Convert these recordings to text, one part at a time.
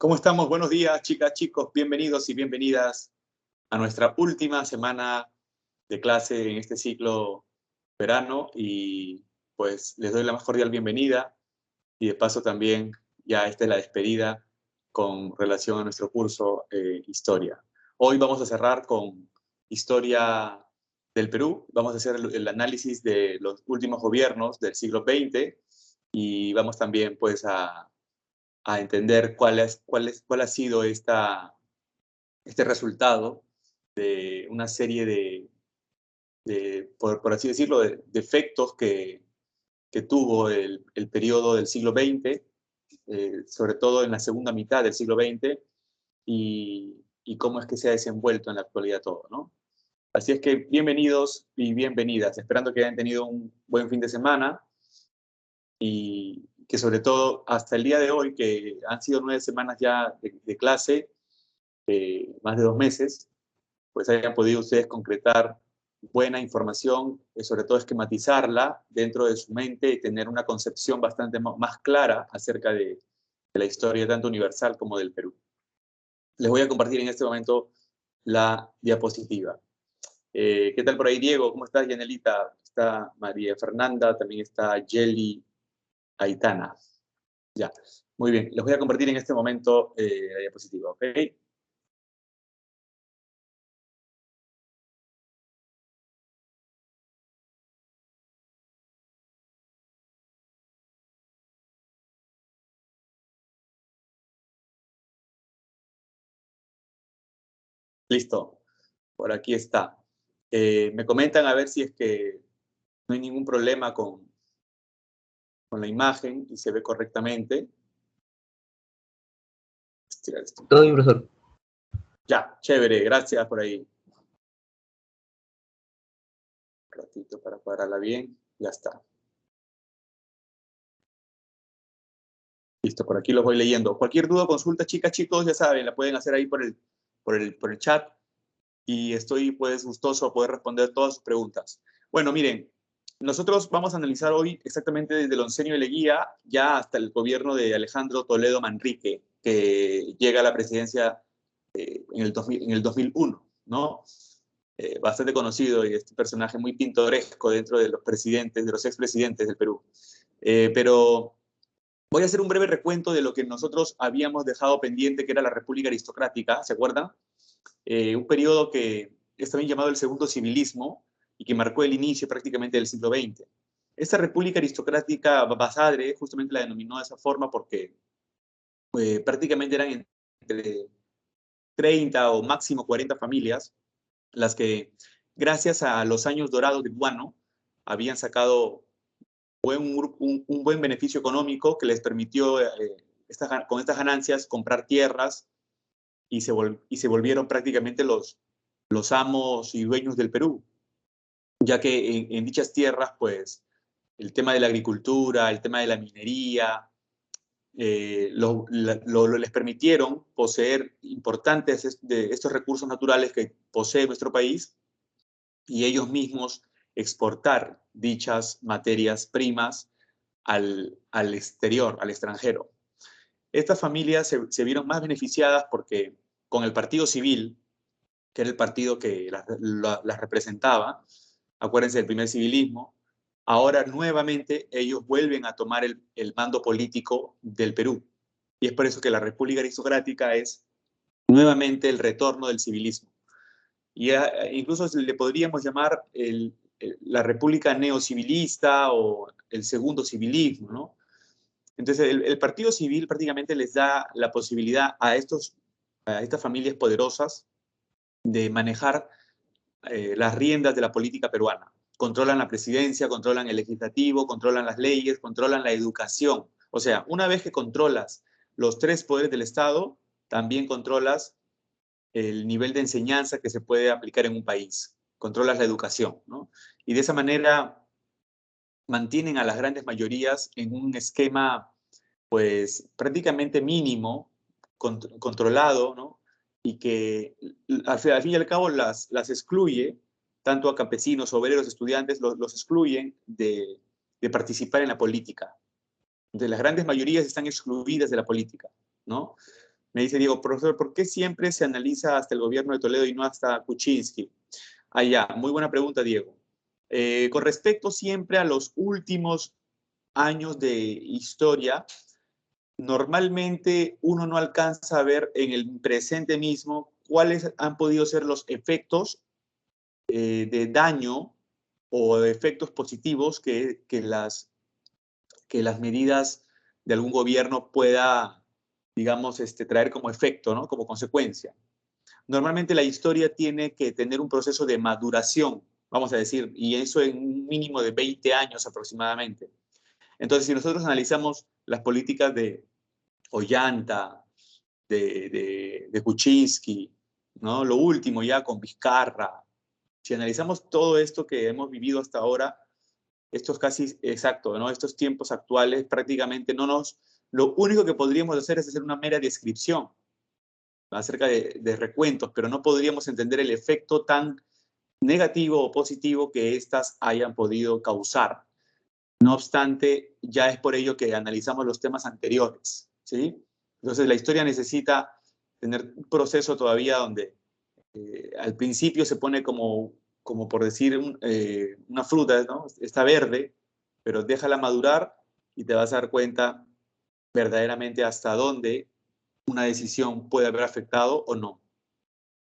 ¿Cómo estamos? Buenos días, chicas, chicos. Bienvenidos y bienvenidas a nuestra última semana de clase en este ciclo verano. Y pues les doy la más cordial bienvenida. Y de paso también ya esta es la despedida con relación a nuestro curso Historia. Hoy vamos a cerrar con Historia del Perú. Vamos a hacer el análisis de los últimos gobiernos del siglo XX y vamos también pues a entender cuál ha sido este resultado de una serie por así decirlo, de efectos que tuvo el periodo del siglo XX, sobre todo en la segunda mitad del siglo XX, y cómo es que se ha desenvuelto en la actualidad todo, ¿no? Así es que bienvenidos y bienvenidas, esperando que hayan tenido un buen fin de semana y que sobre todo hasta el día de hoy, que han sido 9 semanas ya de clase, más de 2 meses, pues hayan podido ustedes concretar buena información, sobre todo esquematizarla dentro de su mente y tener una concepción bastante más clara acerca de la historia tanto universal como del Perú. Les voy a compartir en este momento la diapositiva. ¿Qué tal por ahí, Diego? ¿Cómo estás, Yanelita? Está María Fernanda, también está Yeli Aitana. Ya, muy bien. Les voy a compartir en este momento la diapositiva, ¿ok? Listo. Por aquí está. Me comentan a ver si es que no hay ningún problema con la imagen y se ve correctamente. Estirar esto un Todo bien, poquito. profesor. Ya, chévere, gracias por ahí. Un ratito para cuadrarla bien. Ya está. Listo, por aquí los voy leyendo. Cualquier duda o consulta, chicas, chicos, ya saben, la pueden hacer ahí por el chat y estoy pues gustoso de poder responder todas sus preguntas. Bueno, miren, nosotros vamos a analizar hoy exactamente desde el oncenio de Leguía ya hasta el gobierno de Alejandro Toledo Manrique, que llega a la presidencia en el 2001, ¿no? Bastante conocido y este personaje muy pintoresco dentro de los presidentes, de los expresidentes del Perú. Pero voy a hacer un breve recuento de lo que nosotros habíamos dejado pendiente, que era la República Aristocrática, ¿se acuerdan? Un periodo que es también llamado el Segundo Civilismo y que marcó el inicio prácticamente del siglo XX. Esta República Aristocrática, Basadre justamente la denominó de esa forma porque prácticamente eran entre 30 o máximo 40 familias las que, gracias a los años dorados de Guano, habían sacado un buen beneficio económico que les permitió con estas ganancias comprar tierras y se volvieron prácticamente los amos y dueños del Perú, ya que en dichas tierras, pues, el tema de la agricultura, el tema de la minería, les permitieron poseer importantes de estos recursos naturales que posee nuestro país y ellos mismos exportar dichas materias primas al exterior, al extranjero. Estas familias se vieron más beneficiadas porque con el Partido Civil, que era el partido que las representaba, acuérdense del primer civilismo, ahora nuevamente ellos vuelven a tomar el mando político del Perú. Y es por eso que la República Aristocrática es nuevamente el retorno del civilismo. Y incluso le podríamos llamar la República neocivilista o el segundo civilismo, ¿no? Entonces, el Partido Civil prácticamente les da la posibilidad a estas familias poderosas de manejar las riendas de la política peruana. Controlan la presidencia, controlan el legislativo, controlan las leyes, controlan la educación. O sea, una vez que controlas los 3 poderes del Estado, también controlas el nivel de enseñanza que se puede aplicar en un país. Controlas la educación, ¿no? Y de esa manera mantienen a las grandes mayorías en un esquema, pues, prácticamente mínimo, controlado, ¿no? Y que al fin y al cabo las excluye, tanto a campesinos, obreros, estudiantes, los excluyen de participar en la política. Entonces, las grandes mayorías están excluidas de la política, ¿no? Me dice Diego, profesor, ¿por qué siempre se analiza hasta el gobierno de Toledo y no hasta Kuczynski? Ah, ya, muy buena pregunta, Diego. Con respecto siempre a los últimos años de historia, normalmente uno no alcanza a ver en el presente mismo cuáles han podido ser los efectos de daño o de efectos positivos que las medidas de algún gobierno pueda, digamos, traer como efecto, ¿no? Como consecuencia. Normalmente la historia tiene que tener un proceso de maduración, vamos a decir, y eso en un mínimo de 20 años aproximadamente. Entonces, si nosotros analizamos las políticas de Ollanta, de Kuczynski, ¿no? Lo último ya con Vizcarra, si analizamos todo esto que hemos vivido hasta ahora, estos casi, exacto, ¿no? Estos tiempos actuales prácticamente lo único que podríamos hacer es hacer una mera descripción acerca de recuentos, pero no podríamos entender el efecto tan negativo o positivo que éstas hayan podido causar. No obstante, ya es por ello que analizamos los temas anteriores, ¿sí? Entonces, la historia necesita tener un proceso todavía donde al principio se pone como por decir, una fruta, ¿no? Está verde, pero déjala madurar y te vas a dar cuenta verdaderamente hasta dónde una decisión puede haber afectado o no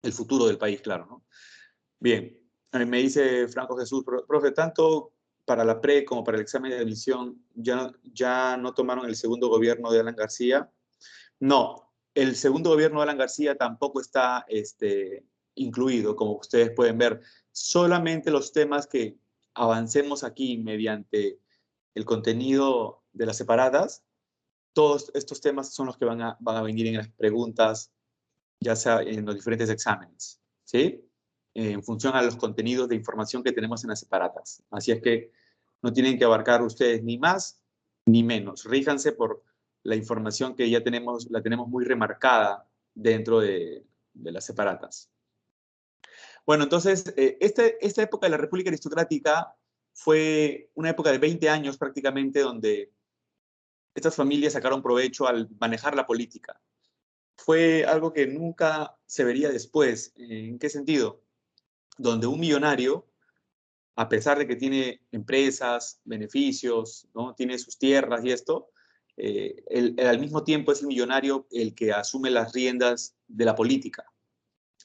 el futuro del país, claro, ¿no? Bien, me dice Franco Jesús, profe, tanto para la pre como para el examen de admisión, ya no tomaron el segundo gobierno de Alan García. No, el segundo gobierno de Alan García tampoco está incluido, como ustedes pueden ver. Solamente los temas que avancemos aquí mediante el contenido de las separadas, todos estos temas son los que van a venir en las preguntas, ya sea en los diferentes exámenes, ¿sí? En función a los contenidos de información que tenemos en las separatas. Así es que no tienen que abarcar ustedes ni más ni menos. Ríjanse por la información que ya la tenemos muy remarcada dentro de las separatas. Bueno, entonces, esta época de la República Aristocrática fue una época de 20 años prácticamente donde estas familias sacaron provecho al manejar la política. Fue algo que nunca se vería después. ¿En qué sentido? Donde un millonario, a pesar de que tiene empresas, beneficios, ¿no? Tiene sus tierras y esto, al mismo tiempo es el millonario el que asume las riendas de la política.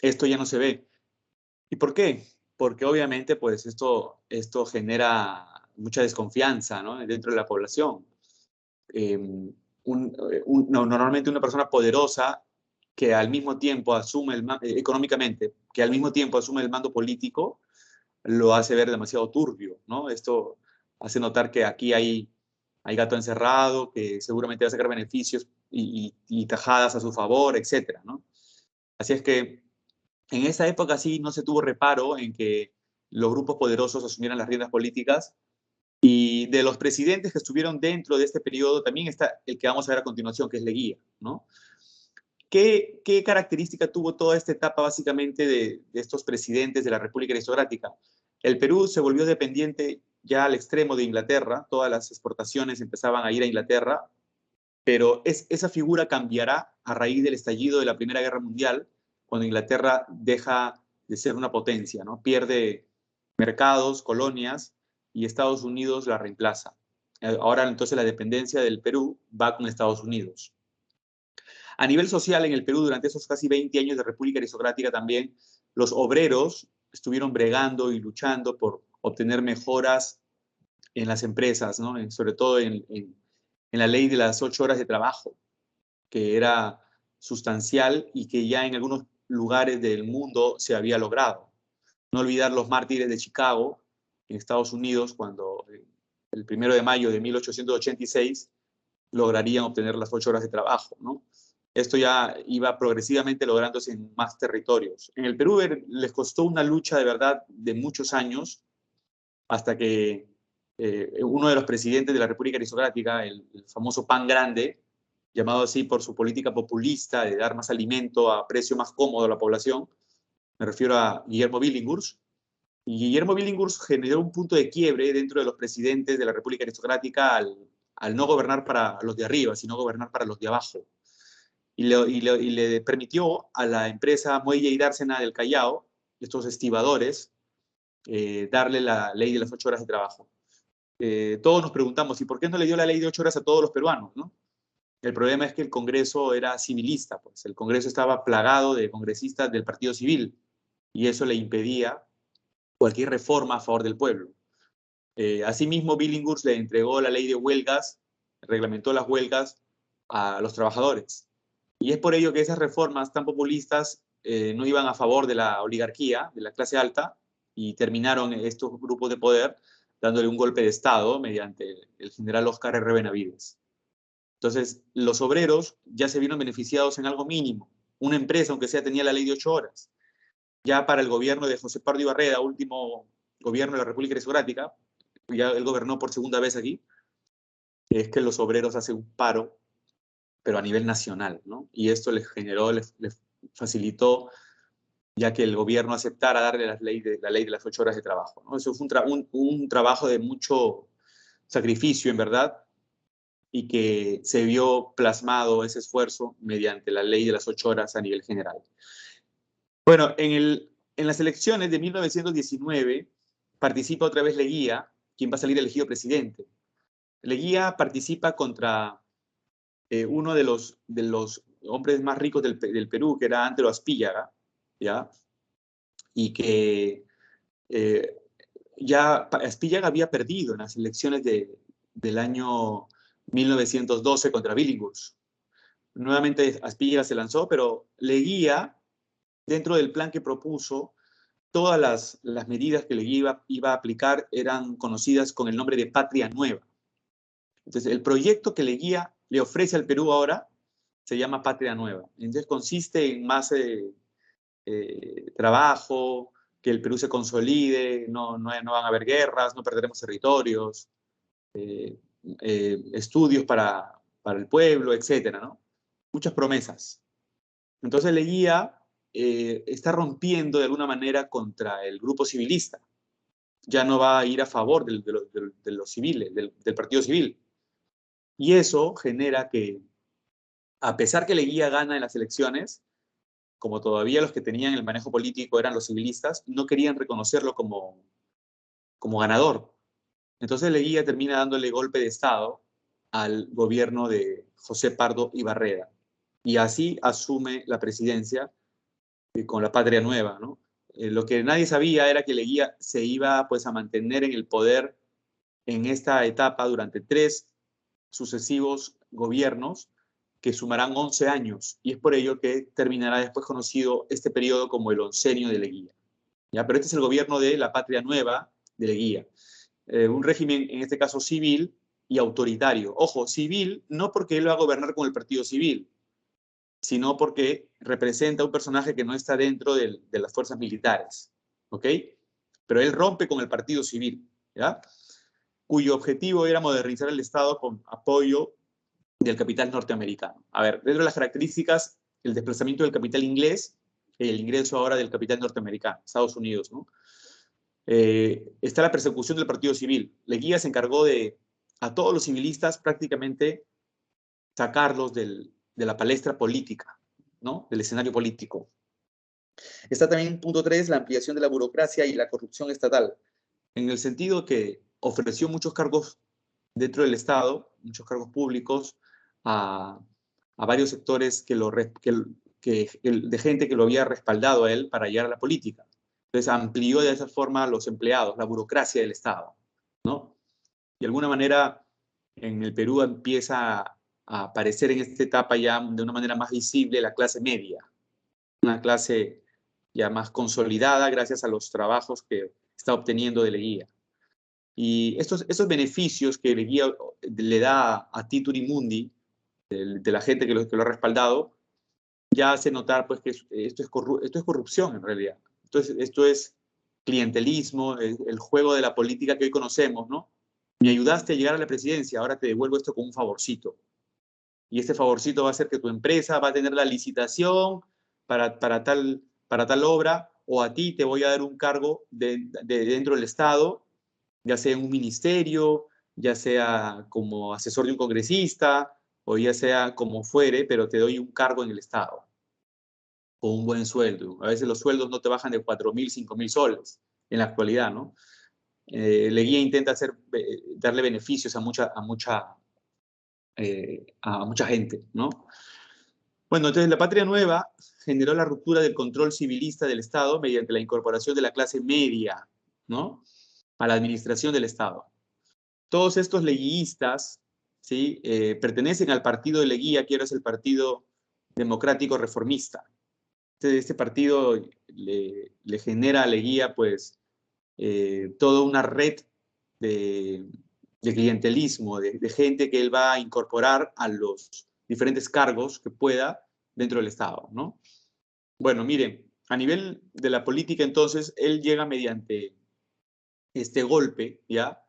Esto ya no se ve. ¿Y por qué? Porque obviamente pues esto genera mucha desconfianza, ¿no? Dentro de la población. Normalmente una persona poderosa que al mismo tiempo asume económicamente, que al mismo tiempo asume el mando político, lo hace ver demasiado turbio, ¿no? Esto hace notar que aquí hay gato encerrado, que seguramente va a sacar beneficios y tajadas a su favor, etcétera, ¿no? Así es que en esa época sí no se tuvo reparo en que los grupos poderosos asumieran las riendas políticas. Y de los presidentes que estuvieron dentro de este periodo también está el que vamos a ver a continuación, que es Leguía, ¿no? ¿Qué característica tuvo toda esta etapa básicamente de estos presidentes de la República Aristocrática? El Perú se volvió dependiente ya al extremo de Inglaterra, todas las exportaciones empezaban a ir a Inglaterra, pero esa figura cambiará a raíz del estallido de la Primera Guerra Mundial, cuando Inglaterra deja de ser una potencia, ¿no? Pierde mercados, colonias, y Estados Unidos la reemplaza. Ahora entonces la dependencia del Perú va con Estados Unidos. A nivel social en el Perú, durante esos casi 20 años de República Aristocrática también, los obreros estuvieron bregando y luchando por obtener mejoras en las empresas, ¿no? Sobre todo en la ley de las 8 horas de trabajo, que era sustancial y que ya en algunos lugares del mundo se había logrado. No olvidar los mártires de Chicago, en Estados Unidos, cuando el 1 de mayo de 1886 lograrían obtener las 8 horas de trabajo, ¿no? Esto ya iba progresivamente lográndose en más territorios. En el Perú les costó una lucha de verdad de muchos años hasta que uno de los presidentes de la República Aristocrática, el famoso Pan Grande, llamado así por su política populista de dar más alimento a precio más cómodo a la población, me refiero a Guillermo Billinghurst, y Guillermo Billinghurst generó un punto de quiebre dentro de los presidentes de la República Aristocrática al no gobernar para los de arriba, sino gobernar para los de abajo. y le permitió a la empresa Muelle y Dársena del Callao, estos estibadores, darle la ley de las 8 horas de trabajo. Todos nos preguntamos, ¿y por qué no le dio la ley de 8 horas a todos los peruanos, ¿no? El problema es que el Congreso era civilista, pues el Congreso estaba plagado de congresistas del Partido Civil y eso le impedía cualquier reforma a favor del pueblo. Asimismo, Billinghurst le entregó la ley de huelgas, reglamentó las huelgas a los trabajadores. Y es por ello que esas reformas tan populistas no iban a favor de la oligarquía, de la clase alta, y terminaron estos grupos de poder dándole un golpe de Estado mediante el general Óscar R. Benavides. Entonces, los obreros ya se vieron beneficiados en algo mínimo. Una empresa, aunque sea, tenía la ley de 8 horas. Ya para el gobierno de José Pardo Ibarreda, último gobierno de la República Aristocrática, ya él gobernó por segunda vez aquí, es que los obreros hacen un paro, pero a nivel nacional, ¿no? Y esto les generó, les facilitó, ya que el gobierno aceptara darle la ley de las 8 horas de trabajo, ¿no? Eso fue un trabajo de mucho sacrificio, en verdad, y que se vio plasmado ese esfuerzo mediante la ley de las 8 horas a nivel general. Bueno, en las elecciones de 1919 participa otra vez Leguía, quien va a salir elegido presidente. Leguía participa contra uno de los hombres más ricos del Perú, que era Antero Aspíllaga, ¿ya? Y que ya Aspíllaga había perdido en las elecciones del año 1912 contra Billinghurst. Nuevamente Aspíllaga se lanzó, pero Leguía, dentro del plan que propuso, todas las medidas que Leguía iba a aplicar eran conocidas con el nombre de Patria Nueva. Entonces, el proyecto que Leguía le ofrece al Perú ahora se llama Patria Nueva. Entonces, consiste en más trabajo, que el Perú se consolide, no van a haber guerras, no perderemos territorios, estudios para el pueblo, etcétera, ¿no? Muchas promesas. Entonces Leguía está rompiendo de alguna manera contra el grupo civilista. Ya no va a ir a favor de los civiles, del partido civil. Y eso genera que, a pesar que Leguía gana en las elecciones, como todavía los que tenían el manejo político eran los civilistas, no querían reconocerlo como ganador. Entonces Leguía termina dándole golpe de Estado al gobierno de José Pardo Ibarreda. Y así asume la presidencia con la Patria Nueva, ¿no? Lo que nadie sabía era que Leguía se iba pues a mantener en el poder en esta etapa durante 3 sucesivos gobiernos que sumarán 11 años, y es por ello que terminará después conocido este periodo como el oncenio de Leguía. ¿Ya? Pero este es el gobierno de la Patria Nueva de Leguía. Un régimen, en este caso civil y autoritario. Ojo, civil no porque él va a gobernar con el partido civil, sino porque representa a un personaje que no está dentro de las fuerzas militares, ¿ok? Pero él rompe con el partido civil, ¿ya? Cuyo objetivo era modernizar el Estado con apoyo del capital norteamericano. A ver, dentro de las características, el desplazamiento del capital inglés, el ingreso ahora del capital norteamericano, Estados Unidos, ¿no? Está la persecución del partido civil. Leguía se encargó de, a todos los civilistas, prácticamente sacarlos de la palestra política, ¿no? Del escenario político. Está también, punto 3, la ampliación de la burocracia y la corrupción estatal, en el sentido que ofreció muchos cargos dentro del Estado, muchos cargos públicos, a varios sectores de gente que lo había respaldado a él para llegar a la política. Entonces amplió de esa forma los empleados, la burocracia del Estado, ¿no? De alguna manera, en el Perú empieza a aparecer en esta etapa ya de una manera más visible la clase media, una clase ya más consolidada gracias a los trabajos que está obteniendo de Leguía. Y esos beneficios que Leguía le da a Tituri Mundi, de la gente que lo ha respaldado, ya hace notar pues, que esto es corrupción en realidad. Entonces, esto es clientelismo, el juego de la política que hoy conocemos, ¿no? Me ayudaste a llegar a la presidencia, ahora te devuelvo esto con un favorcito. Y este favorcito va a hacer que tu empresa va a tener la licitación para tal obra, o a ti te voy a dar un cargo de dentro del Estado, ya sea en un ministerio, ya sea como asesor de un congresista, o ya sea como fuere, pero te doy un cargo en el Estado, con un buen sueldo. A veces los sueldos no te bajan de 4.000, 5.000 soles en la actualidad, ¿no? Leguía intenta darle beneficios a mucha gente, ¿no? Bueno, entonces la Patria Nueva generó la ruptura del control civilista del Estado mediante la incorporación de la clase media, ¿no?, a la administración del Estado. Todos estos leguistas, ¿sí?, pertenecen al partido de Leguía, que ahora es el Partido Democrático Reformista. Este partido le genera a Leguía, pues, toda una red de, de clientelismo, de gente que él va a incorporar a los diferentes cargos que pueda dentro del Estado, ¿no? Bueno, miren, a nivel de la política, entonces, él llega mediante este golpe, ¿ya?,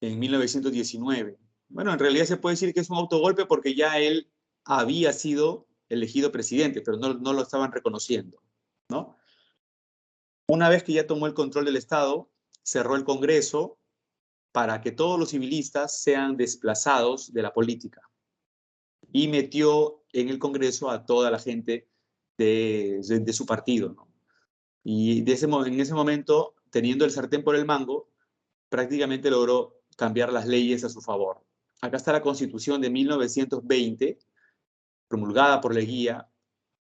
en 1919. Bueno, en realidad se puede decir que es un autogolpe porque ya él había sido elegido presidente, pero no lo estaban reconociendo, ¿no? Una vez que ya tomó el control del Estado, cerró el Congreso para que todos los civilistas sean desplazados de la política y metió en el Congreso a toda la gente de su partido, ¿no? Y en ese momento, teniendo el sartén por el mango, prácticamente logró cambiar las leyes a su favor. Acá está la Constitución de 1920, promulgada por Leguía,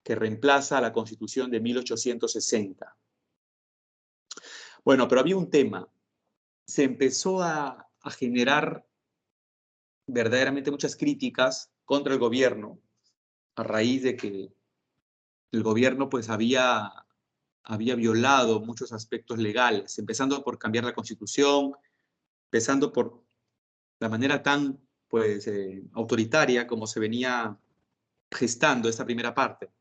que reemplaza a la Constitución de 1860. Bueno, pero había un tema. Se empezó a generar verdaderamente muchas críticas contra el gobierno a raíz de que el gobierno pues había violado muchos aspectos legales, empezando por cambiar la Constitución, empezando por la manera tan pues autoritaria como se venía gestando esta primera parte.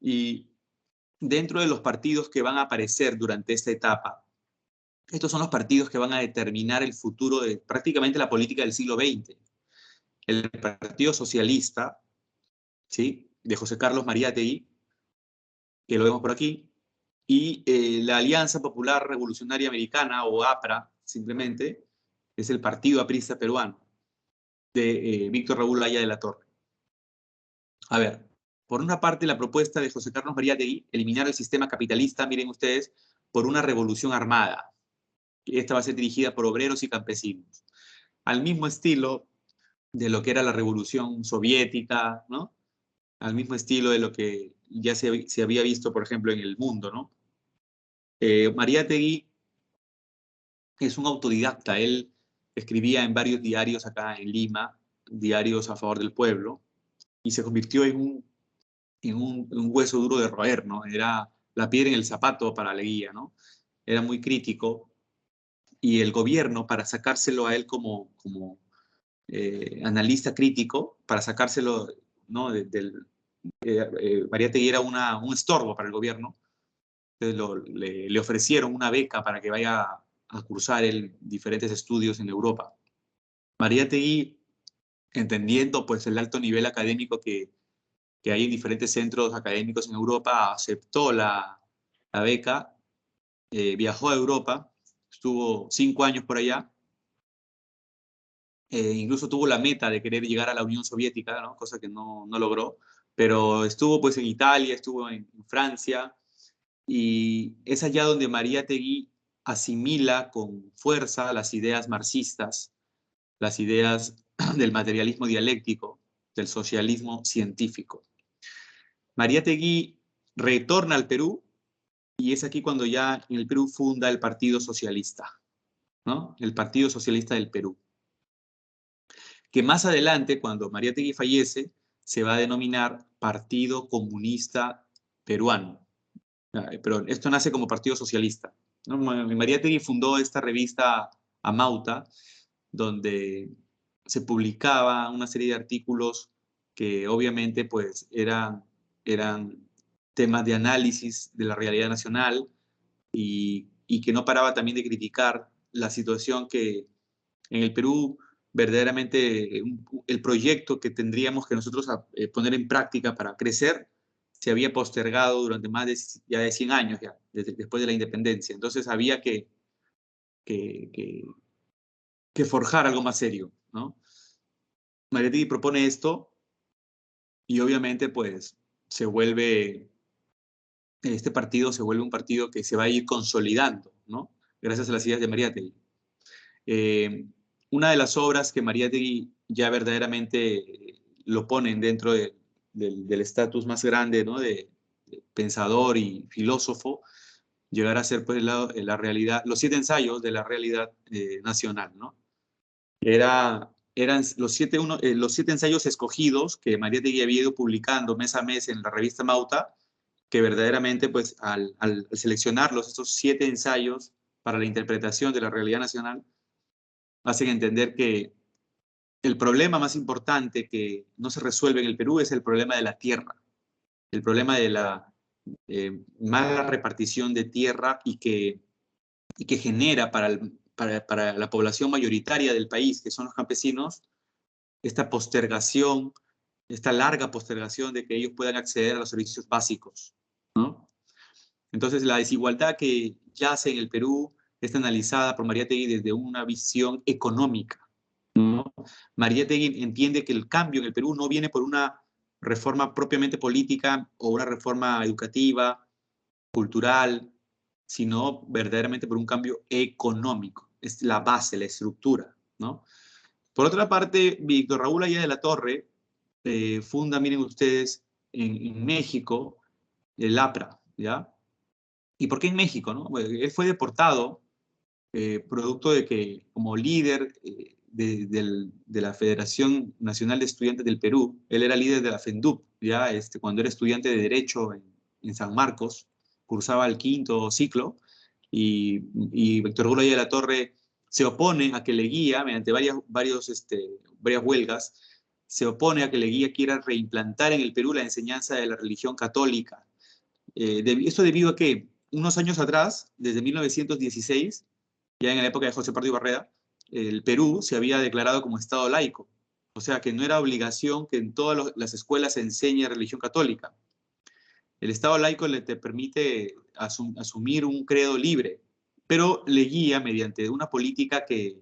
Y dentro de los partidos que van a aparecer durante esta etapa, estos son los partidos que van a determinar el futuro de prácticamente la política del siglo XX. El Partido Socialista, ¿sí?, de José Carlos Mariátegui, que lo vemos por aquí, y la Alianza Popular Revolucionaria Americana, o APRA, simplemente, es el Partido Aprista Peruano, de Víctor Raúl Haya de la Torre. A ver, por una parte, la propuesta de José Carlos Mariátegui, eliminar el sistema capitalista, miren ustedes, por una revolución armada. Esta va a ser dirigida por obreros y campesinos, al mismo estilo de lo que era la revolución soviética, ¿no?, al mismo estilo de lo que ya se había visto, por ejemplo, en el mundo, ¿no? Mariátegui es un autodidacta. Él escribía en varios diarios acá en Lima, diarios a favor del pueblo, y se convirtió en un hueso duro de roer, ¿no? Era la piedra en el zapato para Leguía, ¿no? Era muy crítico, y el gobierno, para sacárselo a él como analista crítico, para sacárselo, ¿no?, Mariátegui era un estorbo para el gobierno. Entonces le ofrecieron una beca para que vaya a cursar diferentes estudios en Europa. Mariátegui, entendiendo pues el alto nivel académico que hay en diferentes centros académicos en Europa, aceptó la beca, viajó a Europa, estuvo 5 años por allá, incluso tuvo la meta de querer llegar a la Unión Soviética, ¿no?, cosa que no logró, pero estuvo pues en Italia, estuvo en Francia, y es allá donde Mariátegui asimila con fuerza las ideas marxistas, las ideas del materialismo dialéctico, del socialismo científico. Mariátegui retorna al Perú y es aquí cuando ya en el Perú funda el Partido Socialista, ¿no?, el Partido Socialista del Perú, que más adelante, cuando Mariátegui fallece, se va a denominar Partido Comunista Peruano. Pero esto nace como Partido Socialista, ¿no? Mariátegui fundó esta revista Amauta, donde se publicaba una serie de artículos que obviamente pues eran temas de análisis de la realidad nacional, y que no paraba también de criticar la situación que en el Perú verdaderamente el proyecto que tendríamos que nosotros poner en práctica para crecer se había postergado durante más de 100 años ya, después de la independencia. Entonces había que forjar algo más serio, ¿no? Mariátegui propone esto y obviamente pues se vuelve, este partido se vuelve un partido que se va a ir consolidando, ¿no? Gracias a las ideas de Mariátegui. Eh, una de las obras que Mariátegui ya verdaderamente lo ponen dentro del estatus más grande, ¿no? De pensador y filósofo, llegar a ser pues la realidad, los 7 ensayos de la realidad nacional, ¿no? Eran los 7 ensayos escogidos que Mariátegui había ido publicando mes a mes en la revista Mauta, que verdaderamente pues al seleccionarlos, estos 7 ensayos para la interpretación de la realidad nacional, hacen entender que el problema más importante que no se resuelve en el Perú es el problema de la tierra, el problema de la mala repartición de tierra y que genera para la población mayoritaria del país, que son los campesinos, esta postergación, esta larga postergación de que ellos puedan acceder a los servicios básicos, ¿no? Entonces, la desigualdad que yace en el Perú está analizada por Mariátegui desde una visión económica, ¿no? Mariátegui entiende que el cambio en el Perú no viene por una reforma propiamente política o una reforma educativa, cultural, sino verdaderamente por un cambio económico. Es la base, la estructura, ¿no? Por otra parte, Víctor Raúl Aya de la Torre funda, miren ustedes, en México, el APRA, ¿ya? ¿Y por qué en México, no? Bueno, él fue deportado producto de que como líder de la Federación Nacional de Estudiantes del Perú, él era líder de la FENDUP, ya cuando era estudiante de Derecho en San Marcos, cursaba el 5º ciclo, y Víctor Hugo de la Torre se opone a que Leguía, mediante varias huelgas, se opone a que Leguía quiera reimplantar en el Perú la enseñanza de la religión católica. Esto debido a que unos años atrás, desde 1916, ya en la época de José Pardo Barreda, el Perú se había declarado como Estado laico. O sea que no era obligación que en todas las escuelas se enseñe religión católica. El Estado laico te permite asumir un credo libre, pero Leguía, mediante una política que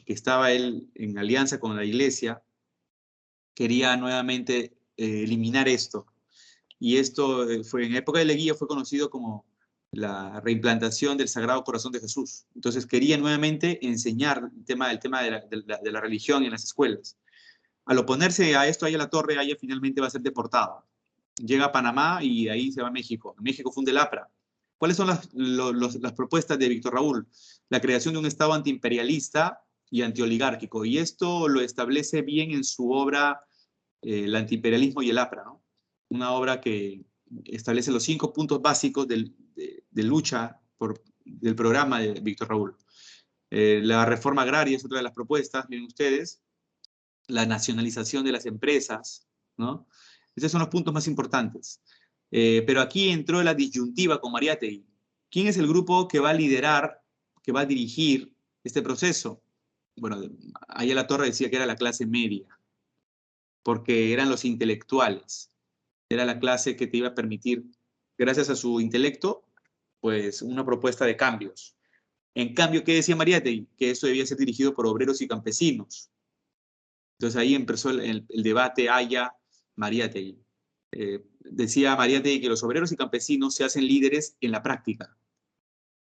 estaba él en alianza con la Iglesia, quería nuevamente eliminar esto. Y esto fue en época de Leguía fue conocido como la reimplantación del Sagrado Corazón de Jesús. Entonces quería nuevamente enseñar el tema de la religión en las escuelas. Al oponerse a esto, Aya la Torre, Aya finalmente va a ser deportado. Llega a Panamá y ahí se va a México. En México funde el APRA. ¿Cuáles son las propuestas de Víctor Raúl? La creación de un Estado antiimperialista y antioligárquico. Y esto lo establece bien en su obra El antiimperialismo y el APRA, ¿no? Una obra que establece los 5 puntos básicos de lucha del programa de Víctor Raúl. La reforma agraria es otra de las propuestas, miren ustedes, la nacionalización de las empresas, ¿no? Esos son los puntos más importantes. Pero aquí entró la disyuntiva con Mariátegui. ¿Quién es el grupo que va a liderar, que va a dirigir este proceso? Bueno, Aya la Torre decía que era la clase media, porque eran los intelectuales. Era la clase que te iba a permitir, gracias a su intelecto, pues una propuesta de cambios. En cambio, ¿qué decía Mariátegui? Que esto debía ser dirigido por obreros y campesinos. Entonces ahí empezó el debate Aya-Mariátegui. Decía Mariátegui que los obreros y campesinos se hacen líderes en la práctica.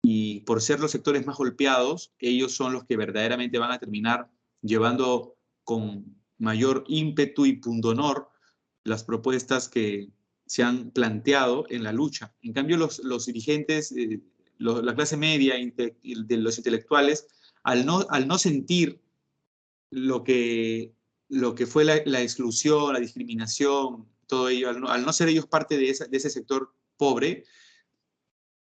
Y por ser los sectores más golpeados, ellos son los que verdaderamente van a terminar llevando con mayor ímpetu y pundonor las propuestas que se han planteado en la lucha. En cambio, los dirigentes, la clase media de los intelectuales, al no sentir lo que fue la exclusión, la discriminación, todo ello, al no ser ellos parte de ese sector pobre,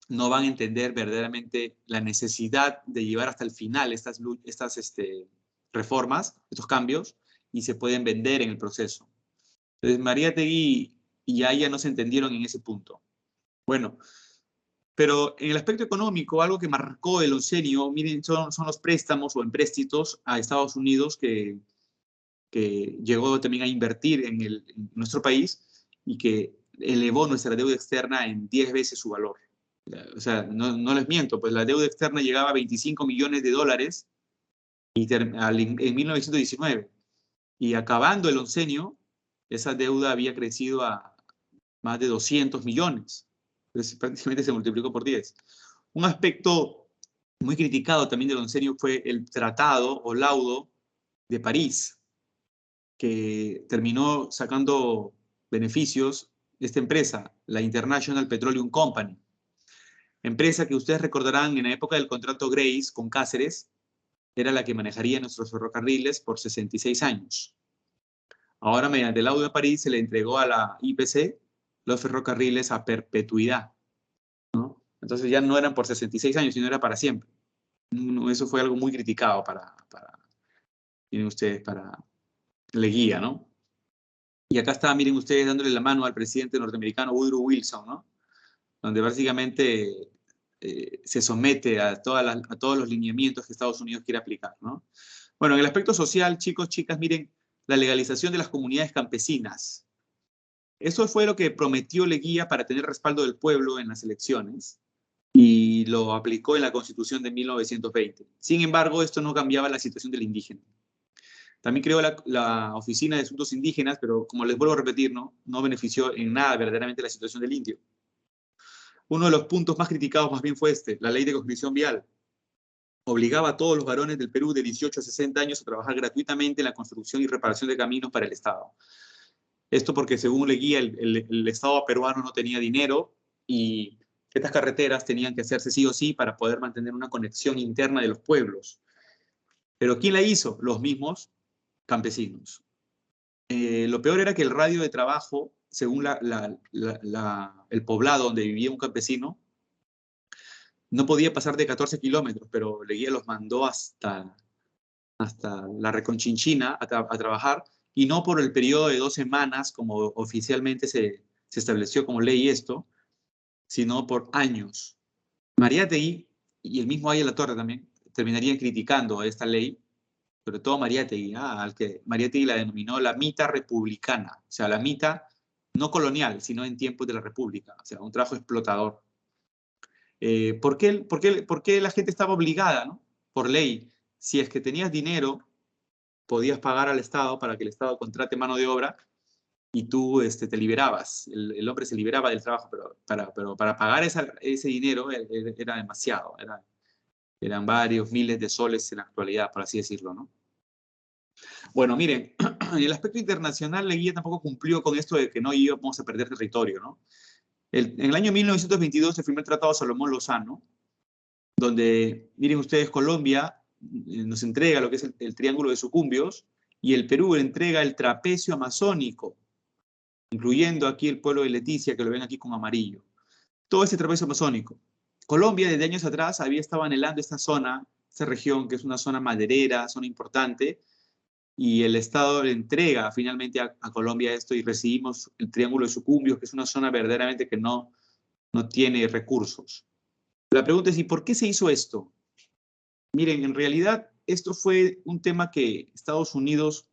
no van a entender verdaderamente la necesidad de llevar hasta el final estas reformas, estos cambios, y se pueden vender en el proceso. Entonces, Mariátegui y Aya no se entendieron en ese punto. Bueno, pero en el aspecto económico, algo que marcó el oncenio, miren, son los préstamos o empréstitos a Estados Unidos que llegó también a invertir en nuestro país y que elevó nuestra deuda externa en 10 veces su valor. O sea, no les miento, pues la deuda externa llegaba a $25 millones en 1919. Y acabando el oncenio, esa deuda había crecido a más de 200 millones. Entonces prácticamente se multiplicó por 10. Un aspecto muy criticado también del oncenio fue el tratado o laudo de París, que terminó sacando beneficios de esta empresa, la International Petroleum Company. Empresa que ustedes recordarán en la época del contrato Grace con Cáceres, era la que manejaría nuestros ferrocarriles por 66 años. Ahora, mediante el laudo de París, se le entregó a la IPC los ferrocarriles a perpetuidad, ¿no? Entonces ya no eran por 66 años, sino era para siempre. Eso fue algo muy criticado miren ustedes, para Leguía, ¿no? Y acá está, miren ustedes, dándole la mano al presidente norteamericano Woodrow Wilson, ¿no? Donde básicamente se somete a todos los lineamientos que Estados Unidos quiere aplicar, ¿no? Bueno, en el aspecto social, chicos, chicas, miren, la legalización de las comunidades campesinas. Eso fue lo que prometió Leguía para tener respaldo del pueblo en las elecciones y lo aplicó en la Constitución de 1920. Sin embargo, esto no cambiaba la situación del indígena. También creó la Oficina de Asuntos Indígenas, pero como les vuelvo a repetir, no benefició en nada verdaderamente la situación del indio. Uno de los puntos más criticados más bien fue la ley de conscripción vial. Obligaba a todos los varones del Perú de 18 a 60 años a trabajar gratuitamente en la construcción y reparación de caminos para el Estado. Esto porque, según Leguía, el Estado peruano no tenía dinero y estas carreteras tenían que hacerse sí o sí para poder mantener una conexión interna de los pueblos. Pero ¿quién la hizo? Los mismos campesinos. Lo peor era que el radio de trabajo, según el poblado donde vivía un campesino, no podía pasar de 14 kilómetros, pero Leguía los mandó hasta la Reconchinchina a trabajar, y no por el periodo de 2 semanas, como oficialmente se estableció como ley esto, sino por años. Mariátegui y el mismo Aya La Torre también terminarían criticando esta ley, sobre todo Mariátegui, al que Mariátegui la denominó la mita republicana, o sea, la mita no colonial, sino en tiempos de la República, o sea, un trabajo explotador. ¿Por qué la gente estaba obligada, ¿no? Por ley? Si es que tenías dinero, podías pagar al Estado para que el Estado contrate mano de obra y tú te liberabas. El hombre se liberaba del trabajo, pero para pagar ese dinero era demasiado. Eran varios miles de soles en la actualidad, por así decirlo, ¿no? Bueno, miren, en el aspecto internacional, Leguía tampoco cumplió con esto de que no íbamos a perder territorio, ¿no? En el año 1922 se firmó el Tratado Salomón Lozano, donde, miren ustedes, Colombia nos entrega lo que es el Triángulo de Sucumbios y el Perú le entrega el trapecio amazónico, incluyendo aquí el pueblo de Leticia, que lo ven aquí con amarillo. Todo este trapecio amazónico. Colombia desde años atrás había estado anhelando esta zona, esta región, que es una zona maderera, zona importante, y el Estado le entrega finalmente a Colombia esto y recibimos el Triángulo de Sucumbios, que es una zona verdaderamente que no tiene recursos. La pregunta es, ¿y por qué se hizo esto? Miren, en realidad esto fue un tema que Estados Unidos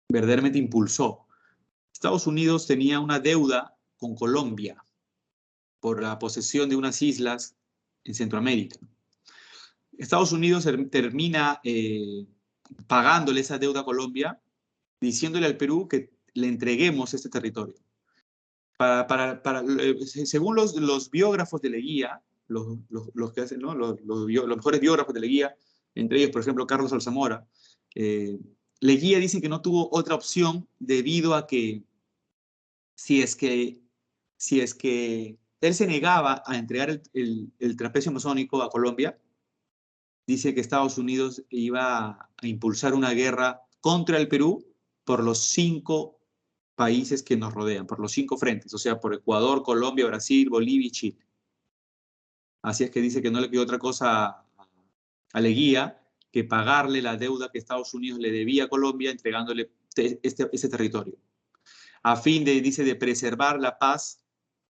verdaderamente impulsó. Estados Unidos tenía una deuda con Colombia por la posesión de unas islas en Centroamérica. Estados Unidos termina pagándole esa deuda a Colombia, diciéndole al Perú que le entreguemos este territorio. Según los biógrafos de Leguía, los que hacen, ¿no? los mejores biógrafos de Leguía, entre ellos, por ejemplo, Carlos Alzamora, Leguía dice que no tuvo otra opción debido a que si es que él se negaba a entregar el trapecio amazónico a Colombia, dice que Estados Unidos iba a impulsar una guerra contra el Perú por los 5 países que nos rodean, por los 5 frentes, o sea, por Ecuador, Colombia, Brasil, Bolivia y Chile. Así es que dice que no le quedó otra cosa a Leguía que pagarle la deuda que Estados Unidos le debía a Colombia entregándole este territorio, a fin de preservar la paz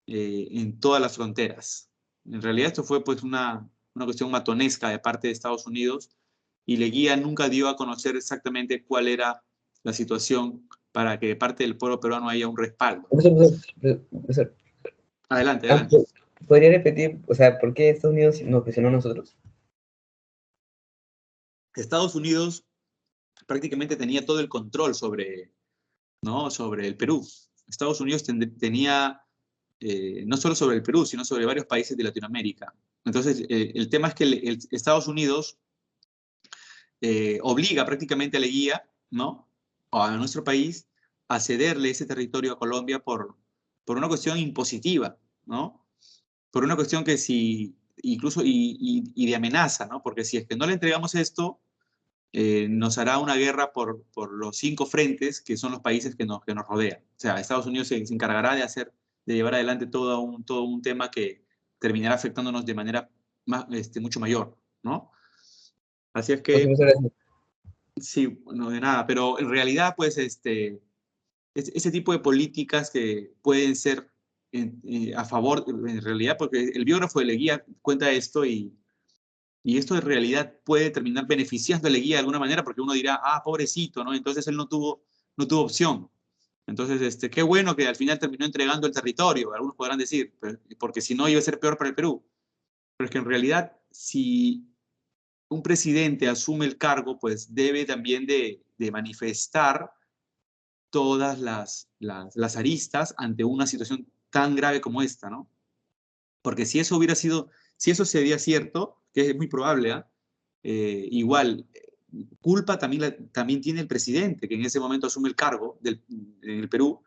en todas las fronteras. En realidad esto fue pues una cuestión matonesca de parte de Estados Unidos y Leguía nunca dio a conocer exactamente cuál era la situación para que de parte del pueblo peruano haya un respaldo. Profesor. Adelante, adelante. ¿Podría repetir, o sea, por qué Estados Unidos nos presionó a nosotros? Estados Unidos prácticamente tenía todo el control sobre, ¿no? Sobre el Perú. Estados Unidos tenía no solo sobre el Perú, sino sobre varios países de Latinoamérica. Entonces, el tema es que Estados Unidos obliga prácticamente a Leguía, ¿no? O a nuestro país, a cederle ese territorio a Colombia por una cuestión impositiva, ¿no? Por una cuestión que si, incluso, y de amenaza, ¿no? Porque si es que no le entregamos esto, nos hará una guerra por los 5 frentes que son los países que nos rodean. O sea, Estados Unidos se encargará de llevar adelante todo un tema que terminará afectándonos de manera mucho mayor, ¿no? Así es Pues, que, profesor, sí, no de nada, pero en realidad, pues, ese tipo de políticas que pueden ser a favor, en realidad, porque el biógrafo de Leguía cuenta esto y esto en realidad puede terminar beneficiando a Leguía de alguna manera, porque uno dirá, ah, pobrecito, ¿no? Entonces él no tuvo opción. Entonces, qué bueno que al final terminó entregando el territorio, algunos podrán decir, porque si no iba a ser peor para el Perú. Pero es que en realidad, si un presidente asume el cargo, pues debe también de manifestar todas las aristas ante una situación tan grave como esta, ¿no? Porque si eso hubiera sido, si eso sería cierto, que es muy probable, ¿ah? Igual, culpa también, también tiene el presidente, que en ese momento asume el cargo en el Perú,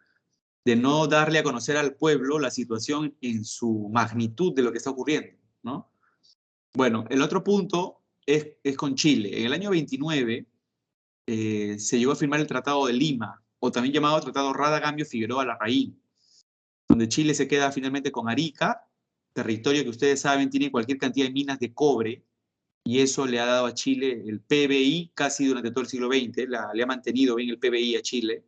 de no darle a conocer al pueblo la situación en su magnitud de lo que está ocurriendo, ¿no? Bueno, el otro punto es con Chile. En el año 29 se llegó a firmar el Tratado de Lima, o también llamado Tratado Rada-Gambio-Figueroa Larraín, donde Chile se queda finalmente con Arica, territorio que ustedes saben tiene cualquier cantidad de minas de cobre, y eso le ha dado a Chile el PBI casi durante todo el siglo XX, le ha mantenido bien el PBI a Chile.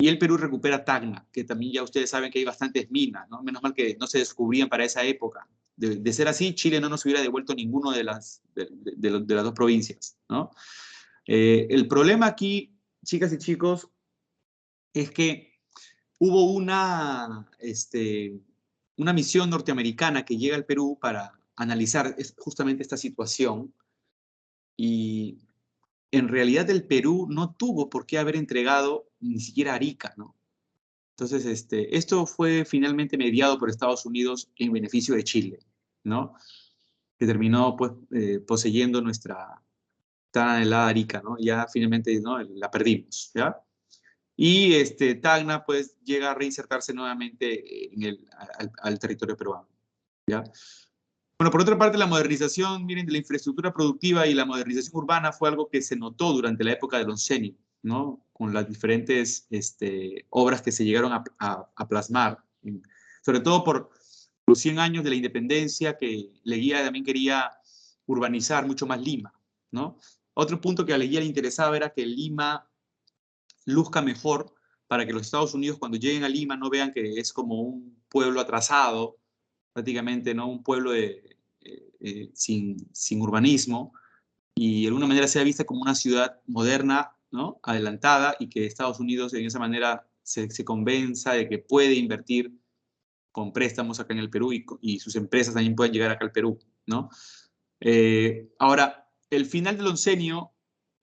Y el Perú recupera Tacna, que también ya ustedes saben que hay bastantes minas, ¿no? Menos mal que no se descubrían para esa época. De ser así, Chile no nos hubiera devuelto ninguno de las dos provincias, ¿no? El problema aquí, chicas y chicos, es que hubo una misión norteamericana que llega al Perú para analizar justamente esta situación y en realidad el Perú no tuvo por qué haber entregado ni siquiera Arica, ¿no? Entonces, esto fue finalmente mediado por Estados Unidos en beneficio de Chile, ¿no? Que terminó, pues, poseyendo nuestra tan anhelada Arica, ¿no? Ya finalmente, ¿no? La perdimos, ¿ya? Y Tacna, pues, llega a reinsertarse nuevamente al territorio peruano, ¿ya? Bueno, por otra parte, la modernización, miren, de la infraestructura productiva y la modernización urbana fue algo que se notó durante la época del oncenio, ¿no? Con las diferentes obras que se llegaron a plasmar, sobre todo por los 100 años de la independencia, que Leguía también quería urbanizar mucho más Lima, ¿no? Otro punto que a Leguía le interesaba era que Lima luzca mejor para que los Estados Unidos cuando lleguen a Lima no vean que es como un pueblo atrasado, prácticamente, ¿no? Un pueblo sin urbanismo y de alguna manera sea vista como una ciudad moderna, ¿no? Adelantada y que Estados Unidos en esa manera se convenza de que puede invertir con préstamos acá en el Perú y sus empresas también pueden llegar acá al Perú, ¿no? Ahora, el final del oncenio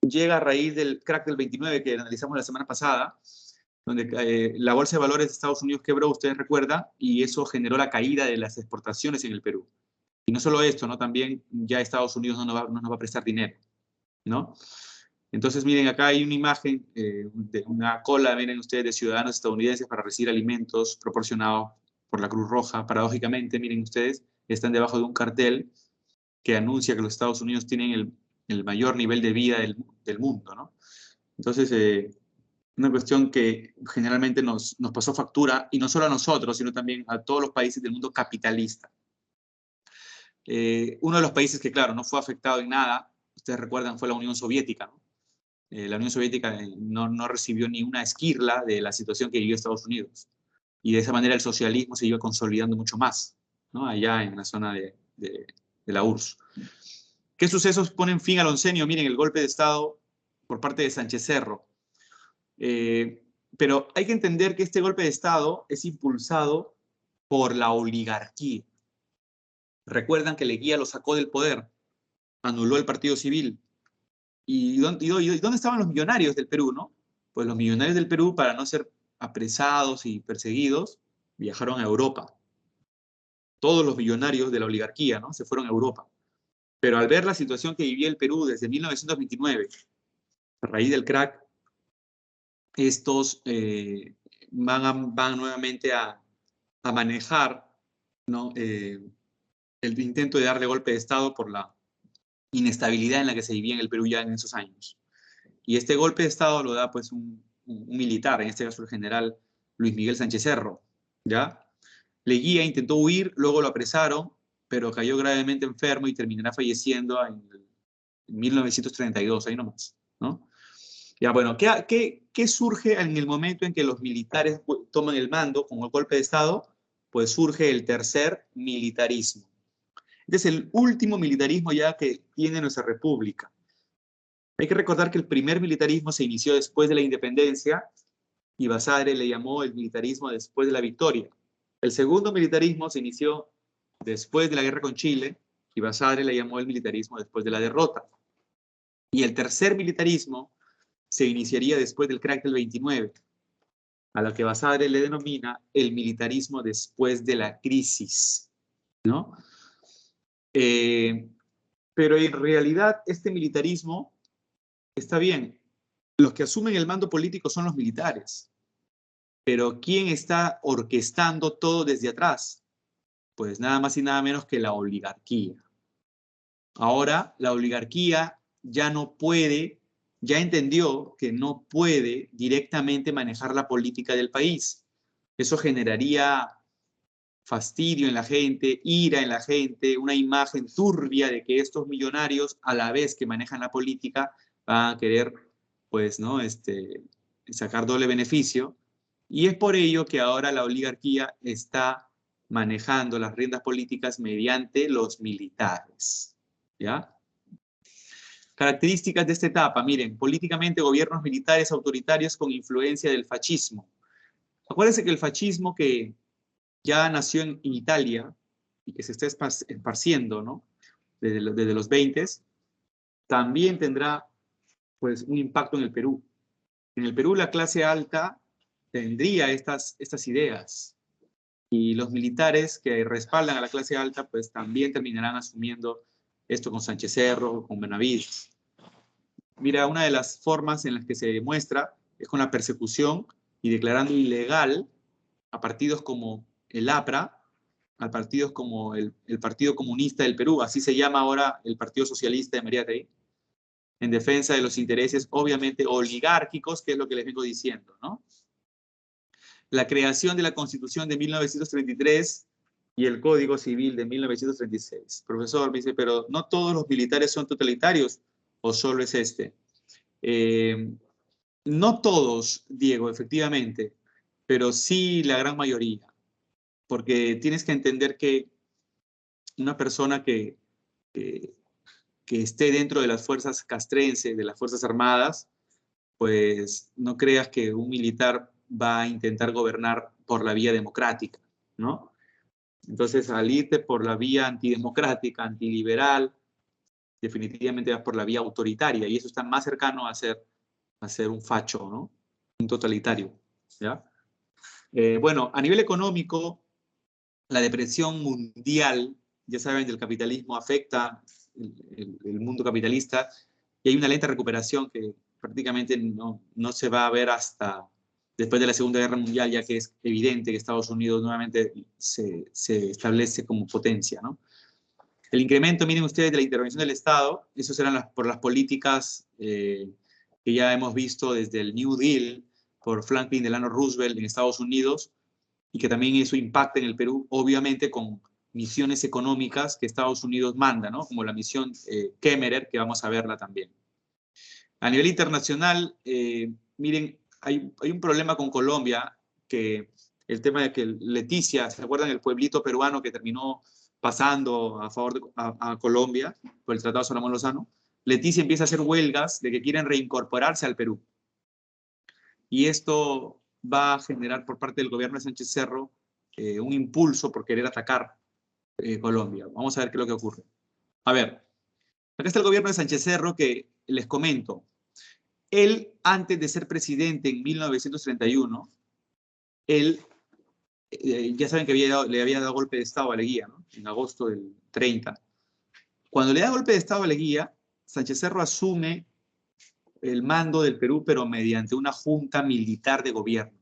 llega a raíz del crack del 29 que analizamos la semana pasada, donde la bolsa de valores de Estados Unidos quebró, ustedes recuerdan, y eso generó la caída de las exportaciones en el Perú. Y no solo esto, ¿no? También ya Estados Unidos no nos va a prestar dinero, ¿no? Entonces, miren, acá hay una imagen de una cola, miren ustedes, de ciudadanos estadounidenses para recibir alimentos proporcionados por la Cruz Roja. Paradójicamente, miren ustedes, están debajo de un cartel que anuncia que los Estados Unidos tienen el mayor nivel de vida del mundo, ¿no? Entonces, una cuestión que generalmente nos pasó factura, y no solo a nosotros, sino también a todos los países del mundo capitalista. Uno de los países que, claro, no fue afectado en nada, ustedes recuerdan, fue la Unión Soviética, ¿no? La Unión Soviética no recibió ni una esquirla de la situación que vivió Estados Unidos. Y de esa manera el socialismo se iba consolidando mucho más, ¿no? Allá en la zona de la URSS. ¿Qué sucesos ponen fin al oncenio? Miren, el golpe de Estado por parte de Sánchez Cerro. Pero hay que entender que este golpe de Estado es impulsado por la oligarquía. Recuerdan que Leguía lo sacó del poder, anuló el partido civil, ¿Y dónde estaban los millonarios del Perú, no? Pues los millonarios del Perú, para no ser apresados y perseguidos, viajaron a Europa. Todos los millonarios de la oligarquía, ¿no? Se fueron a Europa. Pero al ver la situación que vivía el Perú desde 1929, a raíz del crack, estos van nuevamente a manejar, ¿no? El intento de darle golpe de Estado por la inestabilidad en la que se vivía en el Perú ya en esos años. Y este golpe de Estado lo da pues un militar, en este caso el general Luis Miguel Sánchez Cerro, ¿ya? Leguía intentó huir, luego lo apresaron, pero cayó gravemente enfermo y terminará falleciendo en 1932, ahí nomás, ¿no? Ya, bueno, ¿qué surge en el momento en que los militares toman el mando con el golpe de Estado? Pues surge el tercer militarismo. Este es el último militarismo ya que tiene nuestra república. Hay que recordar que el primer militarismo se inició después de la independencia y Basadre le llamó el militarismo después de la victoria. El segundo militarismo se inició después de la guerra con Chile y Basadre le llamó el militarismo después de la derrota. Y el tercer militarismo se iniciaría después del crack del 29, a lo que Basadre le denomina el militarismo después de la crisis, ¿no? Pero en realidad este militarismo está bien. Los que asumen el mando político son los militares. Pero ¿quién está orquestando todo desde atrás? Pues nada más y nada menos que la oligarquía. Ahora la oligarquía ya no puede, ya entendió que no puede directamente manejar la política del país. Eso generaría fastidio en la gente, ira en la gente, una imagen turbia de que estos millonarios, a la vez que manejan la política, van a querer, pues, ¿no? Sacar doble beneficio. Y es por ello que ahora la oligarquía está manejando las riendas políticas mediante los militares, ¿ya? Características de esta etapa, miren, políticamente gobiernos militares autoritarios con influencia del fascismo. Acuérdense que el fascismo que ya nació en Italia y que se está esparciendo, ¿no? Desde los 20s, también tendrá pues un impacto en el Perú. En el Perú la clase alta tendría estas ideas y los militares que respaldan a la clase alta pues también terminarán asumiendo esto con Sánchez Cerro, con Benavides. Mira, una de las formas en las que se demuestra es con la persecución y declarando ilegal a partidos como el APRA, a partidos como el Partido Comunista del Perú, así se llama ahora el Partido Socialista de Mariátegui, en defensa de los intereses obviamente oligárquicos, que es lo que les vengo diciendo, ¿no? La creación de la Constitución de 1933 y el Código Civil de 1936. Profesor, me dice, pero no todos los militares son totalitarios, o solo es este. No todos, Diego, efectivamente, pero sí la gran mayoría, porque tienes que entender que una persona que esté dentro de las fuerzas castrenses, de las Fuerzas Armadas, pues no creas que un militar va a intentar gobernar por la vía democrática, ¿no? Entonces, al irte por la vía antidemocrática, antiliberal, definitivamente vas por la vía autoritaria, y eso está más cercano a ser un facho, ¿no? Un totalitario, ¿ya? Bueno, a nivel económico, la depresión mundial, ya saben, del capitalismo afecta el mundo capitalista y hay una lenta recuperación que prácticamente no se va a ver hasta después de la Segunda Guerra Mundial, ya que es evidente que Estados Unidos nuevamente se establece como potencia, ¿no? El incremento, miren ustedes, de la intervención del Estado, eso serán por las políticas que ya hemos visto desde el New Deal por Franklin Delano Roosevelt en Estados Unidos, y que también eso impacta en el Perú, obviamente con misiones económicas que Estados Unidos manda, ¿no? Como la misión Kemmerer, que vamos a verla también. A nivel internacional, miren, hay un problema con Colombia, que el tema de que Leticia, ¿se acuerdan el pueblito peruano que terminó pasando a favor a Colombia por el Tratado de Salomón Lozano? Leticia empieza a hacer huelgas de que quieren reincorporarse al Perú. Y esto va a generar por parte del gobierno de Sánchez Cerro un impulso por querer atacar Colombia. Vamos a ver qué es lo que ocurre. A ver, acá está el gobierno de Sánchez Cerro que les comento, él, antes de ser presidente en 1931, él, ya saben que le había dado golpe de Estado a Leguía, ¿no? En agosto del 30. Cuando le da golpe de Estado a Leguía, Sánchez Cerro asume el mando del Perú, pero mediante una junta militar de gobierno,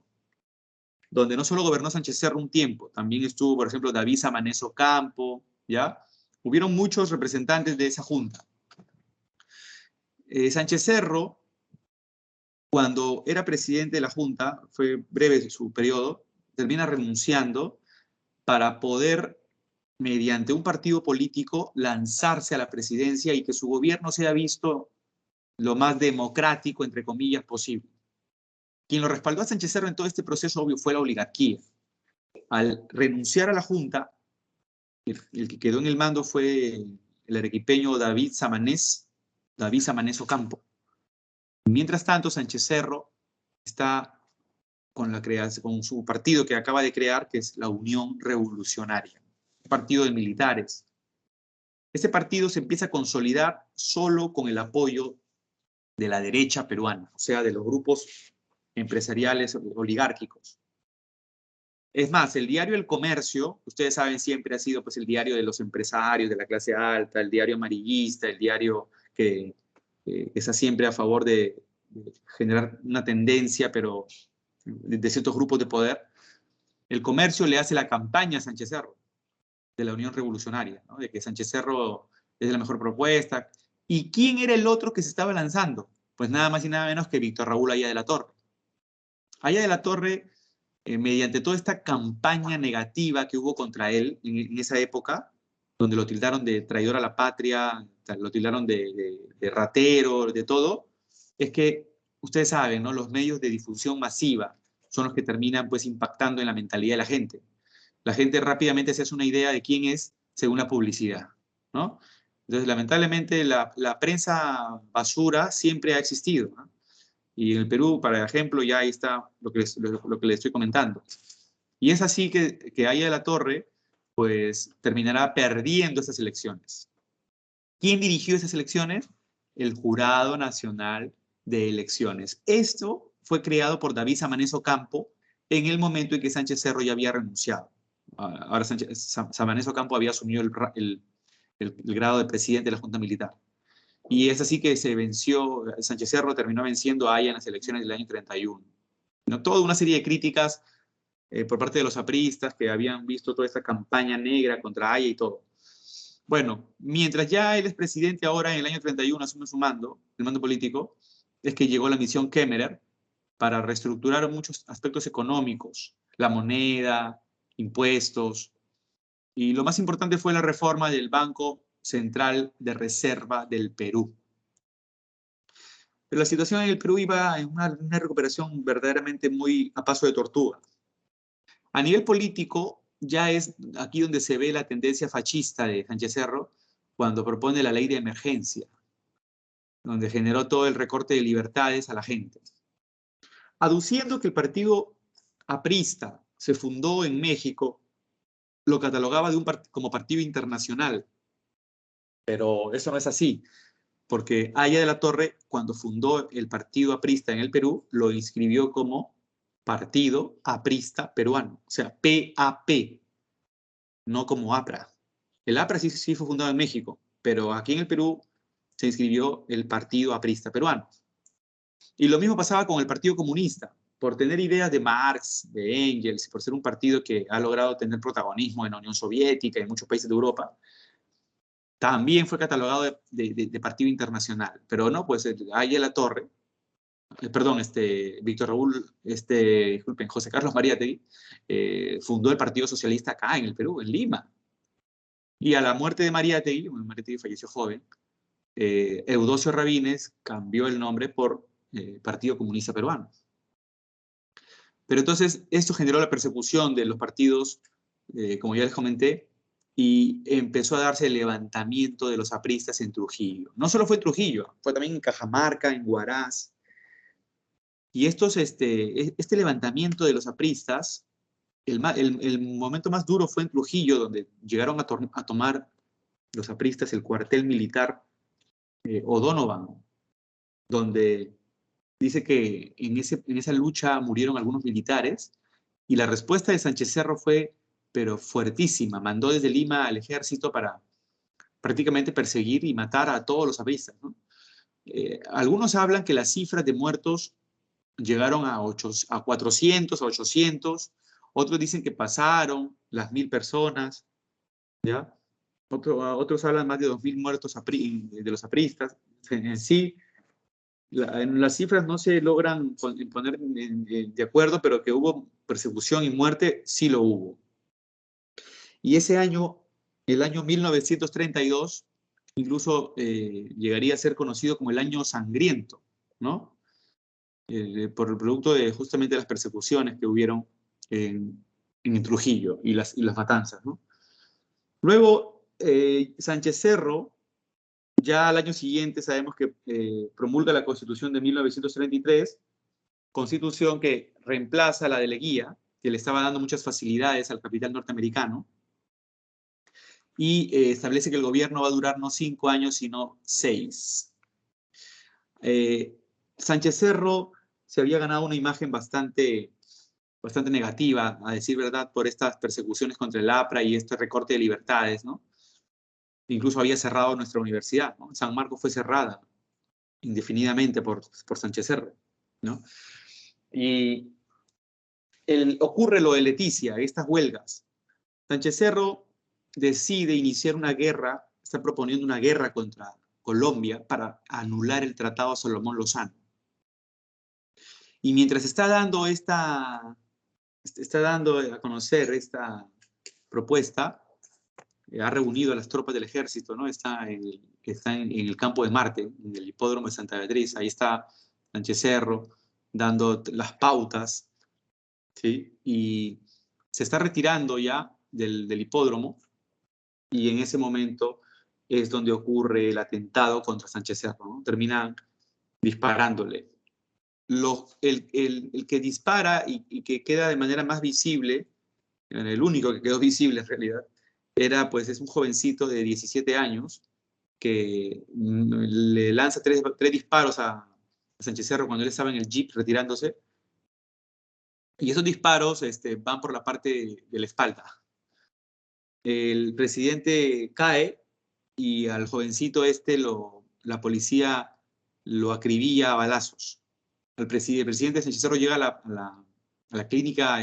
donde no solo gobernó Sánchez Cerro un tiempo, también estuvo, por ejemplo, David Samanez Ocampo, ¿ya? Hubieron muchos representantes de esa junta. Sánchez Cerro, cuando era presidente de la junta, fue breve su periodo, termina renunciando para poder, mediante un partido político, lanzarse a la presidencia y que su gobierno sea visto lo más democrático, entre comillas, posible. Quien lo respaldó a Sánchez Cerro en todo este proceso, obvio, fue la oligarquía. Al renunciar a la junta, el que quedó en el mando fue el arequipeño David Samanez Ocampo. Mientras tanto, Sánchez Cerro está con su partido que acaba de crear, que es la Unión Revolucionaria, un partido de militares. Este partido se empieza a consolidar solo con el apoyo de la derecha peruana, o sea, de los grupos empresariales oligárquicos. Es más, el diario El Comercio, ustedes saben, siempre ha sido pues, el diario de los empresarios, de la clase alta, el diario amarillista, el diario que está siempre a favor de generar una tendencia, pero de ciertos grupos de poder. El Comercio le hace la campaña a Sánchez Cerro, de la Unión Revolucionaria, ¿no? De que Sánchez Cerro es la mejor propuesta. ¿Y quién era el otro que se estaba lanzando? Pues nada más y nada menos que Víctor Raúl Haya de la Torre. Haya de la Torre, mediante toda esta campaña negativa que hubo contra él en esa época, donde lo tildaron de traidor a la patria, lo tildaron de ratero, de todo, es que ustedes saben, ¿no? Los medios de difusión masiva son los que terminan pues impactando en la mentalidad de la gente. La gente rápidamente se hace una idea de quién es según la publicidad, ¿no? Entonces, lamentablemente, la prensa basura siempre ha existido, ¿no? Y en el Perú, para ejemplo, ya ahí está lo que les estoy comentando. Y es así que Haya de la Torre, pues, terminará perdiendo esas elecciones. ¿Quién dirigió esas elecciones? El Jurado Nacional de Elecciones. Esto fue creado por David Samanez Ocampo en el momento en que Sánchez Cerro ya había renunciado. Ahora Samanez Ocampo había asumido el grado de presidente de la Junta Militar. Y es así que se venció, Sánchez Cerro terminó venciendo a Haya en las elecciones del año 31. ¿No? Toda una serie de críticas por parte de los apristas que habían visto toda esta campaña negra contra Haya y todo. Bueno, mientras ya él es presidente ahora en el año 31, asume su mando, el mando político, es que llegó la misión Kemmerer para reestructurar muchos aspectos económicos, la moneda, impuestos, y lo más importante fue la reforma del Banco Central de Reserva del Perú. Pero la situación en el Perú iba en una recuperación verdaderamente muy a paso de tortuga. A nivel político, ya es aquí donde se ve la tendencia fascista de Sánchez Cerro cuando propone la ley de emergencia, donde generó todo el recorte de libertades a la gente. Aduciendo que el partido aprista se fundó en México, lo catalogaba como partido internacional. Pero eso no es así, porque Haya de la Torre, cuando fundó el partido aprista en el Perú, lo inscribió como Partido Aprista Peruano, o sea, PAP, no como APRA. El APRA sí fue fundado en México, pero aquí en el Perú se inscribió el Partido Aprista Peruano. Y lo mismo pasaba con el Partido Comunista. Por tener ideas de Marx, de Engels, por ser un partido que ha logrado tener protagonismo en la Unión Soviética y en muchos países de Europa, también fue catalogado de partido internacional. Pero no, pues Haya de la Torre, perdón, Víctor Raúl, disculpen, José Carlos Mariátegui, fundó el Partido Socialista acá en el Perú, en Lima. Y a la muerte de Mariátegui, bueno, Mariátegui falleció joven, Eudosio Rabines cambió el nombre por Partido Comunista Peruano. Pero entonces esto generó la persecución de los partidos, como ya les comenté, y empezó a darse el levantamiento de los apristas en Trujillo. No solo fue en Trujillo, fue también en Cajamarca, en Huaraz. Y este levantamiento de los apristas, el momento más duro fue en Trujillo, donde llegaron a tomar los apristas el cuartel militar O'Donovan, donde dice que en esa lucha murieron algunos militares, y la respuesta de Sánchez Cerro fue, pero fuertísima. Mandó desde Lima al ejército para prácticamente perseguir y matar a todos los apristas, ¿no? Algunos hablan que las cifras de muertos llegaron a 400, a 800, otros dicen que pasaron las 1000 personas, ¿ya? Otros hablan más de 2000 muertos de los apristas. En sí, en las cifras no se logran poner de acuerdo, pero que hubo persecución y muerte, sí lo hubo. Y ese año, el año 1932, incluso llegaría a ser conocido como el año sangriento, ¿no? Por el producto de justamente las persecuciones que hubieron en Trujillo y las matanzas, ¿no? Luego, Sánchez Cerro, ya al año siguiente sabemos que promulga la Constitución de 1933, Constitución que reemplaza la de Leguía, que le estaba dando muchas facilidades al capital norteamericano, y establece que el gobierno va a durar no 5 años, sino 6. Sánchez Cerro se había ganado una imagen bastante negativa, a decir verdad, por estas persecuciones contra el APRA y este recorte de libertades, ¿no? Incluso había cerrado nuestra universidad, ¿no? San Marcos fue cerrada indefinidamente por Sánchez Cerro, ¿no? Y ocurre lo de Leticia, estas huelgas. Sánchez Cerro decide iniciar una guerra, está proponiendo una guerra contra Colombia para anular el Tratado Salomón Lozano. Y mientras está dando a conocer esta propuesta, ha reunido a las tropas del ejército, ¿no? Está en el campo de Marte, en el hipódromo de Santa Beatriz. Ahí está Sánchez Cerro dando las pautas, ¿sí? Y se está retirando ya del hipódromo, y en ese momento es donde ocurre el atentado contra Sánchez Cerro, ¿no? Terminan disparándole. El que dispara y que queda de manera más visible, el único que quedó visible en realidad, es un jovencito de 17 años que le lanza tres disparos a Sánchez Cerro cuando él estaba en el jeep retirándose, y esos disparos van por la parte de la espalda. El presidente cae y al jovencito la policía lo acribilla a balazos. El presidente Sánchez Cerro llega a la clínica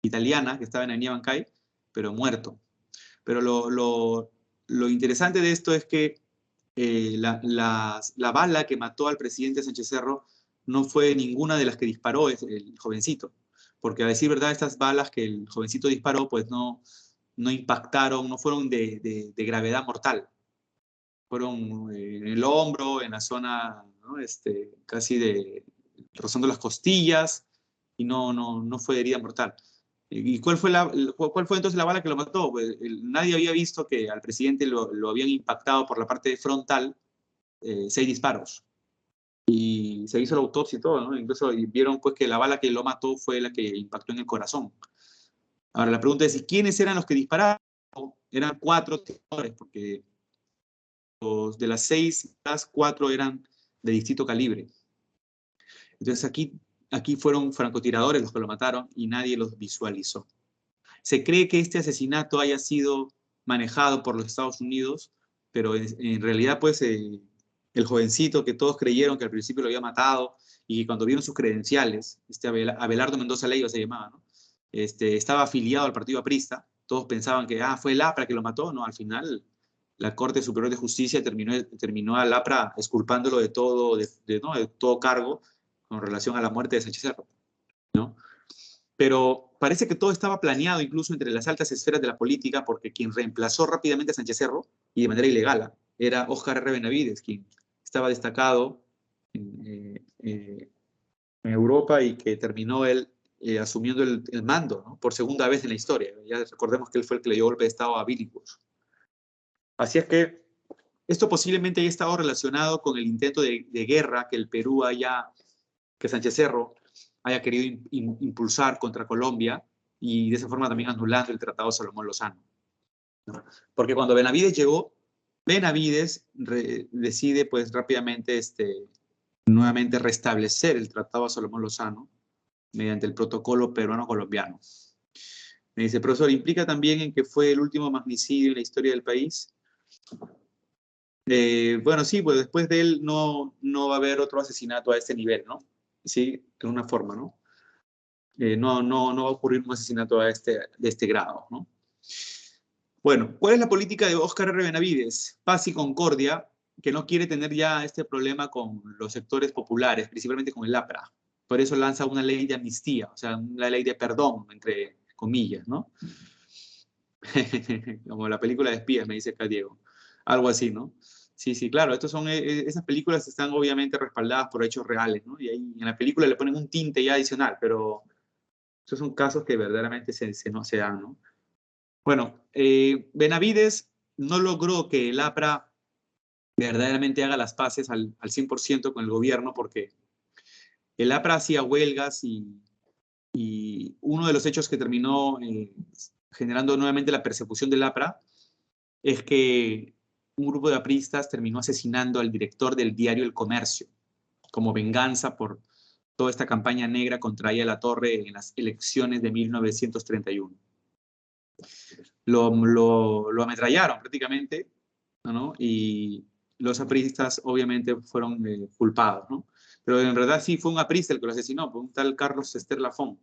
italiana que estaba en Avenida Bancay, pero muerto. Pero lo interesante de esto es que la bala que mató al presidente Sánchez Cerro no fue ninguna de las que disparó el jovencito, porque a decir verdad, estas balas que el jovencito disparó, pues no impactaron, no fueron de gravedad mortal. Fueron en el hombro, en la zona, ¿no? Casi rozando las costillas, y no fue de herida mortal. ¿Y cuál fue entonces la bala que lo mató? Pues, nadie había visto que al presidente lo habían impactado por la parte frontal 6 disparos. Y se hizo la autopsia y todo, ¿no? Incluso vieron pues que la bala que lo mató fue la que impactó en el corazón. Ahora la pregunta es, ¿quiénes eran los que dispararon? Eran 4 tiradores, porque de las 6, las 4 eran de distinto calibre. Entonces aquí fueron francotiradores los que lo mataron y nadie los visualizó. Se cree que este asesinato haya sido manejado por los Estados Unidos, pero en realidad pues el jovencito que todos creyeron que al principio lo había matado, y que cuando vieron sus credenciales, Abelardo Mendoza Leiva se llamaba, ¿no? Estaba afiliado al partido aprista, todos pensaban que fue el APRA que lo mató. No, al final la Corte Superior de Justicia terminó al APRA exculpándolo de todo, ¿no? de todo cargo con relación a la muerte de Sánchez Cerro, ¿no? Pero parece que todo estaba planeado incluso entre las altas esferas de la política, porque quien reemplazó rápidamente a Sánchez Cerro, y de manera ilegal, era Óscar R. Benavides, quien estaba destacado en Europa y que terminó él asumiendo el mando, ¿no? Por segunda vez en la historia. Ya recordemos que él fue el que le dio golpe de Estado a Billinghurst. Así es que esto posiblemente haya estado relacionado con el intento de guerra que Sánchez Cerro haya querido impulsar contra Colombia, y de esa forma también anulando el Tratado Salomón Lozano, ¿no? Porque cuando Benavides llegó, Benavides decide pues rápidamente nuevamente restablecer el Tratado de Salomón Lozano mediante el protocolo peruano-colombiano. Me dice, profesor, ¿implica también en que fue el último magnicidio en la historia del país? Bueno, sí, pues después de él no va a haber otro asesinato a este nivel, ¿no? Sí, de una forma, ¿no? No va a ocurrir un asesinato de este grado, ¿no? Bueno, ¿cuál es la política de Óscar R. Benavides? Paz y concordia, que no quiere tener ya este problema con los sectores populares, principalmente con el APRA. Por eso lanza una ley de amnistía, o sea, una ley de perdón, entre comillas, ¿no? Como la película de espías, me dice acá Diego. Algo así, ¿no? Sí, sí, claro, esas películas están obviamente respaldadas por hechos reales, ¿no? Y ahí en la película le ponen un tinte ya adicional, pero esos son casos que verdaderamente no se dan, ¿no? Bueno, Benavides no logró que el APRA verdaderamente haga las paces al 100% con el gobierno, porque el APRA hacía huelgas y uno de los hechos que terminó generando nuevamente la persecución del APRA es que un grupo de apristas terminó asesinando al director del diario El Comercio, como venganza por toda esta campaña negra contra Aya La Torre en las elecciones de 1931. Lo ametrallaron prácticamente, ¿no? Y los apristas obviamente fueron culpados, ¿no? Pero en verdad sí fue un aprista el que lo asesinó, fue un tal Carlos Ester Lafón,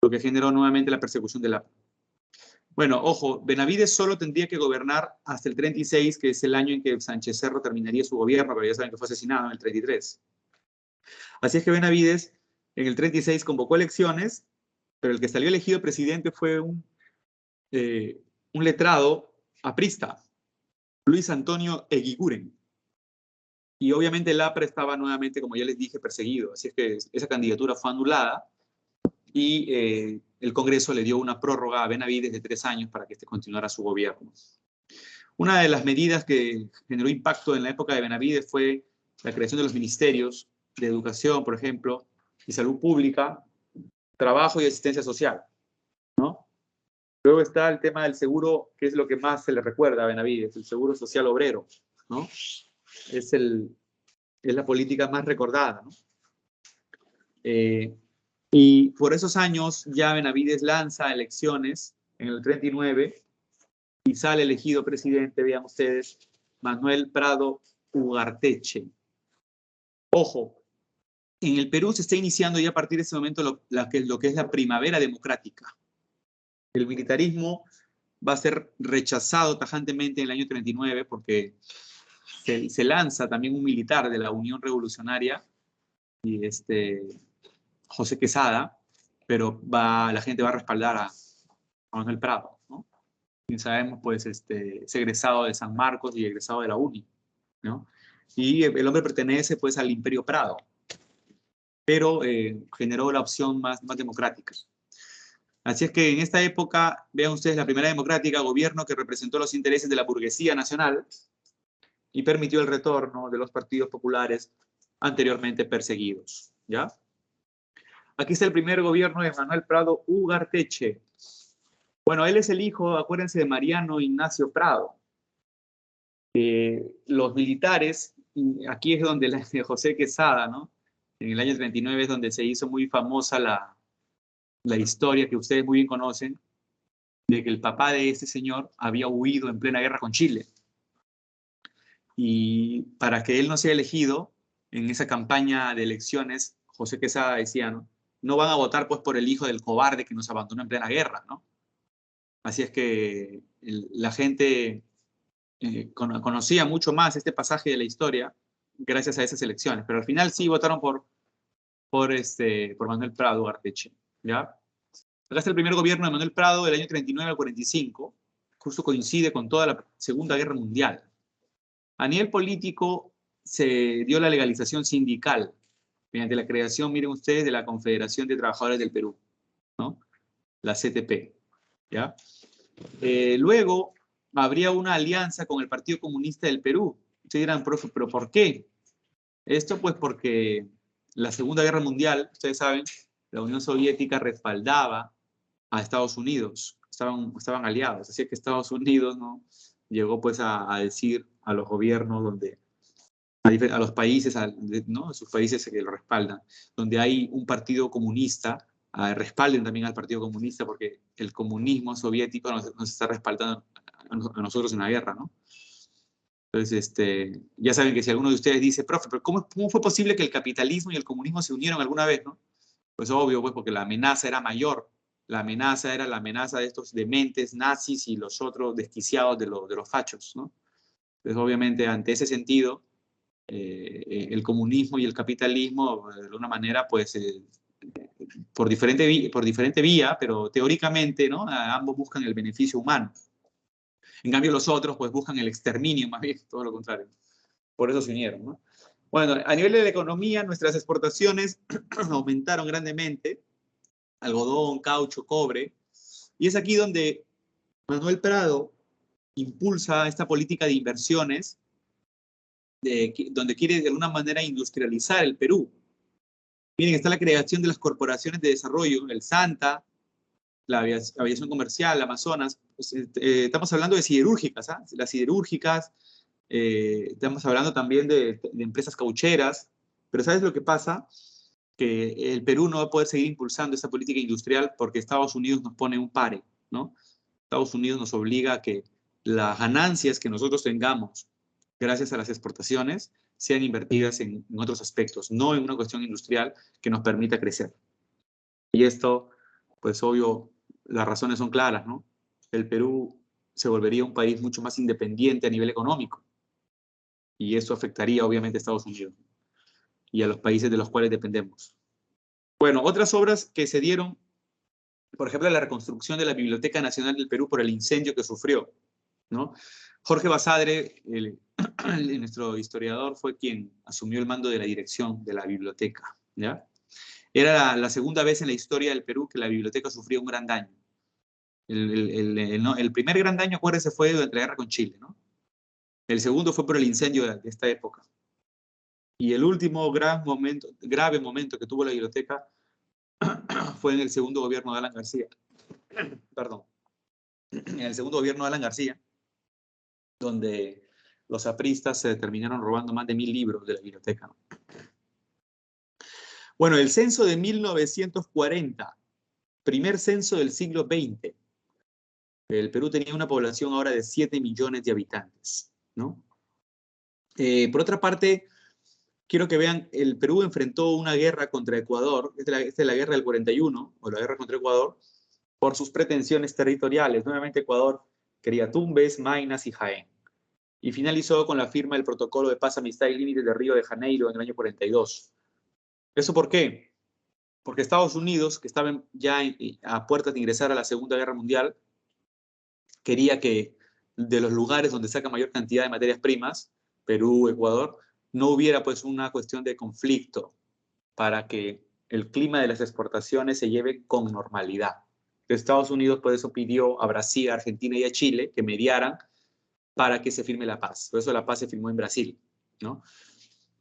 lo que generó nuevamente la persecución del APRA. Bueno, ojo, Benavides solo tendría que gobernar hasta el 36, que es el año en que Sánchez Cerro terminaría su gobierno, pero ya saben que fue asesinado en el 33. Así es que Benavides en el 36 convocó elecciones, pero el que salió elegido presidente fue un letrado aprista, Luis Antonio Eguiguren. Y obviamente el APRA estaba nuevamente, como ya les dije, perseguido. Así es que esa candidatura fue anulada y el Congreso le dio una prórroga a Benavides de 3 años para que continuara su gobierno. Una de las medidas que generó impacto en la época de Benavides fue la creación de los ministerios de educación, por ejemplo, y salud pública, trabajo y asistencia social, ¿no? Luego está el tema del seguro, que es lo que más se le recuerda a Benavides, el seguro social obrero, ¿no? Es la política más recordada, ¿no? Y por esos años ya Benavides lanza elecciones en el 39 y sale elegido presidente, vean ustedes, Manuel Prado Ugarteche. Ojo, en el Perú se está iniciando ya a partir de ese momento lo que es la primavera democrática. El militarismo va a ser rechazado tajantemente en el año 39 porque se lanza también un militar de la Unión Revolucionaria, y José Quesada, pero la gente va a respaldar a Manuel Prado, ¿no? Y sabemos, pues, es egresado de San Marcos y egresado de la UNI, ¿no? Y el hombre pertenece, pues, al Imperio Prado, pero generó la opción más democrática. Así es que en esta época, vean ustedes, la primera democrática, gobierno que representó los intereses de la burguesía nacional y permitió el retorno de los partidos populares anteriormente perseguidos, ¿ya? Aquí está el primer gobierno de Manuel Prado Ugarteche. Bueno, él es el hijo, acuérdense, de Mariano Ignacio Prado. Los militares, aquí es donde de José Quesada, ¿no? En el año 39 es donde se hizo muy famosa la historia que ustedes muy bien conocen, de que el papá de este señor había huido en plena guerra con Chile. Y para que él no sea elegido, en esa campaña de elecciones, José Quesada decía, ¿no? No van a votar pues por el hijo del cobarde que nos abandonó en plena guerra, ¿no? Así es que la gente conocía mucho más este pasaje de la historia gracias a esas elecciones, pero al final sí votaron por Manuel Prado Ugarteche, ¿ya? Acá está el primer gobierno de Manuel Prado del año 39 al 45, justo coincide con toda la Segunda Guerra Mundial. A nivel político se dio la legalización sindical mediante la creación, miren ustedes, de la Confederación de Trabajadores del Perú, ¿no? La CTP, ¿ya? Luego habría una alianza con el Partido Comunista del Perú. Ustedes dirán, profe, ¿pero por qué? Esto pues porque la Segunda Guerra Mundial, ustedes saben, la Unión Soviética respaldaba a Estados Unidos, estaban aliados, así que Estados Unidos, ¿no? Llegó pues a decir a los gobiernos donde a los países, ¿no? A sus países que lo respaldan, donde hay un partido comunista, respalden también al partido comunista, porque el comunismo soviético nos está respaldando a nosotros en la guerra, ¿no? Entonces, ya saben que si alguno de ustedes dice, profe, pero ¿cómo fue posible que el capitalismo y el comunismo se unieron alguna vez, no? Pues obvio, pues porque la amenaza era mayor. La amenaza era la amenaza de estos dementes nazis y los otros desquiciados de los fachos, ¿no? Entonces, obviamente, ante ese sentido, el comunismo y el capitalismo, de alguna manera, pues, por diferente vía, pero teóricamente, ¿no? Ambos buscan el beneficio humano. En cambio, los otros, pues, buscan el exterminio, más bien, todo lo contrario. Por eso se unieron, ¿no? Bueno, a nivel de la economía, nuestras exportaciones aumentaron grandemente, algodón, caucho, cobre, y es aquí donde Manuel Prado impulsa esta política de inversiones, donde quiere de alguna manera industrializar el Perú. Miren, está la creación de las corporaciones de desarrollo, el SANTA, la aviación comercial, Amazonas. Pues, estamos hablando de siderúrgicas, ¿ah? Las siderúrgicas, estamos hablando también de empresas caucheras, pero ¿sabes lo que pasa? Que el Perú no va a poder seguir impulsando esta política industrial porque Estados Unidos nos pone un pare, ¿no? Estados Unidos nos obliga a que las ganancias que nosotros tengamos gracias a las exportaciones sean invertidas en otros aspectos, no en una cuestión industrial que nos permita crecer. Y esto, pues obvio, las razones son claras, ¿no? El Perú se volvería un país mucho más independiente a nivel económico y eso afectaría obviamente a Estados Unidos y a los países de los cuales dependemos. Bueno, otras obras que se dieron, por ejemplo, la reconstrucción de la Biblioteca Nacional del Perú por el incendio que sufrió, ¿no? Jorge Basadre, nuestro historiador, fue quien asumió el mando de la dirección de la biblioteca, ¿ya? Era la segunda vez en la historia del Perú que la biblioteca sufrió un gran daño. El primer gran daño, acuérdense, fue durante la guerra con Chile, ¿no? El segundo fue por el incendio de esta época. Y el último grave momento que tuvo la biblioteca fue en el segundo gobierno de Alan García. Perdón. En el segundo gobierno de Alan García, donde los apristas se terminaron robando más de 1000 libros de la biblioteca, ¿no? Bueno, el censo de 1940, primer censo del siglo XX. El Perú tenía una población ahora de 7 millones de habitantes, ¿no? Por otra parte, quiero que vean, el Perú enfrentó una guerra contra Ecuador, esta es la guerra del 41, o la guerra contra Ecuador, por sus pretensiones territoriales. Nuevamente Ecuador quería Tumbes, Maynas y Jaén. Y finalizó con la firma del Protocolo de Paz, Amistad y Límites de Río de Janeiro en el año 42. ¿Eso por qué? Porque Estados Unidos, que estaba ya a puertas de ingresar a la Segunda Guerra Mundial, quería que de los lugares donde saca mayor cantidad de materias primas, Perú, Ecuador, no hubiera pues una cuestión de conflicto para que el clima de las exportaciones se lleve con normalidad. Estados Unidos por eso pidió a Brasil, a Argentina y a Chile que mediaran para que se firme la paz. Por eso la paz se firmó en Brasil, ¿no?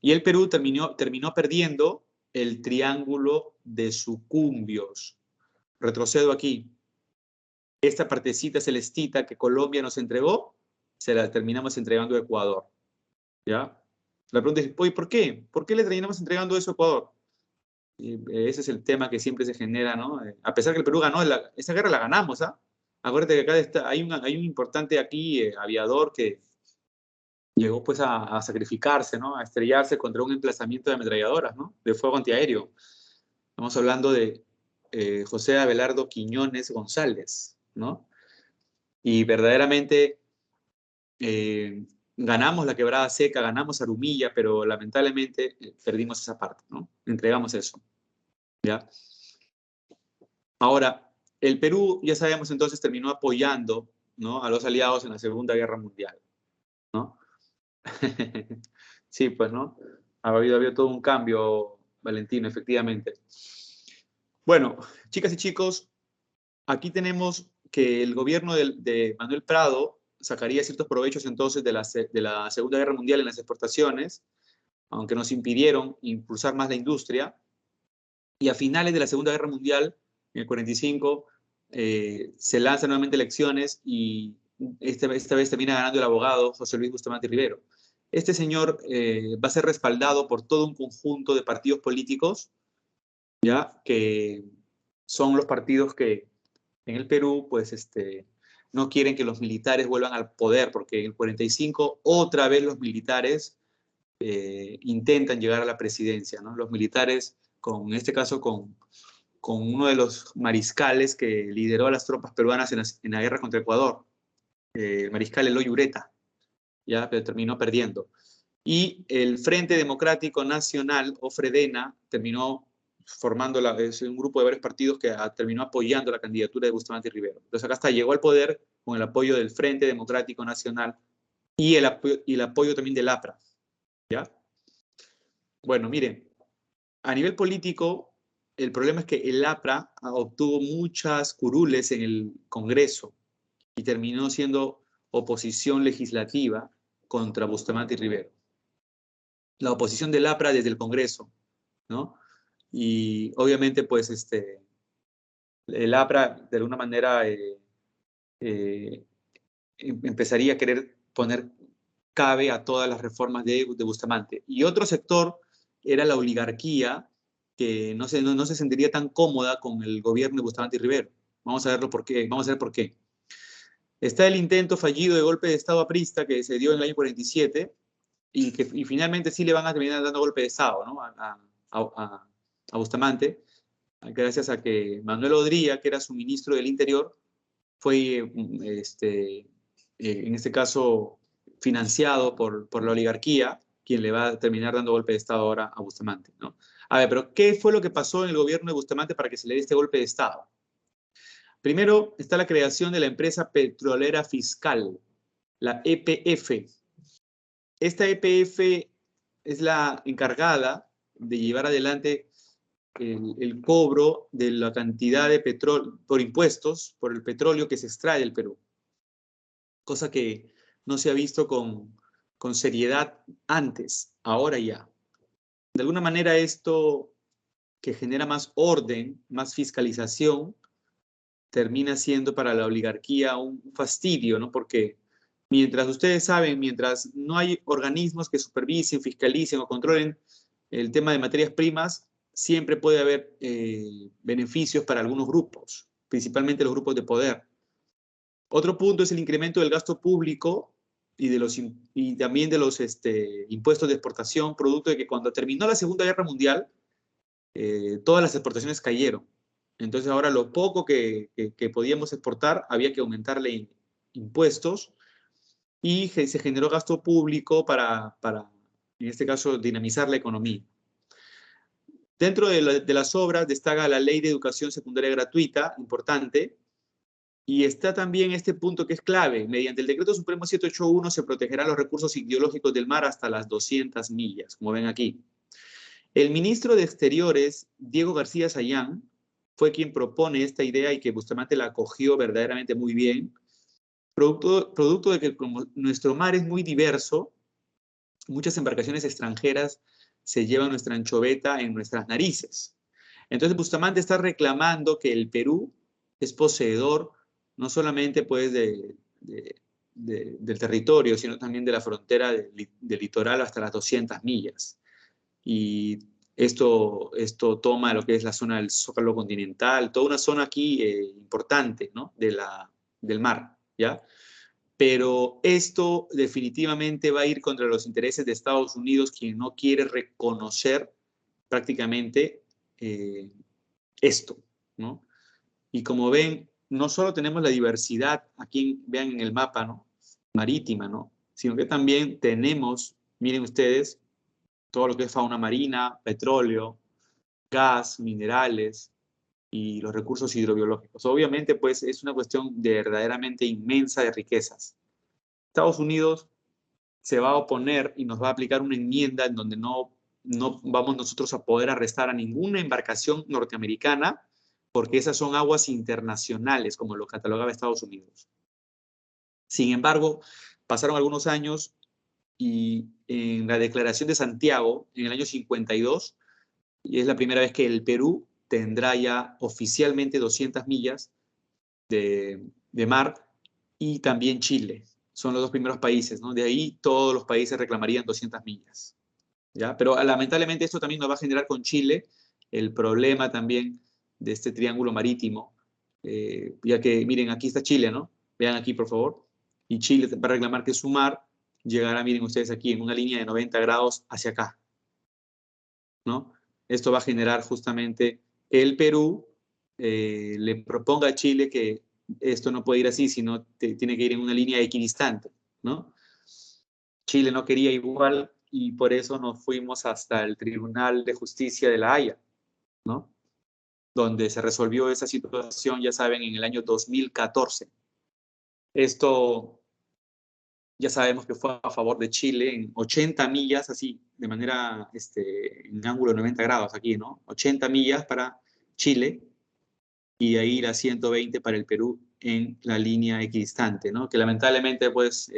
Y el Perú terminó perdiendo el triángulo de sucumbios. Retrocedo aquí. Esta partecita celestita que Colombia nos entregó, se la terminamos entregando a Ecuador, ¿ya? La pregunta es, oye, ¿por qué? ¿Por qué le terminamos entregando eso a Ecuador? Y ese es el tema que siempre se genera, ¿no? A pesar que el Perú ganó, esa guerra la ganamos, ¿ah? Acuérdate que acá hay un importante aquí aviador que llegó pues a sacrificarse, ¿no? A estrellarse contra un emplazamiento de ametralladoras, ¿no? De fuego antiaéreo. Estamos hablando de José Abelardo Quiñones González, ¿no? Y verdaderamente ganamos la Quebrada Seca, ganamos Arumilla, pero lamentablemente perdimos esa parte, ¿no? Entregamos eso, ¿ya? Ahora, el Perú, ya sabemos entonces, terminó apoyando, ¿no?, a los aliados en la Segunda Guerra Mundial, ¿no? Sí, pues, ¿no? Ha habido todo un cambio, Valentino, efectivamente. Bueno, chicas y chicos, aquí tenemos que el gobierno de Manuel Prado sacaría ciertos provechos entonces de la Segunda Guerra Mundial en las exportaciones, aunque nos impidieron impulsar más la industria. Y a finales de la Segunda Guerra Mundial, en el 45, se lanzan nuevamente elecciones y esta vez termina ganando el abogado José Luis Bustamante Rivero. Este señor va a ser respaldado por todo un conjunto de partidos políticos, ¿ya? Que son los partidos que en el Perú, pues, no quieren que los militares vuelvan al poder, porque en el 45 otra vez los militares intentan llegar a la presidencia, ¿no? Los militares, en este caso con uno de los mariscales que lideró a las tropas peruanas en la guerra contra Ecuador, el mariscal Eloy Ureta, ya, pero terminó perdiendo. Y el Frente Democrático Nacional, o Fredena, terminó formando es un grupo de varios partidos que terminó apoyando la candidatura de Bustamante Rivero. Entonces acá está, llegó al poder con el apoyo del Frente Democrático Nacional y el apoyo también del APRA, ¿ya? Bueno, miren, a nivel político, el problema es que el APRA obtuvo muchas curules en el Congreso y terminó siendo oposición legislativa contra Bustamante y Rivero. La oposición del APRA desde el Congreso, ¿no? Y obviamente, pues, el APRA, de alguna manera, empezaría a querer poner cabe a todas las reformas de Bustamante. Y otro sector era la oligarquía, que no se sentiría tan cómoda con el gobierno de Bustamante y Rivero. Vamos a verlo por qué. Vamos a ver por qué. Está el intento fallido de golpe de Estado aprista que se dio en el año 47 y finalmente sí le van a terminar dando golpe de Estado, ¿no? a Bustamante, gracias a que Manuel Odría, que era su ministro del Interior, fue, en este caso, financiado por la oligarquía, quien le va a terminar dando golpe de Estado ahora a Bustamante, ¿no? A ver, pero ¿qué fue lo que pasó en el gobierno de Bustamante para que se le dé este golpe de Estado? Primero está la creación de la empresa petrolera fiscal, la EPF. Esta EPF es la encargada de llevar adelante el cobro de la cantidad de petróleo por impuestos por el petróleo que se extrae del Perú, cosa que no se ha visto con seriedad antes, ahora ya. De alguna manera esto que genera más orden, más fiscalización, termina siendo para la oligarquía un fastidio, ¿no? Porque mientras ustedes saben, mientras no hay organismos que supervisen, fiscalicen o controlen el tema de materias primas, siempre puede haber beneficios para algunos grupos, principalmente los grupos de poder. Otro punto es el incremento del gasto público y también de los impuestos de exportación, producto de que cuando terminó la Segunda Guerra Mundial, todas las exportaciones cayeron. Entonces ahora lo poco que podíamos exportar había que aumentarle impuestos y se generó gasto público para, en este caso, dinamizar la economía. Dentro de las obras destaca la Ley de Educación Secundaria Gratuita, importante, y está también este punto que es clave. Mediante el Decreto Supremo 781 se protegerán los recursos ideológicos del mar hasta las 200 millas, como ven aquí. El ministro de Exteriores, Diego García Sayán, fue quien propone esta idea y que Bustamante la acogió verdaderamente muy bien, producto de que como nuestro mar es muy diverso, muchas embarcaciones extranjeras se llevan nuestra anchoveta en nuestras narices. Entonces Bustamante está reclamando que el Perú es poseedor no solamente pues del territorio, sino también de la frontera del litoral hasta las 200 millas. Y esto toma lo que es la zona del Zócalo continental, toda una zona aquí importante, ¿no? del mar, ¿ya? Pero esto definitivamente va a ir contra los intereses de Estados Unidos, quien no quiere reconocer prácticamente esto, ¿no? Y como ven, no solo tenemos la diversidad, aquí vean en el mapa, ¿no? Marítima, ¿no? Sino que también tenemos, miren ustedes, todo lo que es fauna marina, petróleo, gas, minerales y los recursos hidrobiológicos. Obviamente, pues es una cuestión verdaderamente inmensa de riquezas. Estados Unidos se va a oponer y nos va a aplicar una enmienda en donde no vamos nosotros a poder arrestar a ninguna embarcación norteamericana porque esas son aguas internacionales, como lo catalogaba Estados Unidos. Sin embargo, pasaron algunos años y en la Declaración de Santiago, en el año 52, y es la primera vez que el Perú tendrá ya oficialmente 200 millas de mar, y también Chile. son los dos primeros países, ¿no? De ahí todos los países reclamarían 200 millas, ¿ya? Pero lamentablemente esto también nos va a generar con Chile el problema también de este triángulo marítimo, ya que, miren, aquí está Chile, ¿no? Vean aquí, por favor. Y Chile va a reclamar que su mar llegará, miren ustedes aquí, en una línea de 90 grados hacia acá, ¿no? Esto va a generar justamente el Perú le proponga a Chile que esto no puede ir así, sino tiene que ir en una línea equidistante, ¿no? Chile no quería igual y por eso nos fuimos hasta el Tribunal de Justicia de La Haya, ¿no? Donde se resolvió esa situación, ya saben, en el año 2014. Esto ya sabemos que fue a favor de Chile en 80 millas, así, de manera, en ángulo de 90 grados aquí, ¿no? 80 millas para Chile y de ahí las 120 para el Perú en la línea equidistante, ¿no? Que lamentablemente, pues,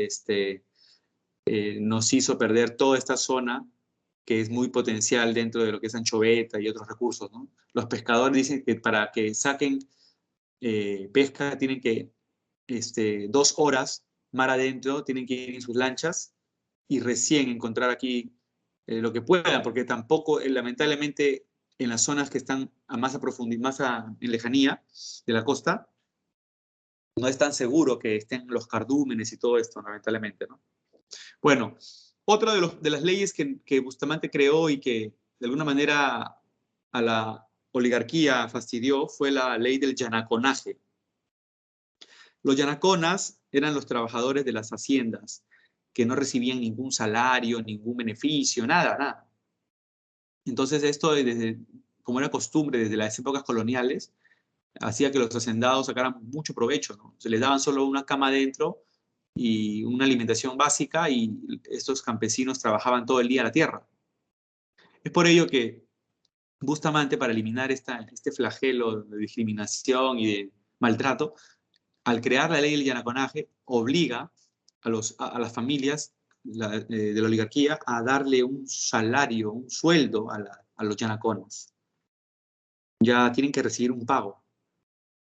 nos hizo perder toda esta zona que es muy potencial dentro de lo que es anchoveta y otros recursos, ¿no? Los pescadores dicen que para que saquen pesca tienen que 2 horas mar adentro, tienen que ir en sus lanchas y recién encontrar aquí lo que puedan, porque tampoco, lamentablemente, en las zonas que están a más a profundidad, en lejanía de la costa, no es tan seguro que estén los cardúmenes y todo esto, lamentablemente, ¿no? Bueno, otra de las leyes que Bustamante creó y que de alguna manera a la oligarquía fastidió fue la ley del yanaconaje. Los yanaconas eran los trabajadores de las haciendas que no recibían ningún salario, ningún beneficio, nada, nada. Entonces esto, como era costumbre desde las épocas coloniales, hacía que los hacendados sacaran mucho provecho, ¿no? Se les daban solo una cama dentro y una alimentación básica y estos campesinos trabajaban todo el día la tierra. Es por ello que Bustamante, para eliminar este flagelo de discriminación y de maltrato, al crear la ley del yanaconaje, obliga a las familias de la oligarquía a darle un salario, un sueldo a los yanaconas. Ya tienen que recibir un pago.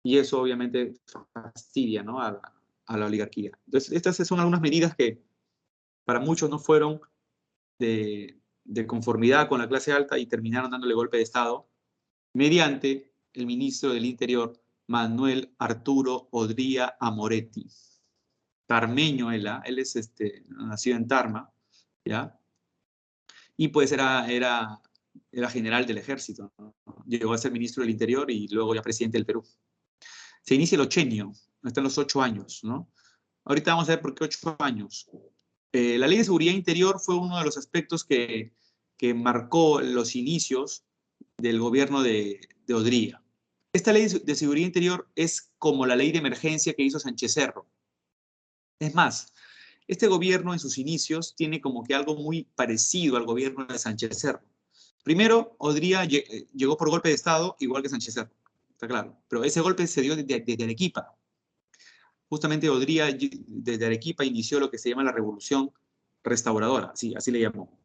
Y eso obviamente fastidia, ¿no? a la oligarquía. Entonces, estas son algunas medidas que para muchos no fueron de conformidad con la clase alta y terminaron dándole golpe de Estado mediante el ministro del Interior, Manuel Arturo Odría Amoretti. Tarmeño él es nacido en Tarma, ¿ya? Y pues era general del ejército, ¿no? Llegó a ser ministro del Interior y luego ya presidente del Perú. Se inicia el ochenio, están los 8 años, ¿no? Ahorita vamos a ver por qué 8 años. La Ley de Seguridad Interior fue uno de los aspectos que marcó los inicios del gobierno de Odría. Esta Ley de Seguridad Interior es como la ley de emergencia que hizo Sánchez Cerro. Es más, este gobierno en sus inicios tiene como que algo muy parecido al gobierno de Sánchez Cerro. Primero, Odría llegó por golpe de Estado, igual que Sánchez Cerro, está claro. Pero ese golpe se dio desde Arequipa. Justamente Odría, desde Arequipa, inició lo que se llama la Revolución Restauradora, sí, así le llamó.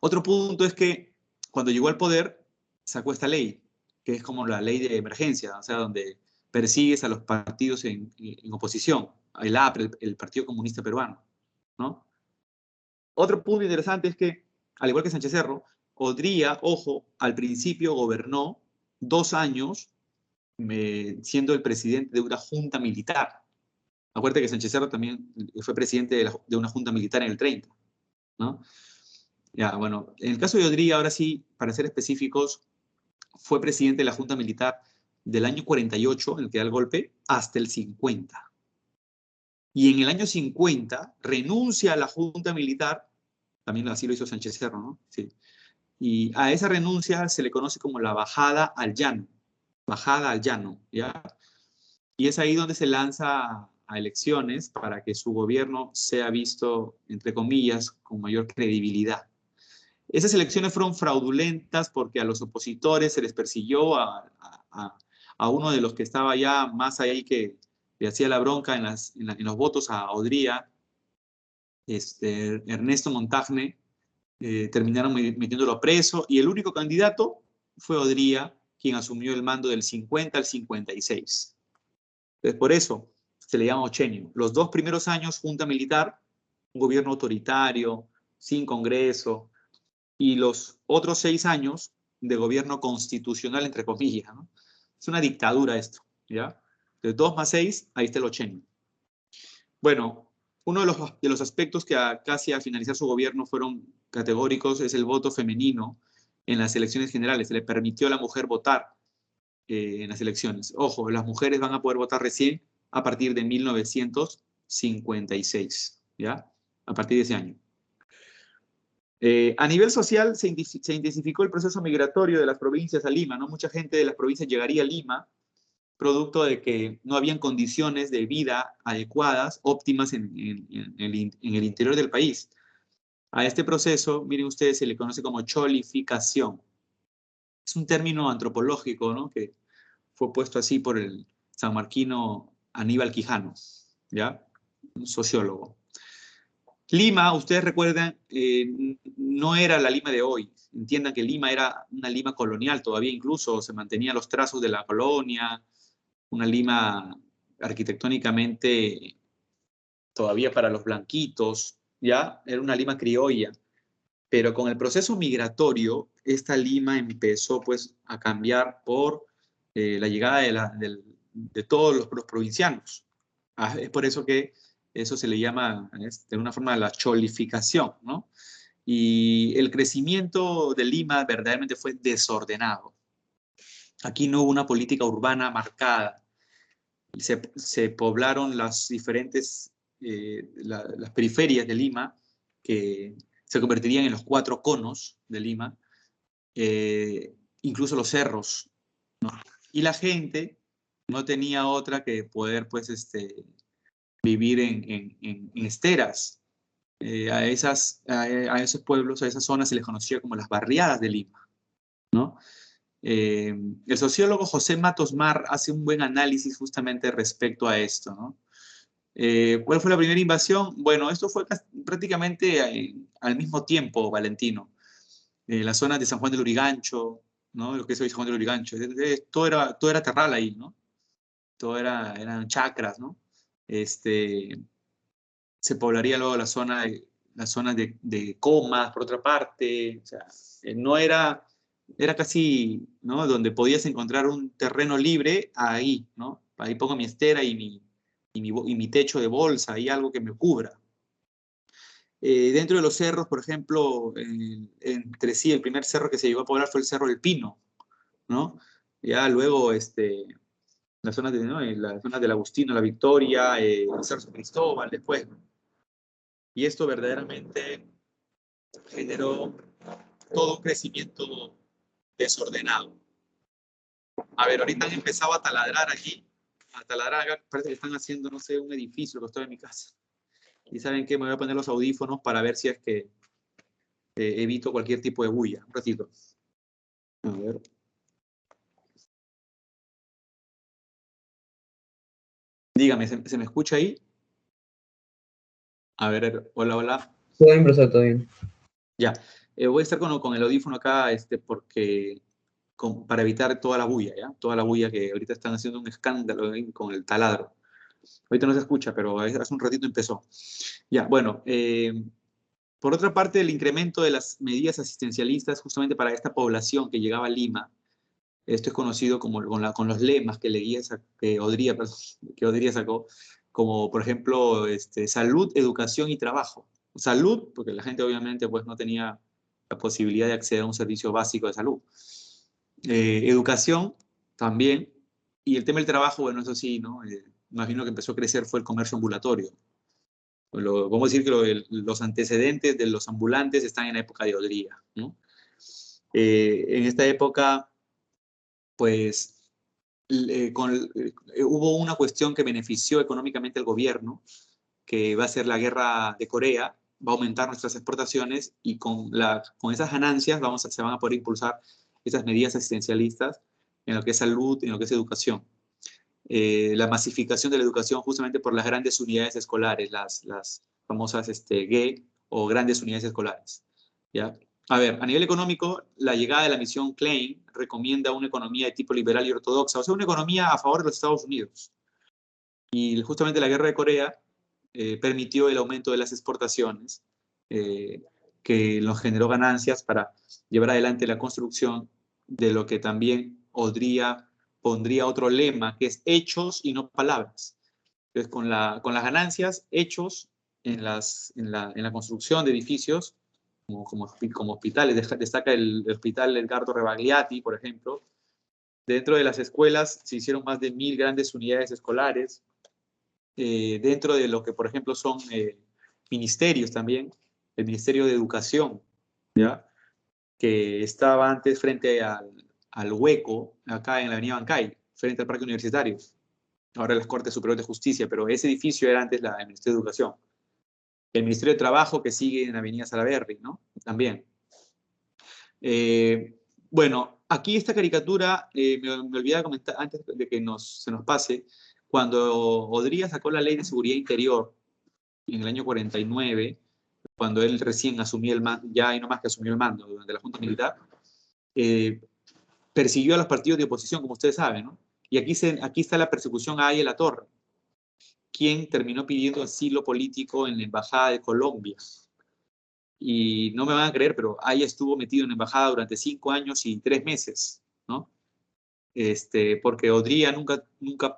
Otro punto es que cuando llegó al poder, sacó esta ley, que es como la ley de emergencia, o sea, donde persigues a los partidos en oposición, el APRE, el Partido Comunista Peruano, ¿no? Otro punto interesante es que, al igual que Sánchez Cerro, Odría, ojo, al principio gobernó 2 años siendo el presidente de una junta militar. Acuérdate que Sánchez Cerro también fue presidente de una junta militar en el 30, ¿no? Ya, bueno, en el caso de Odría, ahora sí, para ser específicos, fue presidente de la junta militar del año 48, en el que da el golpe, hasta el 50. Y en el año 50 renuncia a la junta militar, también así lo hizo Sánchez Cerro, ¿no? Sí. Y a esa renuncia se le conoce como la bajada al llano, ¿ya? Y es ahí donde se lanza a elecciones para que su gobierno sea visto, entre comillas, con mayor credibilidad. Esas elecciones fueron fraudulentas porque a los opositores se les persiguió a uno de los que estaba ya más ahí que le hacía la bronca en los votos a Odría, Ernesto Montagne, terminaron metiéndolo preso y el único candidato fue Odría, quien asumió el mando del 50 al 56. Entonces, por eso se le llama ochenio. Los 2 primeros años, junta militar, un gobierno autoritario, sin congreso, y los otros 6 años de gobierno constitucional, entre comillas, ¿no? Es una dictadura esto, ¿ya? De 2 más 6, ahí está el ochenio. Bueno, uno de los aspectos que casi al finalizar su gobierno fueron categóricos es el voto femenino en las elecciones generales. Se le permitió a la mujer votar en las elecciones. Ojo, las mujeres van a poder votar recién a partir de 1956, ¿ya? A partir de ese año. A nivel social se intensificó el proceso migratorio de las provincias a Lima, ¿no? Mucha gente de las provincias llegaría a Lima producto de que no habían condiciones de vida adecuadas, óptimas en el interior del país. A este proceso, miren ustedes, se le conoce como cholificación. Es un término antropológico, ¿no? Que fue puesto así por el sanmarquino Aníbal Quijano, ¿ya? Un sociólogo. Lima, ustedes recuerdan, no era la Lima de hoy. Entiendan que Lima era una Lima colonial, todavía incluso se mantenían los trazos de la colonia, una Lima arquitectónicamente todavía para los blanquitos, ¿ya? Era una Lima criolla. Pero con el proceso migratorio, esta Lima empezó pues a cambiar por la llegada de todos los provincianos. Es por eso que eso se le llama de una forma la cholificación, ¿no? Y el crecimiento de Lima verdaderamente fue desordenado. Aquí no hubo una política urbana marcada. Se poblaron las diferentes, las periferias de Lima, que se convertirían en los 4 conos de Lima, incluso los cerros, ¿no? Y la gente no tenía otra que poder, pues, vivir en esteras. A esos pueblos, a esas zonas se les conocía como las barriadas de Lima, ¿no? El sociólogo José Matos Mar hace un buen análisis justamente respecto a esto, ¿no? ¿Cuál fue la primera invasión? Bueno, esto fue prácticamente al mismo tiempo, Valentino. Las zonas de San Juan del Lurigancho, ¿no? Lo que es hoy San Juan del Lurigancho. Todo era terral ahí, ¿no? Eran chacras, ¿no? Se poblaría luego las zonas de Comas, por otra parte. O sea, no era casi, ¿no? Donde podías encontrar un terreno libre, ahí, ¿no? Ahí pongo mi estera y mi techo de bolsa y algo que me cubra. Dentro de los cerros, por ejemplo, entre sí, el primer cerro que se llegó a poblar fue el Cerro del Pino, ¿no? Ya luego, las zonas ¿no? las zonas del Agustino, la Victoria, el Cerro San Cristóbal, después, ¿no? Y esto verdaderamente generó todo un crecimiento desordenado. A ver, ahorita han empezado a taladrar aquí, parece que están haciendo, no sé, un edificio que está en mi casa. Y ¿saben qué? Me voy a poner los audífonos para ver si es que evito cualquier tipo de bulla. Un ratito. A ver. Dígame, ¿se me escucha ahí? A ver, hola, hola. Todo bien, profesor, todo bien. Ya. Voy a estar con el audífono acá porque para evitar toda la bulla, ¿ya? Toda la bulla que ahorita están haciendo un escándalo con el taladro. Ahorita no se escucha, pero hace un ratito empezó. Ya, bueno. Por otra parte, el incremento de las medidas asistencialistas justamente para esta población que llegaba a Lima, esto es conocido como con los lemas que Odría sacó, como por ejemplo salud, educación y trabajo. Salud, porque la gente obviamente pues, no tenía la posibilidad de acceder a un servicio básico de salud. Educación también. Y el tema del trabajo, bueno, eso sí, ¿no? Imagino que empezó a crecer fue el comercio ambulatorio. Vamos a decir que los antecedentes de los ambulantes están en la época de Odría, ¿no? En esta época, pues, hubo una cuestión que benefició económicamente al gobierno, que va a ser la guerra de Corea, va a aumentar nuestras exportaciones y con esas ganancias se van a poder impulsar esas medidas asistencialistas en lo que es salud, en lo que es educación. La masificación de la educación justamente por las grandes unidades escolares, las famosas GE o grandes unidades escolares, ¿ya? A ver, a nivel económico, la llegada de la misión Klein recomienda una economía de tipo liberal y ortodoxa, o sea, una economía a favor de los Estados Unidos. Y justamente la guerra de Corea permitió el aumento de las exportaciones, que nos generó ganancias para llevar adelante la construcción de lo que también pondría otro lema, que es hechos y no palabras. Entonces, con las ganancias, hechos en la construcción de edificios, como hospitales. Destaca el Hospital Edgardo Rebagliati, por ejemplo. Dentro de las escuelas se hicieron más de 1000 grandes unidades escolares. Dentro de lo que, por ejemplo, son ministerios también, el Ministerio de Educación, ¿ya? Que estaba antes frente al Hueco, acá en la Avenida Bancay, frente al Parque Universitario. Ahora las Cortes Superiores de Justicia, pero ese edificio era antes el Ministerio de Educación. El Ministerio de Trabajo, que sigue en la Avenida Salaberry, ¿no? También. Bueno, aquí esta caricatura, me olvidé de comentar antes de que se nos pase, cuando Odría sacó la Ley de Seguridad Interior en el año 49, cuando él recién asumió el mando, ya hay no más que asumió el mando durante la Junta Militar, persiguió a los partidos de oposición, como ustedes saben, ¿no? Y aquí está la persecución a Aya La Torre, quien terminó pidiendo asilo político en la Embajada de Colombia. Y no me van a creer, pero Aya estuvo metido en la embajada durante 5 años y 3 meses, ¿no? Porque Odría nunca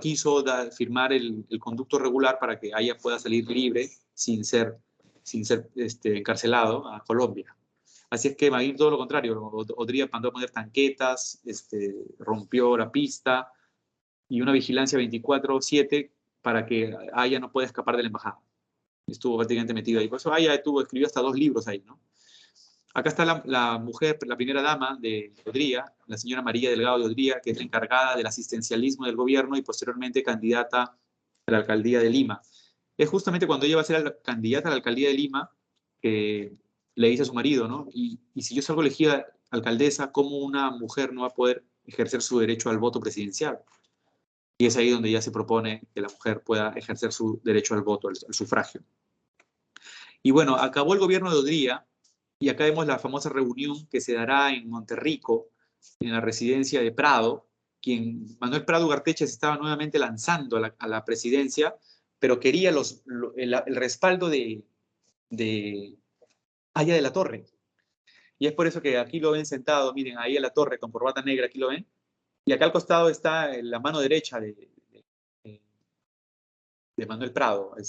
quiso firmar el conducto regular para que Aya pueda salir libre sin ser encarcelado a Colombia. Así es que va a ir todo lo contrario. Odría mandó a poner tanquetas, rompió la pista y una vigilancia 24/7 para que Aya no pueda escapar de la embajada. Estuvo prácticamente metido ahí. Por eso Aya escribió hasta 2 libros ahí, ¿no? Acá está la mujer, la primera dama de Odría, la señora María Delgado de Odría, que es la encargada del asistencialismo del gobierno y posteriormente candidata a la alcaldía de Lima. Es justamente cuando ella va a ser candidata a la alcaldía de Lima que le dice a su marido, ¿no? Y si yo salgo elegida alcaldesa, ¿cómo una mujer no va a poder ejercer su derecho al voto presidencial? Y es ahí donde ya se propone que la mujer pueda ejercer su derecho al voto, al sufragio. Y bueno, acabó el gobierno de Odría y acá vemos la famosa reunión que se dará en Monterrico, en la residencia de Prado, quien Manuel Prado Ugarteche se estaba nuevamente lanzando a la presidencia, pero quería el respaldo de Aya de la Torre. Y es por eso que aquí lo ven sentado, miren, ahí a la Torre con corbata negra, aquí lo ven. Y acá al costado está la mano derecha de Manuel Prado, el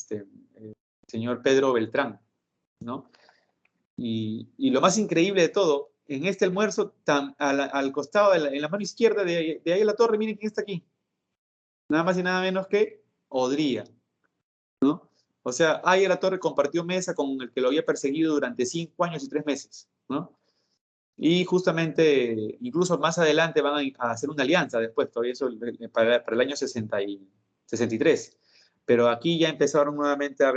señor Pedro Beltrán, ¿no? Y lo más increíble de todo, en este almuerzo, al costado, en la mano izquierda de ahí a la Torre, miren quién está aquí. Nada más y nada menos que Odría, ¿no? O sea, ahí a la Torre compartió mesa con el que lo había perseguido durante 5 años y 3 meses, ¿no? Y justamente, incluso más adelante van a hacer una alianza después, todavía eso para el año 63. Pero aquí ya empezaron nuevamente a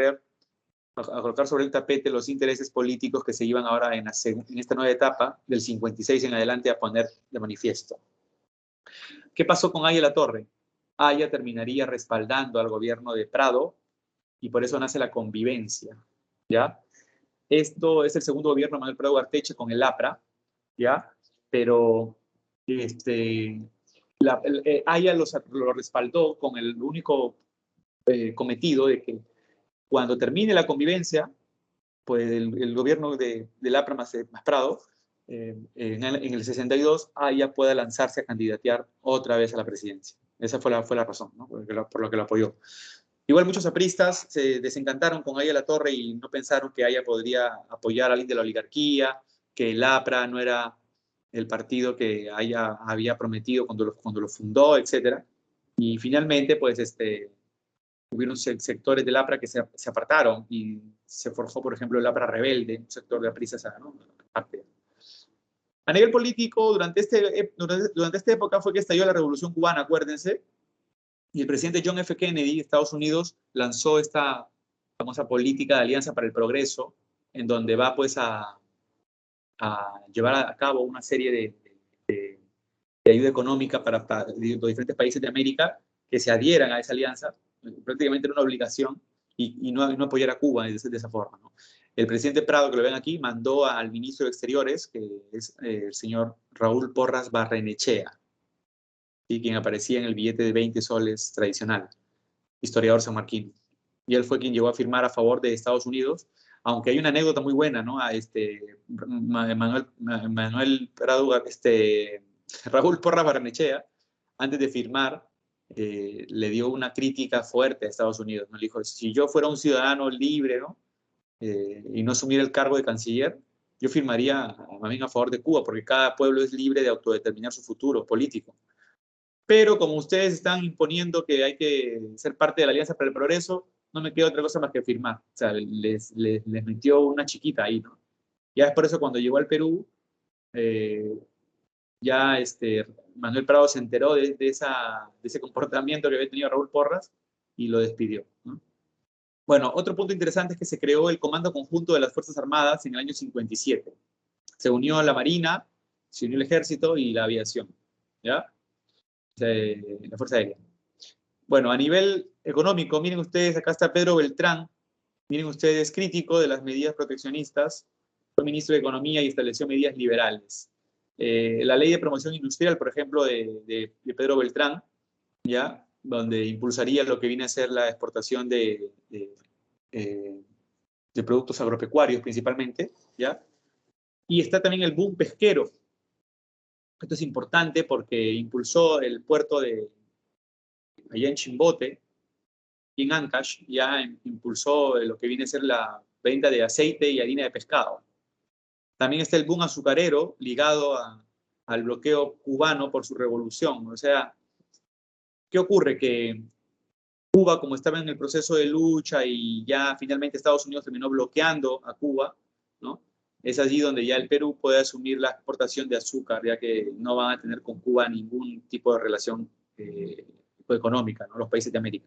colocar sobre el tapete los intereses políticos que se iban ahora en esta nueva etapa, del 56 en adelante, a poner de manifiesto. ¿Qué pasó con Aya La Torre? Aya terminaría respaldando al gobierno de Prado y por eso nace la convivencia, ¿ya? Esto es el segundo gobierno de Manuel Prado Ugarteche con el APRA, ¿ya? Pero Aya lo respaldó con el único cometido de que cuando termine la convivencia, pues el gobierno del APRA más Prado, en el 62, Aya pueda lanzarse a candidatear otra vez a la presidencia. Esa fue la razón, ¿no? por lo que lo apoyó. Igual muchos apristas se desencantaron con Aya La Torre y no pensaron que Aya podría apoyar a alguien de la oligarquía, que el APRA no era el partido que Aya había prometido cuando lo fundó, etc. Y finalmente, pues, hubieron sectores del APRA que se apartaron y se forjó, por ejemplo, el APRA Rebelde, un sector de apristas, ¿no? A nivel político, durante esta época fue que estalló la Revolución Cubana, acuérdense, y el presidente John F. Kennedy de Estados Unidos lanzó esta famosa política de Alianza para el Progreso, en donde va pues a llevar a cabo una serie de ayuda económica para los diferentes países de América que se adhieran a esa alianza. Prácticamente era una obligación y no apoyar a Cuba de esa forma, ¿no? El presidente Prado, que lo ven aquí, mandó al ministro de Exteriores, que es el señor Raúl Porras Barrenechea. ¿sí? Quien aparecía en el billete de 20 soles tradicional, historiador sanmarquino. Y él fue quien llegó a firmar a favor de Estados Unidos, aunque hay una anécdota muy buena, ¿no? A Manuel Prado, Raúl Porras Barrenechea, antes de firmar, le dio una crítica fuerte a Estados Unidos, ¿no? Le dijo, si yo fuera un ciudadano libre, ¿no? Y no asumiera el cargo de canciller, yo firmaría más bien a favor de Cuba, porque cada pueblo es libre de autodeterminar su futuro político. Pero como ustedes están imponiendo que hay que ser parte de la Alianza para el Progreso, no me queda otra cosa más que firmar. O sea, les metió una chiquita ahí, ¿no? Ya es por eso cuando llegó al Perú, eh, ya Manuel Prado se enteró de ese comportamiento que había tenido Raúl Porras y lo despidió, ¿no? Bueno, otro punto interesante es que se creó el Comando Conjunto de las Fuerzas Armadas en el año 57. Se unió a la Marina, se unió el Ejército y la Aviación, ¿ya? La Fuerza Aérea. Bueno, a nivel económico, miren ustedes, acá está Pedro Beltrán, miren ustedes, crítico de las medidas proteccionistas, fue ministro de Economía y estableció medidas liberales. La ley de promoción industrial, por ejemplo, de Pedro Beltrán, ¿ya? Donde impulsaría lo que viene a ser la exportación de productos agropecuarios principalmente, ¿ya? Y está también el boom pesquero. Esto es importante porque impulsó el puerto de allá en Chimbote y en Ancash, ya impulsó lo que viene a ser la venta de aceite y harina de pescado. También está el boom azucarero ligado al bloqueo cubano por su revolución. O sea, ¿qué ocurre? Que Cuba, como estaba en el proceso de lucha y ya finalmente Estados Unidos terminó bloqueando a Cuba, ¿no? Es allí donde ya el Perú puede asumir la exportación de azúcar, ya que no van a tener con Cuba ningún tipo de relación económica, ¿no? Los países de América.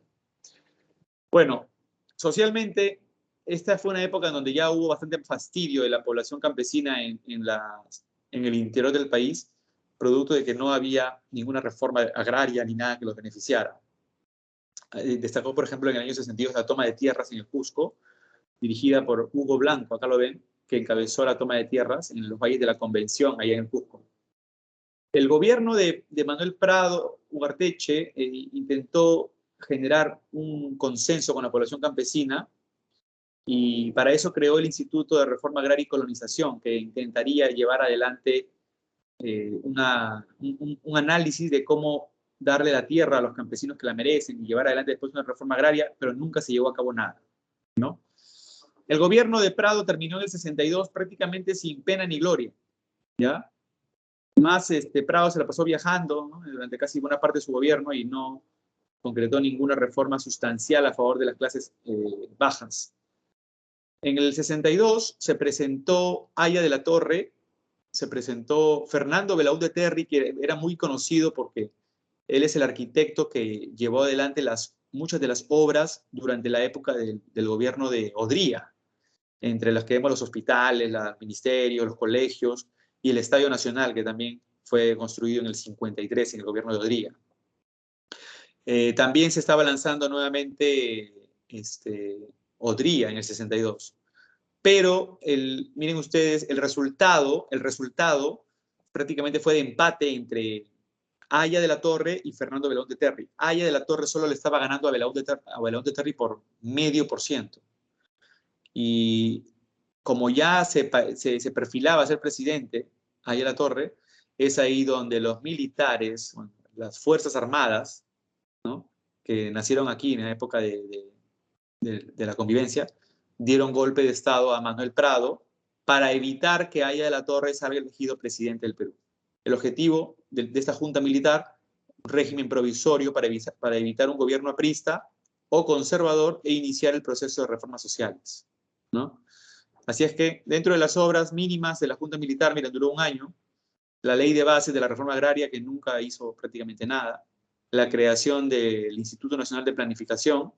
Bueno, socialmente, esta fue una época en donde ya hubo bastante fastidio de la población campesina en el interior del país, producto de que no había ninguna reforma agraria ni nada que los beneficiara. Destacó, por ejemplo, en el año 62 la toma de tierras en el Cusco, dirigida por Hugo Blanco, acá lo ven, que encabezó la toma de tierras en los valles de la Convención, allá en el Cusco. El gobierno de Manuel Prado Ugarteche intentó generar un consenso con la población campesina y para eso creó el Instituto de Reforma Agraria y Colonización, que intentaría llevar adelante un análisis de cómo darle la tierra a los campesinos que la merecen y llevar adelante después una reforma agraria, pero nunca se llevó a cabo nada, ¿no? El gobierno de Prado terminó en el 62 prácticamente sin pena ni gloria, ¿ya? Más Prado se la pasó viajando, ¿no? Durante casi buena parte de su gobierno y no concretó ninguna reforma sustancial a favor de las clases bajas. En el 62 se presentó Aya de la Torre, se presentó Fernando Belaúnde Terry, que era muy conocido porque él es el arquitecto que llevó adelante muchas de las obras durante la época del gobierno de Odría, entre las que vemos los hospitales, los ministerios, los colegios y el Estadio Nacional, que también fue construido en el 53 en el gobierno de Odría. También se estaba lanzando nuevamente Odría en el 62. Pero miren ustedes, el resultado prácticamente fue de empate entre Aya de la Torre y Fernando Belaúnde Terry. Aya de la Torre solo le estaba ganando a Belaúnde Terry por 0,5%. Y como ya se perfilaba a ser presidente, Aya de la Torre, es ahí donde los militares, bueno, las Fuerzas Armadas, ¿no? Que nacieron aquí en la época de la convivencia, dieron golpe de Estado a Manuel Prado para evitar que Aya de la Torre salga elegido presidente del Perú. El objetivo de esta junta militar, un régimen provisorio para evitar un gobierno aprista o conservador e iniciar el proceso de reformas sociales, ¿no? Así es que dentro de las obras mínimas de la junta militar, miren, duró un año, la ley de bases de la reforma agraria, que nunca hizo prácticamente nada, la creación del Instituto Nacional de Planificación,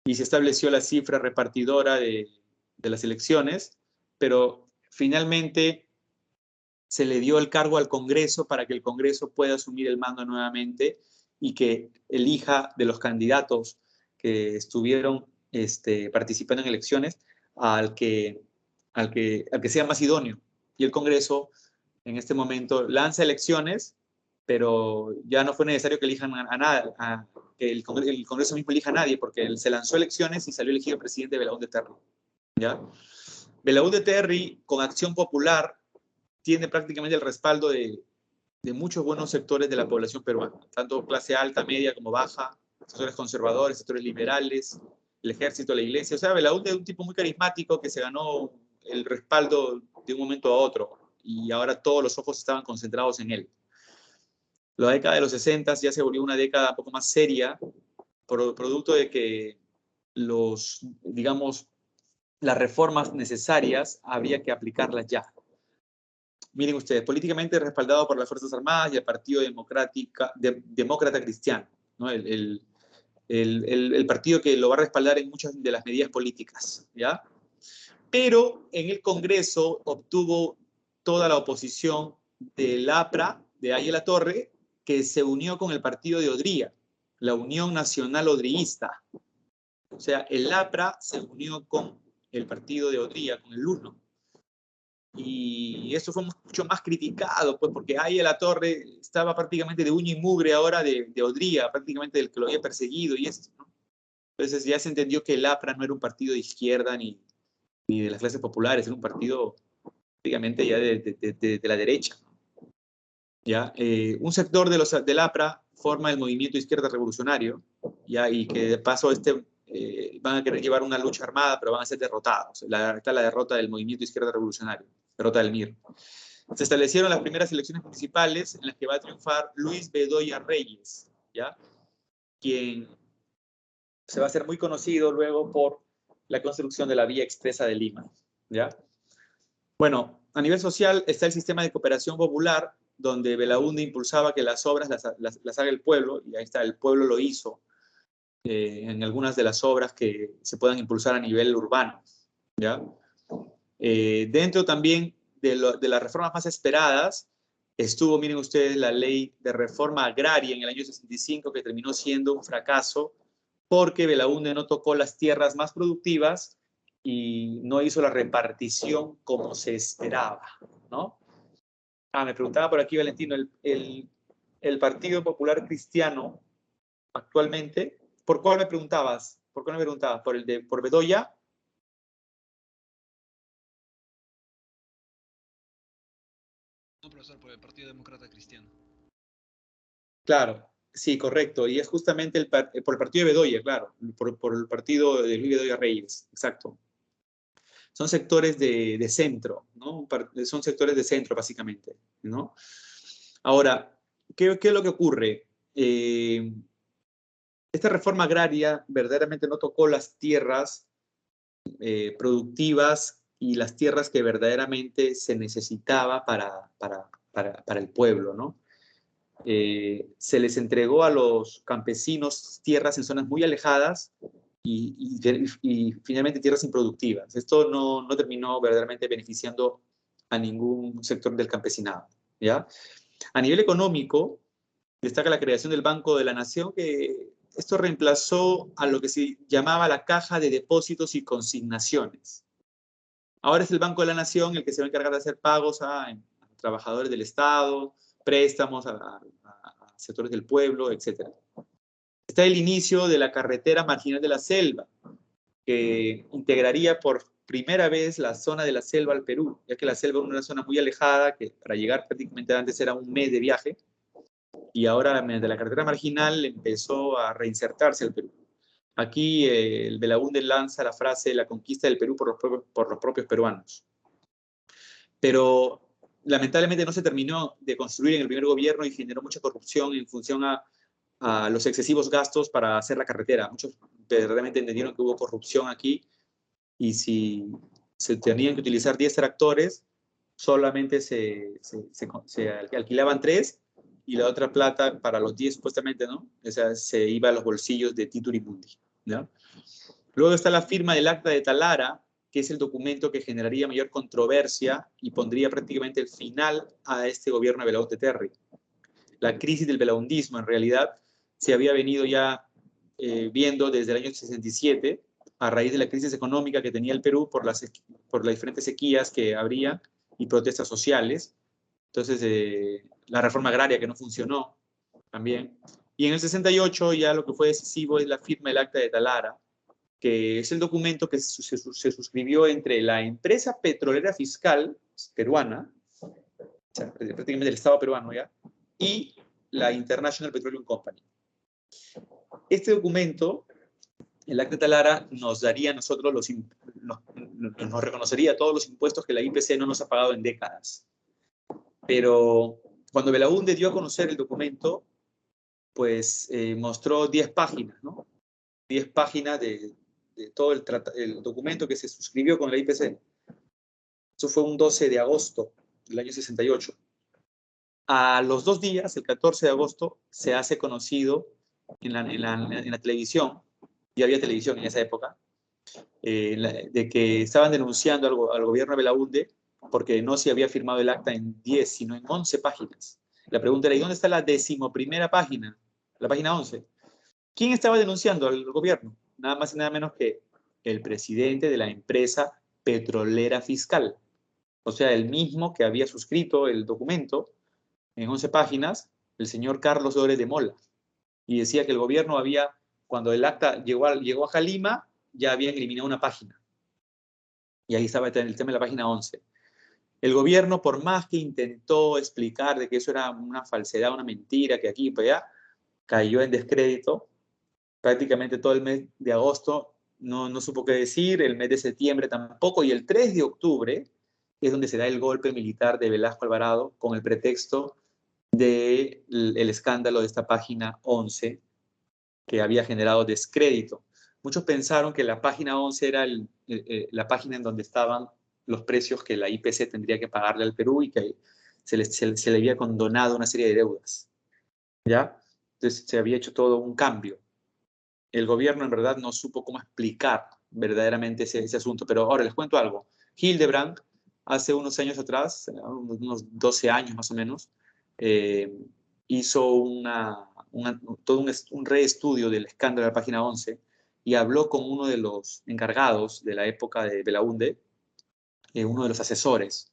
y se estableció la cifra repartidora de las elecciones, pero finalmente se le dio el cargo al Congreso para que el Congreso pueda asumir el mando nuevamente y que elija de los candidatos que estuvieron participando en elecciones al que sea más idóneo. Y el Congreso en este momento lanza elecciones pero ya no fue necesario que elijan a nada, que el Congreso mismo elija a nadie, porque él se lanzó a elecciones y salió elegido presidente Belaúnde Terry, ¿ya? Belaúnde Terry, con Acción Popular, tiene prácticamente el respaldo de muchos buenos sectores de la población peruana, tanto clase alta, media como baja, sectores conservadores, sectores liberales, el ejército, la iglesia. O sea, Belaúnde es un tipo muy carismático que se ganó el respaldo de un momento a otro y ahora todos los ojos estaban concentrados en él. La década de los 60 ya se volvió una década un poco más seria, producto de que digamos, las reformas necesarias habría que aplicarlas ya. Miren ustedes, políticamente respaldado por las Fuerzas Armadas y el Partido Demócrata Cristiano, ¿no? El partido que lo va a respaldar en muchas de las medidas políticas, ¿ya? Pero en el Congreso obtuvo toda la oposición del APRA, de Ayala Torre, que se unió con el partido de Odría, la Unión Nacional Odriguista. O sea, el APRA se unió con el partido de Odría, con el UNO. Y eso fue mucho más criticado, pues, porque Ayala Torre estaba prácticamente de uña y mugre ahora de Odría, prácticamente del que lo había perseguido y eso, ¿no? Entonces ya se entendió que el APRA no era un partido de izquierda ni de las clases populares, era un partido prácticamente ya de la derecha, ¿no? ¿Ya? Un sector del APRA forma el movimiento Izquierda Revolucionario, ¿ya? Y que de paso van a querer llevar una lucha armada, pero van a ser derrotados. Está la derrota del movimiento Izquierda Revolucionario, derrota del MIR. Se establecieron las primeras elecciones municipales en las que va a triunfar Luis Bedoya Reyes, ¿ya? Quien se va a hacer muy conocido luego por la construcción de la Vía Expresa de Lima, ¿ya? Bueno, a nivel social está el sistema de cooperación popular, donde Belaúnde impulsaba que las obras las haga el pueblo, y ahí está, el pueblo lo hizo en algunas de las obras que se puedan impulsar a nivel urbano, ¿ya? Dentro también de las reformas más esperadas estuvo, miren ustedes, la ley de reforma agraria en el año 65, que terminó siendo un fracaso porque Belaúnde no tocó las tierras más productivas y no hizo la repartición como se esperaba, ¿no? Me preguntaba por aquí, Valentino, el Partido Popular Cristiano actualmente, ¿por cuál me preguntabas? ¿Por cuál me preguntabas? ¿Por Bedoya? No, profesor, por el Partido Demócrata Cristiano. Claro, sí, correcto. Y es justamente por el partido de Bedoya, claro, por el partido de Luis Bedoya Reyes, exacto. Son sectores de centro, ¿no? Son sectores de centro, básicamente, ¿no? Ahora, ¿qué es lo que ocurre? Esta reforma agraria verdaderamente no tocó las tierras productivas y las tierras que verdaderamente se necesitaba para el pueblo, ¿no? Se les entregó a los campesinos tierras en zonas muy alejadas y finalmente tierras improductivas. Esto no terminó verdaderamente beneficiando a ningún sector del campesinado, ¿ya? A nivel económico, destaca la creación del Banco de la Nación, que esto reemplazó a lo que se llamaba la Caja de Depósitos y Consignaciones. Ahora es el Banco de la Nación el que se va a encargar de hacer pagos a trabajadores del Estado, préstamos a sectores del pueblo, etc. Está el inicio de la carretera marginal de la selva, que integraría por primera vez la zona de la selva al Perú, ya que la selva era una zona muy alejada, que para llegar prácticamente antes era un mes de viaje, y ahora mediante la carretera marginal empezó a reinsertarse al Perú. Aquí el Belaúnde lanza la frase la conquista del Perú por los propios peruanos. Pero lamentablemente no se terminó de construir en el primer gobierno y generó mucha corrupción en función a los excesivos gastos para hacer la carretera. Muchos verdaderamente entendieron que hubo corrupción aquí y si se tenían que utilizar 10 tractores, solamente se alquilaban 3 y la otra plata para los 10 supuestamente, ¿no? O sea, se iba a los bolsillos de Tito Urimundi, ¿ya? Luego está la firma del Acta de Talara, que es el documento que generaría mayor controversia y pondría prácticamente el final a este gobierno de Belaúnde Terry. La crisis del belaundismo, en realidad, se había venido ya viendo desde el año 67, a raíz de la crisis económica que tenía el Perú por las diferentes sequías que habría y protestas sociales. Entonces, la reforma agraria que no funcionó también. Y en el 68 ya lo que fue decisivo es la firma del Acta de Talara, que es el documento que se suscribió entre la empresa petrolera fiscal peruana, o sea, prácticamente el Estado peruano ya, y la International Petroleum Company. Este documento, el Acta de Talara, nos daría a nosotros, nos reconocería todos los impuestos que la IPC no nos ha pagado en décadas. Pero cuando Belaúnde dio a conocer el documento, pues mostró 10 páginas, ¿no? 10 páginas de todo el documento que se suscribió con la IPC. Eso fue un 12 de agosto del año 68. A los 2 días, el 14 de agosto, se hace conocido en la televisión, y había televisión en esa época, de que estaban denunciando al gobierno de Belaúnde porque no se había firmado el acta en 10, sino en 11 páginas. La pregunta era, ¿y dónde está la 11ª página? La página 11. ¿Quién estaba denunciando al gobierno? Nada más y nada menos que el presidente de la empresa petrolera fiscal. O sea, el mismo que había suscrito el documento en 11 páginas, el señor Carlos Dores de Mola. Y decía que el gobierno había, cuando el acta llegó a Jalima, ya habían eliminado una página. Y ahí estaba el tema de la página 11. El gobierno, por más que intentó explicar de que eso era una falsedad, una mentira, que aquí y para allá, cayó en descrédito. Prácticamente todo el mes de agosto no supo qué decir, el mes de septiembre tampoco, y el 3 de octubre es donde se da el golpe militar de Velasco Alvarado con el pretexto del escándalo de esta página 11 que había generado descrédito. Muchos pensaron que la página 11 era la página en donde estaban los precios que la IPC tendría que pagarle al Perú y que se le había condonado una serie de deudas. ¿Ya? Entonces se había hecho todo un cambio. El gobierno en verdad no supo cómo explicar verdaderamente ese asunto. Pero ahora les cuento algo. Hildebrand, hace unos años atrás, unos 12 años más o menos, hizo todo un reestudio del escándalo de la página 11 y habló con uno de los encargados de la época de Belaúnde, uno de los asesores,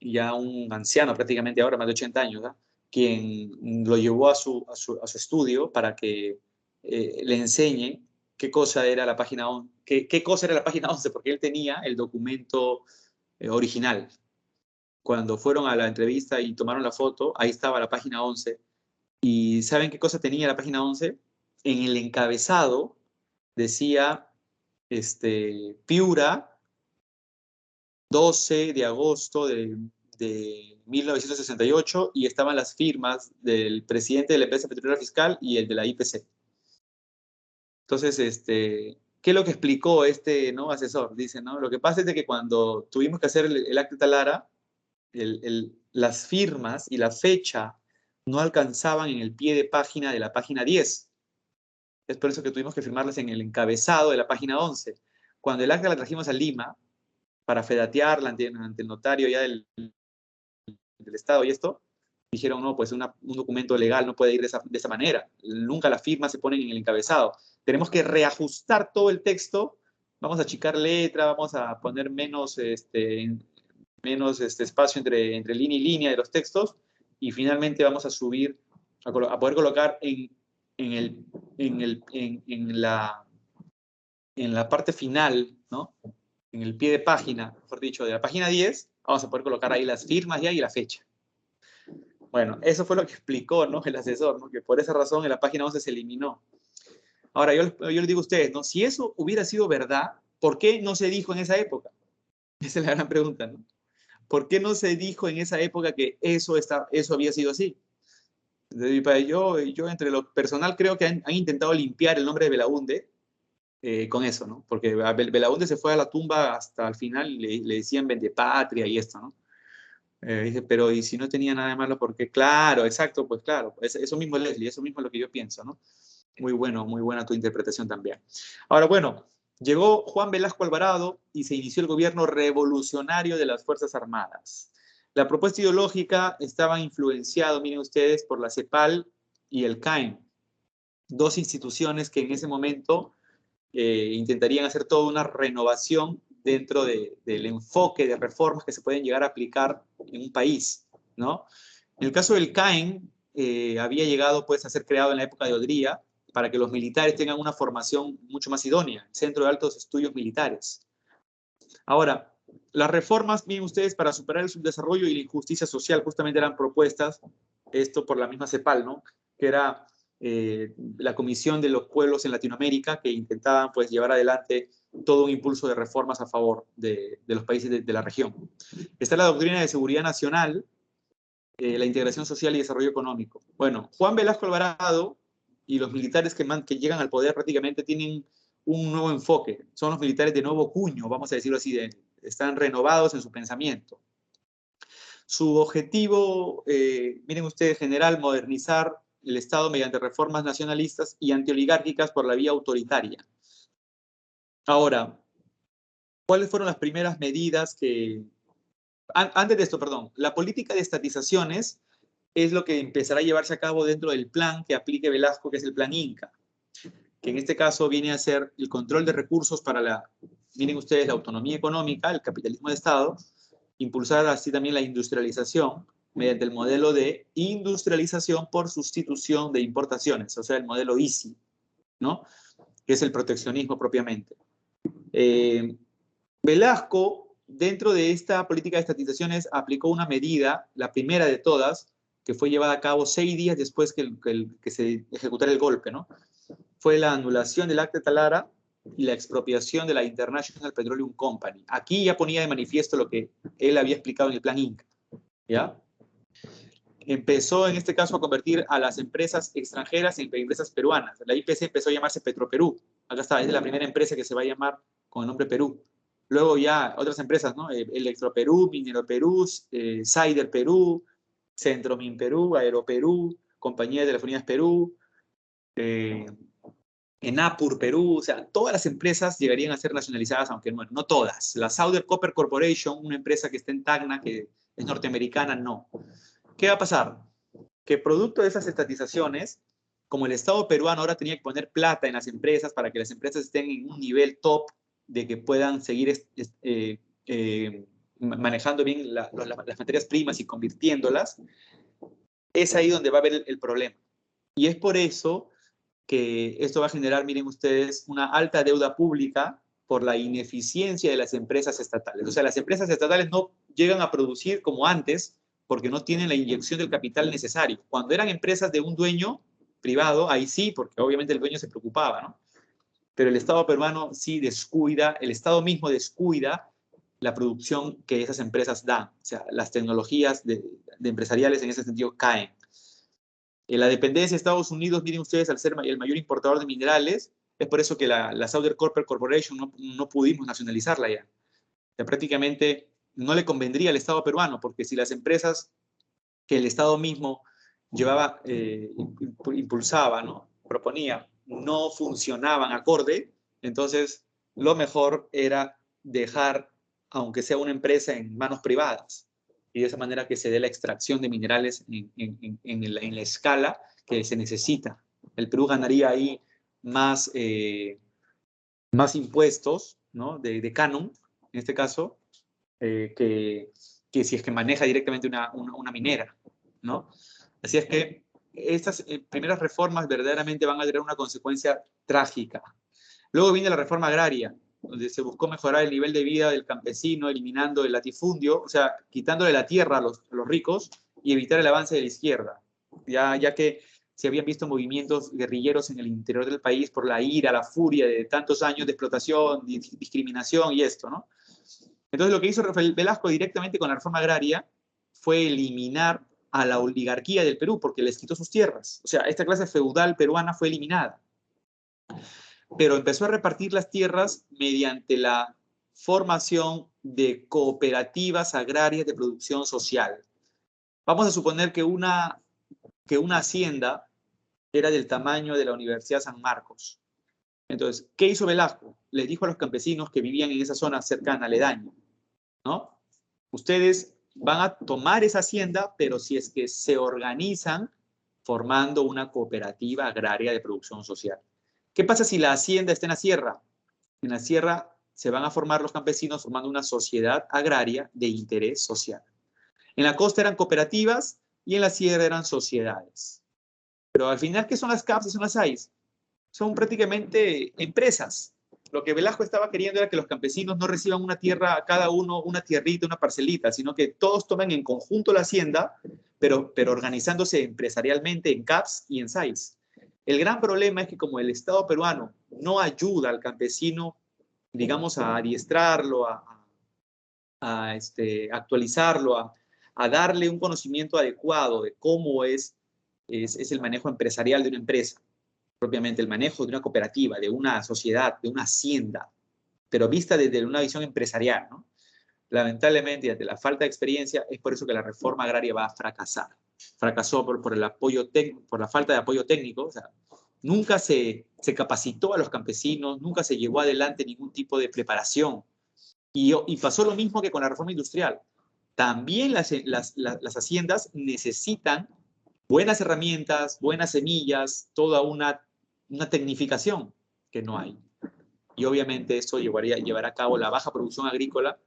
ya un anciano prácticamente ahora, más de 80 años, ¿verdad? Quien lo llevó a su estudio para que le enseñe qué cosa era la página 11, qué cosa era la página 11, porque él tenía el documento original. Cuando fueron a la entrevista y tomaron la foto, ahí estaba la página 11. ¿Y saben qué cosa tenía la página 11? En el encabezado decía Piura, 12 de agosto de 1968, y estaban las firmas del presidente de la empresa petrolera fiscal y el de la IPC. Entonces, ¿qué es lo que explicó ¿no? asesor? Dice, ¿no? Lo que pasa es de que cuando tuvimos que hacer el acta de Talara, las firmas y la fecha no alcanzaban en el pie de página de la página 10. Es por eso que tuvimos que firmarlas en el encabezado de la página 11. Cuando el acta la trajimos a Lima para fedatearla ante el notario ya del Estado y esto, dijeron, no, pues un documento legal no puede ir de esa manera. Nunca las firmas se ponen en el encabezado. Tenemos que reajustar todo el texto, vamos a achicar letra, vamos a poner menos espacio entre línea y línea de los textos, y finalmente vamos a subir, a poder colocar en la parte final, ¿no? En el pie de página, mejor dicho, de la página 10, vamos a poder colocar ahí las firmas ya y la fecha. Bueno, eso fue lo que explicó, ¿no? El asesor, ¿no? Que por esa razón en la página 11 se eliminó. Ahora, yo les digo a ustedes, ¿no? Si eso hubiera sido verdad, ¿por qué no se dijo en esa época? Esa es la gran pregunta, ¿no? ¿Por qué no se dijo en esa época que eso había sido así? Yo entre lo personal creo que han intentado limpiar el nombre de Belaúnde con eso, ¿no? Porque Belaúnde se fue a la tumba hasta el final y le decían vendepatria y esto, ¿no? Dice, pero ¿y si no tenía nada de malo? Porque claro, exacto, pues claro, eso mismo, Leslie, eso mismo es lo que yo pienso, ¿no? Muy buena tu interpretación también. Ahora, bueno, llegó Juan Velasco Alvarado y se inició el gobierno revolucionario de las Fuerzas Armadas. La propuesta ideológica estaba influenciada, miren ustedes, por la CEPAL y el CAEM, dos instituciones que en ese momento intentarían hacer toda una renovación dentro del enfoque de reformas que se pueden llegar a aplicar en un país, ¿no? En el caso del CAEN, había llegado pues, a ser creado en la época de Odría para que los militares tengan una formación mucho más idónea, Centro de Altos Estudios Militares. Ahora, las reformas, miren ustedes, para superar el subdesarrollo y la injusticia social, justamente eran propuestas, esto por la misma CEPAL, ¿no? Que era la Comisión de los Pueblos en Latinoamérica, que intentaban pues, llevar adelante todo un impulso de reformas a favor de los países de la región. Está la doctrina de seguridad nacional, la integración social y desarrollo económico. Bueno, Juan Velasco Alvarado y los militares que llegan al poder prácticamente tienen un nuevo enfoque. Son los militares de nuevo cuño, vamos a decirlo así, están renovados en su pensamiento. Su objetivo, miren ustedes, general, modernizar el Estado mediante reformas nacionalistas y antioligárquicas por la vía autoritaria. Ahora, ¿cuáles fueron las primeras medidas que... Antes de esto, perdón, la política de estatizaciones es lo que empezará a llevarse a cabo dentro del plan que aplique Velasco, que es el plan Inca, que en este caso viene a ser el control de recursos para miren ustedes, la autonomía económica, el capitalismo de Estado, impulsar así también la industrialización mediante el modelo de industrialización por sustitución de importaciones, o sea, el modelo ISI, ¿no? Que es el proteccionismo propiamente. Velasco, dentro de esta política de estatizaciones, aplicó una medida, la primera de todas, que fue llevada a cabo 6 días después que se ejecutara el golpe, ¿no? Fue la anulación del Acta de Talara y la expropiación de la International Petroleum Company. Aquí ya ponía de manifiesto lo que él había explicado en el plan Inca, ¿ya? Empezó en este caso a convertir a las empresas extranjeras en empresas peruanas. La IPC empezó a llamarse Petroperú. Acá está, es la primera empresa que se va a llamar con el nombre Perú. Luego ya otras empresas, ¿no? Electroperú, Minero Perú, Cider Perú, Centromin Perú, Aeroperú, Compañía de Telefonías Perú, Enapur Perú, o sea, todas las empresas llegarían a ser nacionalizadas, aunque bueno, no todas. La Southern Copper Corporation, una empresa que está en Tacna, que es norteamericana, no. ¿Qué va a pasar? Que producto de esas estatizaciones, como el Estado peruano ahora tenía que poner plata en las empresas para que las empresas estén en un nivel top de que puedan seguir manejando bien las materias primas y convirtiéndolas, es ahí donde va a haber el problema. Y es por eso que esto va a generar, miren ustedes, una alta deuda pública por la ineficiencia de las empresas estatales. O sea, las empresas estatales no llegan a producir como antes porque no tienen la inyección del capital necesario. Cuando eran empresas de un dueño privado, ahí sí, porque obviamente el dueño se preocupaba, ¿no? Pero el Estado peruano sí descuida, el Estado mismo descuida la producción que esas empresas dan. O sea, las tecnologías de empresariales en ese sentido caen. La dependencia de Estados Unidos, miren ustedes, al ser el mayor importador de minerales, es por eso que la Southern Copper Corporation no pudimos nacionalizarla ya. O sea, prácticamente no le convendría al Estado peruano, porque si las empresas que el Estado mismo llevaba, impulsaba, ¿no? Proponía, no funcionaban acorde, entonces lo mejor era dejar, aunque sea una empresa, en manos privadas. Y de esa manera que se dé la extracción de minerales en la escala que se necesita. El Perú ganaría ahí más impuestos, ¿no? de canon, en este caso, que si es que maneja directamente una minera, ¿no? Así es que estas primeras reformas verdaderamente van a tener una consecuencia trágica. Luego viene la reforma agraria, donde se buscó mejorar el nivel de vida del campesino, eliminando el latifundio, o sea, quitándole la tierra a los ricos y evitar el avance de la izquierda, ya que se habían visto movimientos guerrilleros en el interior del país por la ira, la furia de tantos años de explotación, discriminación y esto, ¿no? Entonces lo que hizo Rafael Velasco directamente con la reforma agraria fue eliminar a la oligarquía del Perú porque les quitó sus tierras. O sea, esta clase feudal peruana fue eliminada. Pero empezó a repartir las tierras mediante la formación de cooperativas agrarias de producción social. Vamos a suponer que una hacienda era del tamaño de la Universidad San Marcos. Entonces, ¿qué hizo Velasco? Le dijo a los campesinos que vivían en esa zona cercana, aledaña, ¿no? Ustedes van a tomar esa hacienda, pero si es que se organizan formando una cooperativa agraria de producción social. ¿Qué pasa si la hacienda está en la sierra? En la sierra se van a formar los campesinos formando una sociedad agraria de interés social. En la costa eran cooperativas y en la sierra eran sociedades. Pero al final, ¿qué son las CAPs y son las SAIs? Son prácticamente empresas. Lo que Velasco estaba queriendo era que los campesinos no reciban una tierra, cada uno una tierrita, una parcelita, sino que todos tomen en conjunto la hacienda, pero organizándose empresarialmente en CAPs y en SAIs. El gran problema es que como el Estado peruano no ayuda al campesino, digamos, a adiestrarlo, a actualizarlo, a darle un conocimiento adecuado de cómo es el manejo empresarial de una empresa, propiamente el manejo de una cooperativa, de una sociedad, de una hacienda, pero vista desde una visión empresarial, ¿no? Lamentablemente, ante la falta de experiencia, es por eso que la reforma agraria va a fracasar. Fracasó por la falta de apoyo técnico, o sea, nunca se capacitó a los campesinos, nunca se llevó adelante ningún tipo de preparación. Y pasó lo mismo que con la reforma industrial. También las haciendas necesitan buenas herramientas, buenas semillas, toda una tecnificación que no hay. Y obviamente eso llevará a cabo la baja producción agrícola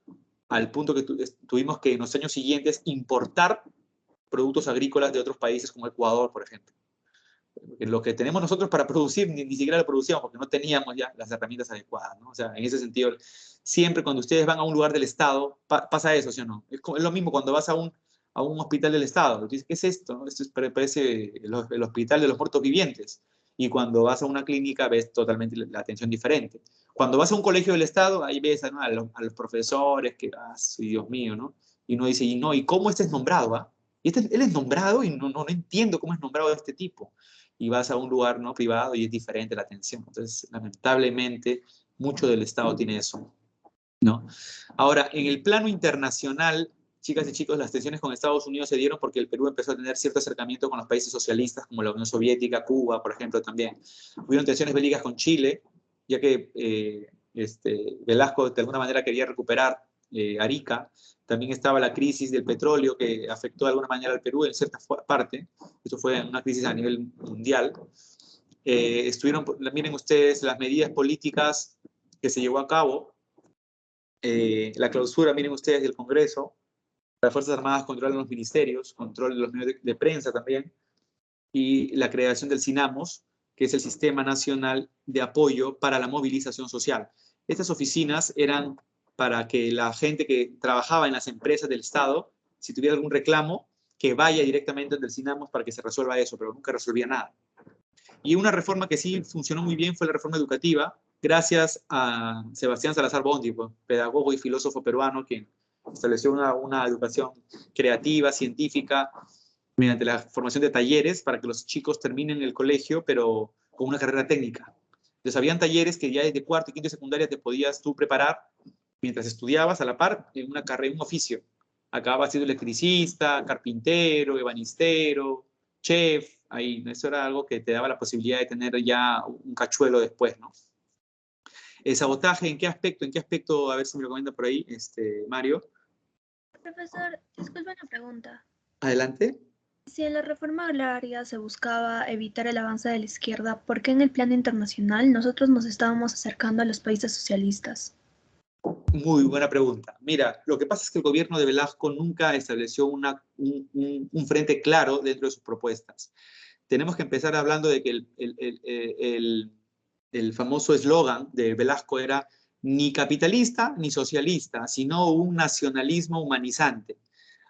al punto que tuvimos que en los años siguientes importar productos agrícolas de otros países como Ecuador, por ejemplo. Lo que tenemos nosotros para producir ni siquiera lo producíamos porque no teníamos ya las herramientas adecuadas, ¿no? O sea, en ese sentido, siempre cuando ustedes van a un lugar del Estado, pasa eso, ¿sí o no? Es lo mismo cuando vas a un hospital del Estado. Tú dices, ¿qué es esto? Esto parece el hospital de los muertos vivientes. Y cuando vas a una clínica ves totalmente la atención diferente. Cuando vas a un colegio del Estado, ahí ves, ¿no?, a los profesores que, Dios mío, ¿no? Y uno dice, ¿y cómo este es nombrado? ¿Ah? Él es nombrado y no entiendo cómo es nombrado de este tipo. Y vas a un lugar, ¿no?, privado y es diferente la atención. Entonces, lamentablemente, mucho del Estado tiene eso, ¿no? Ahora, en el plano internacional, chicas y chicos, las tensiones con Estados Unidos se dieron porque el Perú empezó a tener cierto acercamiento con los países socialistas, como la Unión Soviética, Cuba, por ejemplo, también. Hubieron tensiones bélicas con Chile, ya que Velasco de alguna manera quería recuperar Arica. También estaba la crisis del petróleo que afectó de alguna manera al Perú en cierta parte. Esto fue una crisis a nivel mundial. Miren ustedes las medidas políticas que se llevó a cabo. La clausura, miren ustedes, del Congreso. Las Fuerzas Armadas controlan los ministerios, controlan los medios de prensa también, y la creación del SINAMOS, que es el Sistema Nacional de Apoyo para la Movilización Social. Estas oficinas eran para que la gente que trabajaba en las empresas del Estado, si tuviera algún reclamo, que vaya directamente del SINAMOS para que se resuelva eso, pero nunca resolvía nada. Y una reforma que sí funcionó muy bien fue la reforma educativa, gracias a Sebastián Salazar Bondi, pedagogo y filósofo peruano, que estableció una educación creativa, científica, mediante la formación de talleres para que los chicos terminen el colegio, pero con una carrera técnica. Entonces, habían talleres que ya desde cuarto y quinto de secundaria te podías tú preparar mientras estudiabas a la par en una carrera, un oficio. Acababas siendo electricista, carpintero, ebanistero, chef, ahí. Eso era algo que te daba la posibilidad de tener ya un cachuelo después, ¿no? El sabotaje, ¿en qué aspecto? ¿En qué aspecto? A ver si me lo comenta por ahí, Mario. Profesor, disculpe una pregunta. Adelante. Si en la reforma agraria se buscaba evitar el avance de la izquierda, ¿por qué en el plano internacional nosotros nos estábamos acercando a los países socialistas? Muy buena pregunta. Mira, lo que pasa es que el gobierno de Velasco nunca estableció un frente claro dentro de sus propuestas. Tenemos que empezar hablando de que el famoso eslogan de Velasco era ni capitalista ni socialista, sino un nacionalismo humanizante.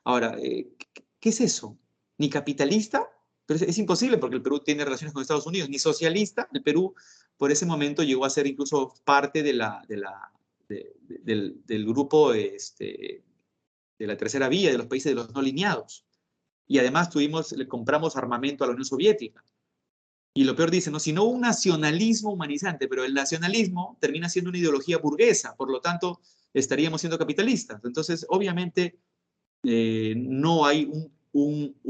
Ahora, ¿qué es eso? ¿Ni capitalista? Pero es imposible porque el Perú tiene relaciones con Estados Unidos. ¿Ni socialista? El Perú por ese momento llegó a ser incluso parte del grupo de la tercera vía, de los países de los no alineados. Y además le compramos armamento a la Unión Soviética. Y lo peor dice, ¿no?, sino un nacionalismo humanizante, pero el nacionalismo termina siendo una ideología burguesa, por lo tanto estaríamos siendo capitalistas. Entonces, obviamente, no hay un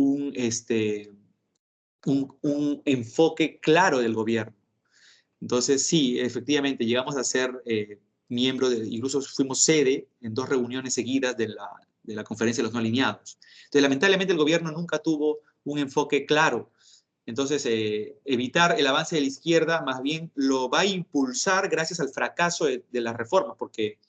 enfoque claro del gobierno. Entonces, sí, efectivamente, llegamos a ser miembro incluso fuimos sede en 2 reuniones seguidas de la Conferencia de los No Alineados. Entonces, lamentablemente, el gobierno nunca tuvo un enfoque claro. Entonces, evitar el avance de la izquierda más bien lo va a impulsar gracias al fracaso de las reformas, porque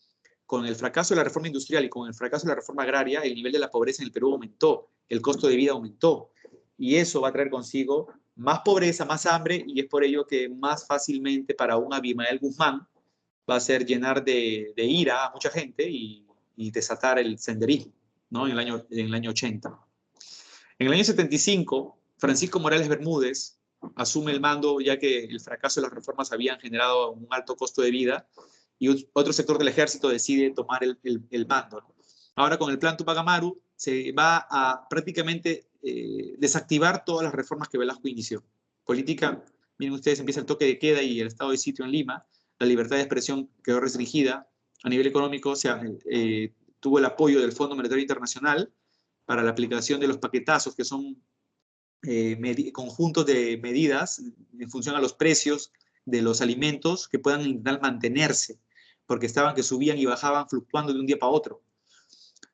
con el fracaso de la reforma industrial y con el fracaso de la reforma agraria, el nivel de la pobreza en el Perú aumentó, el costo de vida aumentó. Y eso va a traer consigo más pobreza, más hambre, y es por ello que más fácilmente para un Abimael Guzmán va a ser llenar de ira a mucha gente y desatar el senderismo, ¿no? En el año 80. En el año 75, Francisco Morales Bermúdez asume el mando, ya que el fracaso de las reformas habían generado un alto costo de vida, y otro sector del ejército decide tomar el mando, ¿no? Ahora, con el plan Tupac Amaru, se va a prácticamente desactivar todas las reformas que Velasco inició. Política, miren ustedes, empieza el toque de queda y el estado de sitio en Lima, la libertad de expresión quedó restringida. A nivel económico, tuvo el apoyo del Fondo Monetario Internacional para la aplicación de los paquetazos, que son conjuntos de medidas en función a los precios de los alimentos que puedan intentar mantenerse, porque estaban que subían y bajaban fluctuando de un día para otro.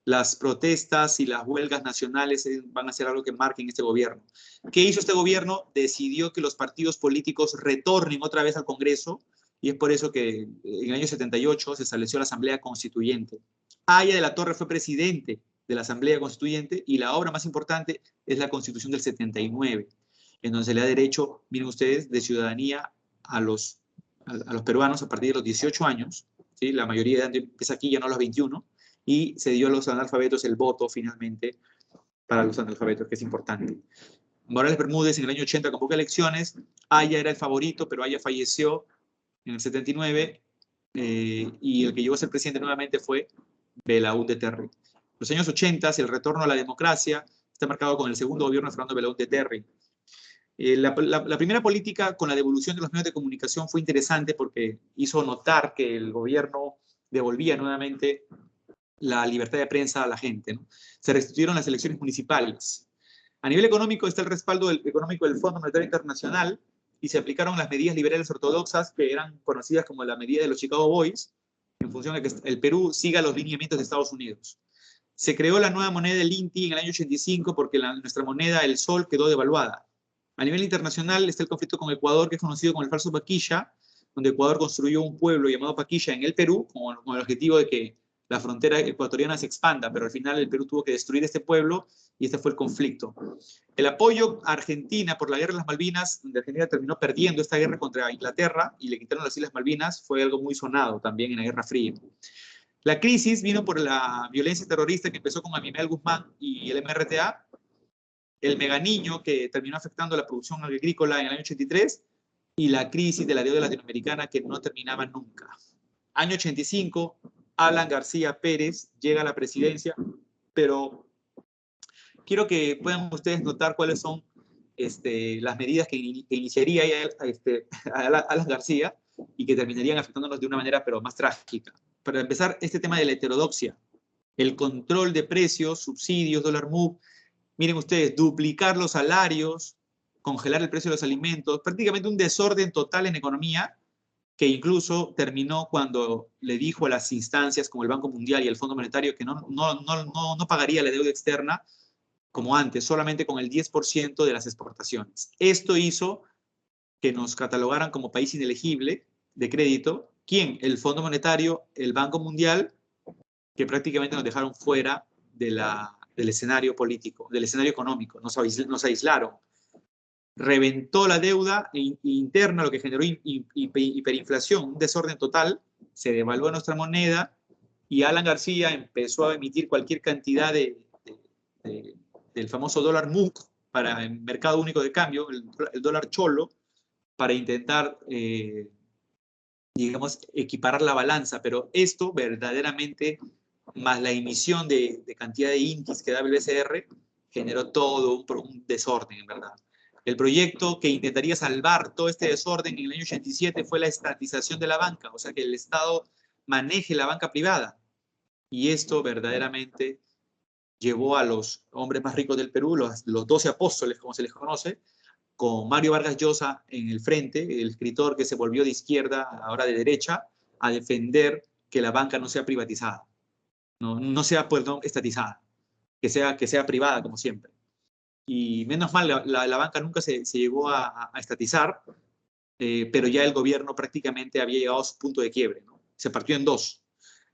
Las protestas y las huelgas nacionales van a ser algo que marquen este gobierno. ¿Qué hizo este gobierno? Decidió que los partidos políticos retornen otra vez al Congreso, y es por eso que en el año 78 se estableció la Asamblea Constituyente. Aya de la Torre fue presidente de la Asamblea Constituyente, y la obra más importante es la Constitución del 79, en donde se le da derecho, miren ustedes, de ciudadanía a los peruanos a partir de los 18 años, ¿sí? La mayoría de edad empieza aquí, ya no a los 21, y se dio a los analfabetos el voto finalmente para los analfabetos, que es importante. Morales Bermúdez en el año 80 convoca elecciones. Aya era el favorito, pero Aya falleció en el 79, y el que llegó a ser presidente nuevamente fue Belaúnde de Terry. Los años 80, el retorno a la democracia está marcado con el segundo gobierno de Fernando Belaúnde de Terry. La primera política con la devolución de los medios de comunicación fue interesante porque hizo notar que el gobierno devolvía nuevamente la libertad de prensa a la gente, ¿no? Se restituyeron las elecciones municipales. A nivel económico está el respaldo económico del Fondo Monetario Internacional, y se aplicaron las medidas liberales ortodoxas que eran conocidas como la medida de los Chicago Boys, en función de que el Perú siga los lineamientos de Estados Unidos. Se creó la nueva moneda del INTI en el año 85 porque nuestra moneda, el sol, quedó devaluada. A nivel internacional está el conflicto con Ecuador, que es conocido como el falso Paquilla, donde Ecuador construyó un pueblo llamado Paquilla en el Perú con el objetivo de que la frontera ecuatoriana se expanda, pero al final el Perú tuvo que destruir este pueblo y este fue el conflicto. El apoyo a Argentina por la guerra de las Malvinas, donde Argentina terminó perdiendo esta guerra contra Inglaterra y le quitaron las Islas Malvinas, fue algo muy sonado también en la Guerra Fría. La crisis vino por la violencia terrorista que empezó con Abimael Guzmán y el MRTA, el meganiño que terminó afectando la producción agrícola en el año 83, y la crisis de la deuda latinoamericana que no terminaba nunca. Año 85, Alan García Pérez llega a la presidencia, pero quiero que puedan ustedes notar cuáles son las medidas que iniciaría Alan García y que terminarían afectándonos de una manera pero más trágica. Para empezar, este tema de la heterodoxia, el control de precios, subsidios, dólar MUV, miren ustedes, duplicar los salarios, congelar el precio de los alimentos, prácticamente un desorden total en economía, que incluso terminó cuando le dijo a las instancias como el Banco Mundial y el Fondo Monetario que no pagaría la deuda externa como antes, solamente con el 10% de las exportaciones. Esto hizo que nos catalogaran como país inelegible de crédito. ¿Quién? El Fondo Monetario, el Banco Mundial, que prácticamente nos dejaron fuera del escenario político, del escenario económico. Nos aislaron. Reventó la deuda interna, lo que generó hiperinflación, un desorden total. Se devaluó nuestra moneda y Alan García empezó a emitir cualquier cantidad del famoso dólar MUC para el mercado único de cambio, el dólar cholo, para intentar, digamos, equiparar la balanza. Pero esto verdaderamente, más la emisión de cantidad de INTIs que da el BCR, generó todo un desorden, en verdad. El proyecto que intentaría salvar todo este desorden en el año 87 fue la estatización de la banca, o sea, que el Estado maneje la banca privada. Y esto verdaderamente llevó a los hombres más ricos del Perú, los 12 apóstoles, como se les conoce, con Mario Vargas Llosa en el frente, el escritor que se volvió de izquierda, ahora de derecha, a defender que la banca no sea privatizada, no sea, perdón, estatizada, que sea privada, como siempre. Y menos mal, la banca nunca se llegó a estatizar, pero ya el gobierno prácticamente había llegado a su punto de quiebre, ¿no? Se partió en dos.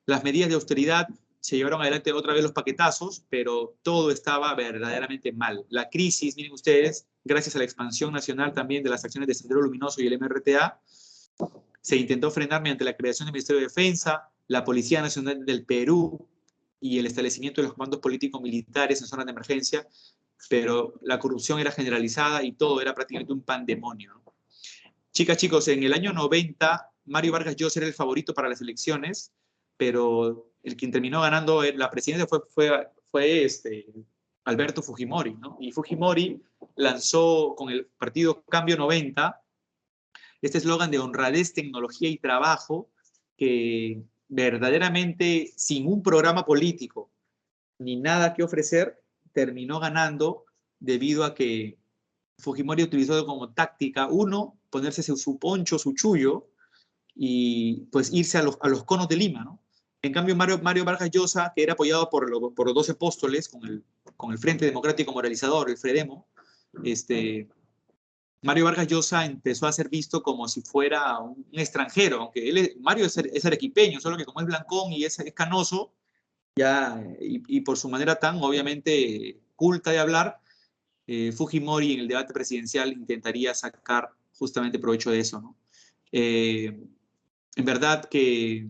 Las medidas de austeridad se llevaron adelante otra vez los paquetazos, pero todo estaba verdaderamente mal. La crisis, miren ustedes, gracias a la expansión nacional también de las acciones de Sendero Luminoso y el MRTA, se intentó frenar mediante la creación del Ministerio de Defensa, la Policía Nacional del Perú y el establecimiento de los comandos políticos militares en zonas de emergencia, pero la corrupción era generalizada y todo era prácticamente un pandemonio, ¿no? Chicas, chicos, en el año 90, Mario Vargas Llosa era el favorito para las elecciones, pero el quien terminó ganando la presidencia fue Alberto Fujimori, ¿no? Y Fujimori lanzó con el partido Cambio 90 este eslogan de honradez, tecnología y trabajo, que verdaderamente sin un programa político ni nada que ofrecer, terminó ganando debido a que Fujimori utilizó como táctica, uno, ponerse su poncho, su chullo, y pues irse a los conos de Lima, ¿no? En cambio, Mario Vargas Llosa, que era apoyado por los 12 apóstoles, con el Frente Democrático Moralizador, el FREDEMO, Mario Vargas Llosa empezó a ser visto como si fuera un extranjero, aunque Mario es arequipeño, solo que como es blancón y es canoso, ya, y por su manera tan obviamente culta de hablar, Fujimori en el debate presidencial intentaría sacar justamente provecho de eso, ¿no? En verdad que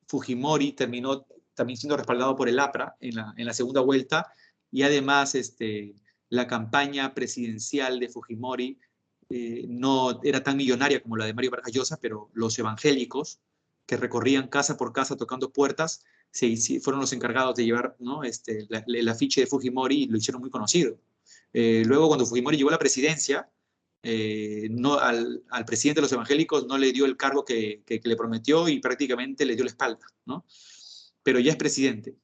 Fujimori terminó también siendo respaldado por el APRA en la segunda vuelta, y además la campaña presidencial de Fujimori no era tan millonaria como la de Mario Vargas Llosa, pero los evangélicos que recorrían casa por casa tocando puertas fueron los encargados de llevar, ¿no? el afiche de Fujimori, y lo hicieron muy conocido. Luego, cuando Fujimori llegó a la presidencia, al presidente de los evangélicos no le dio el cargo que le prometió y prácticamente le dio la espalda, ¿no? Pero ya es presidente.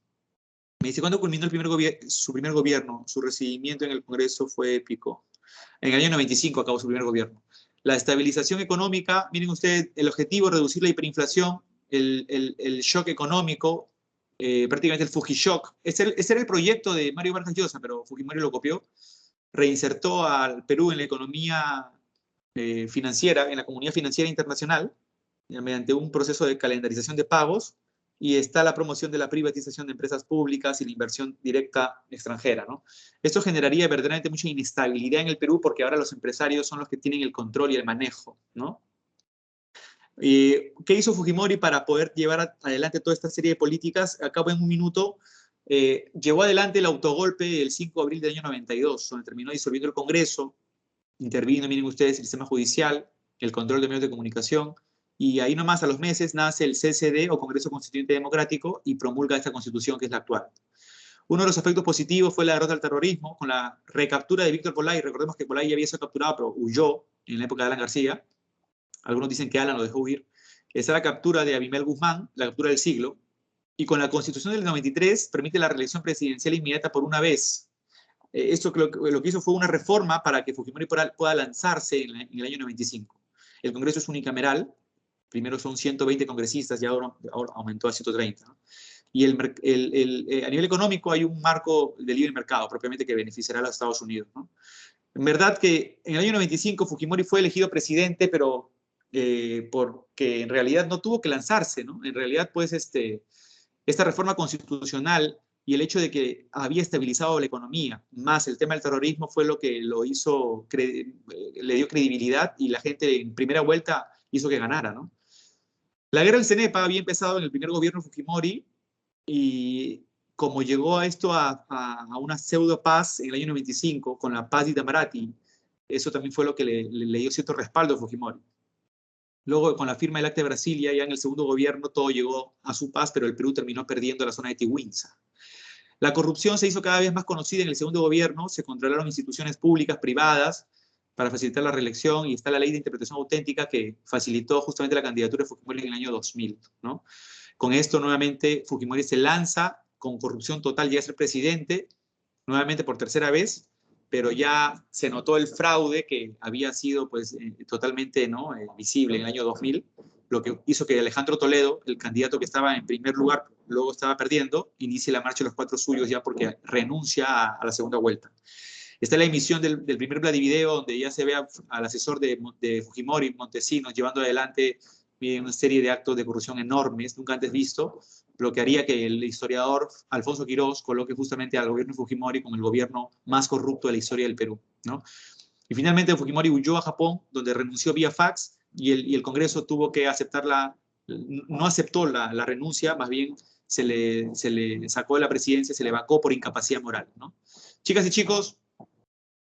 Me dice, ¿cuándo culminó su primer gobierno? Su recibimiento en el Congreso fue épico. En el año 95 acabó su primer gobierno. La estabilización económica, miren ustedes, el objetivo, reducir la hiperinflación, el shock económico, prácticamente el Fujishock. Ese era el proyecto de Mario Vargas Llosa, pero Fujimori lo copió. Reinsertó al Perú en la economía financiera, en la comunidad financiera internacional, mediante un proceso de calendarización de pagos, y está la promoción de la privatización de empresas públicas y la inversión directa extranjera, ¿no? Esto generaría verdaderamente mucha inestabilidad en el Perú, porque ahora los empresarios son los que tienen el control y el manejo, ¿no? ¿Qué hizo Fujimori para poder llevar adelante toda esta serie de políticas? Acabo en un minuto. Llevó adelante el autogolpe el 5 de abril del año 92, donde terminó disolviendo el Congreso, intervino, miren ustedes, el sistema judicial, el control de medios de comunicación, y ahí nomás a los meses nace el CCD, o Congreso Constituyente Democrático, y promulga esta constitución que es la actual. Uno de los aspectos positivos fue la derrota del terrorismo, con la recaptura de Víctor Volay. Recordemos que Volay ya había sido capturado, pero huyó en la época de Alan García. Algunos dicen que Alan lo dejó huir. Esa la captura de Abimel Guzmán, la captura del siglo, y con la Constitución del 93 permite la reelección presidencial inmediata por una vez. Esto lo que hizo fue una reforma para que Fujimori pueda lanzarse en el año 95. El Congreso es unicameral, primero son 120 congresistas y ahora aumentó a 130. ¿no? Y a nivel económico hay un marco de libre mercado propiamente que beneficiará a los Estados Unidos. ¿no? En verdad que en el año 95 Fujimori fue elegido presidente, pero porque en realidad no tuvo que lanzarse. ¿no? En realidad, pues, esta reforma constitucional y el hecho de que había estabilizado la economía, más el tema del terrorismo, fue lo que lo hizo, le dio credibilidad, y la gente en primera vuelta hizo que ganara, ¿no? La guerra del CENEPA había empezado en el primer gobierno de Fujimori, y como llegó a esto a una pseudo paz en el año 95, con la paz de Itamaraty, eso también fue lo que le dio cierto respaldo a Fujimori. Luego, con la firma del Acta de Brasilia, ya en el segundo gobierno, todo llegó a su paz, pero el Perú terminó perdiendo la zona de Tihuinza. La corrupción se hizo cada vez más conocida en el segundo gobierno, se controlaron instituciones públicas, privadas, para facilitar la reelección, y está la ley de interpretación auténtica que facilitó justamente la candidatura de Fujimori en el año 2000. ¿no? Con esto, nuevamente, Fujimori se lanza con corrupción total, llega a ser presidente, nuevamente por tercera vez, pero ya se notó el fraude que había sido pues, totalmente ¿no? Visible en el año 2000, lo que hizo que Alejandro Toledo, el candidato que estaba en primer lugar, luego estaba perdiendo, inicie la marcha de los cuatro suyos ya porque renuncia a la segunda vuelta. Está la emisión del primer Vladivideo, donde ya se ve al asesor de Fujimori, Montesinos, llevando adelante una serie de actos de corrupción enormes, nunca antes visto, lo que haría que el historiador Alfonso Quirós coloque justamente al gobierno de Fujimori como el gobierno más corrupto de la historia del Perú, ¿no? Y finalmente Fujimori huyó a Japón, donde renunció vía fax, y el Congreso tuvo que no aceptó la renuncia, más bien se le sacó de la presidencia, se le vacó por incapacidad moral, ¿no? Chicas y chicos,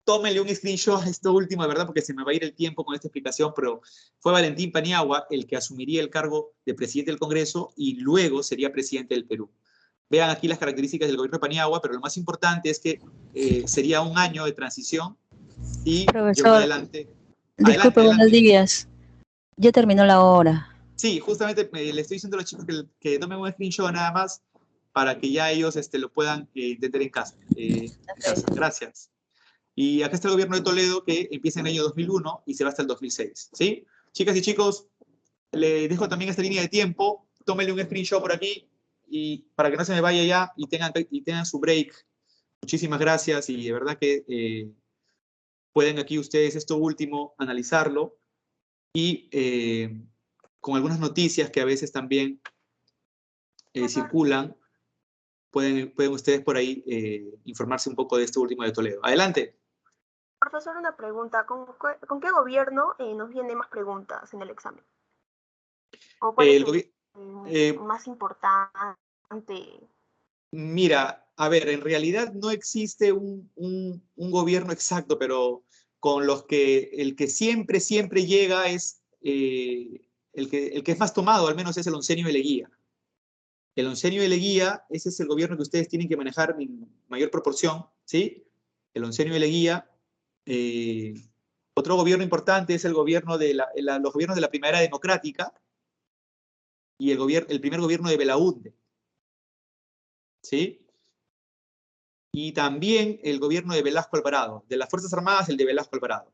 tómenle un screenshot a esto último, de verdad, porque se me va a ir el tiempo con esta explicación, pero fue Valentín Paniagua el que asumiría el cargo de presidente del Congreso y luego sería presidente del Perú. Vean aquí las características del gobierno de Paniagua, pero lo más importante es que sería un año de transición y Profesor, yo adelante. Disculpe, buenos días. Ya terminó la hora. Sí, justamente le estoy diciendo a los chicos que tomen un screenshot nada más para que ya ellos lo puedan entender en casa. Gracias. Y acá está el gobierno de Toledo que empieza en el año 2001 y se va hasta el 2006. ¿Sí? Chicas y chicos, les dejo también esta línea de tiempo. Tómenle un screenshot por aquí y para que no se me vaya ya y tengan su break. Muchísimas gracias y de verdad que pueden aquí ustedes esto último analizarlo y con algunas noticias que a veces también circulan, pueden ustedes por ahí informarse un poco de esto último de Toledo. Adelante. Profesor, una pregunta. ¿Con qué gobierno nos vienen más preguntas en el examen? ¿O cuál es el más importante? Mira, a ver, en realidad no existe un gobierno exacto, pero con los que el que siempre llega es el que es más tomado, al menos es el oncenio de Leguía. El oncenio de Leguía, ese es el gobierno que ustedes tienen que manejar en mayor proporción, ¿sí? El oncenio de Leguía. Otro gobierno importante es el gobierno los gobiernos de la Primavera Democrática y el primer gobierno de Belaúnde, ¿sí? Y también el gobierno de Velasco Alvarado, de las Fuerzas Armadas, el de Velasco Alvarado.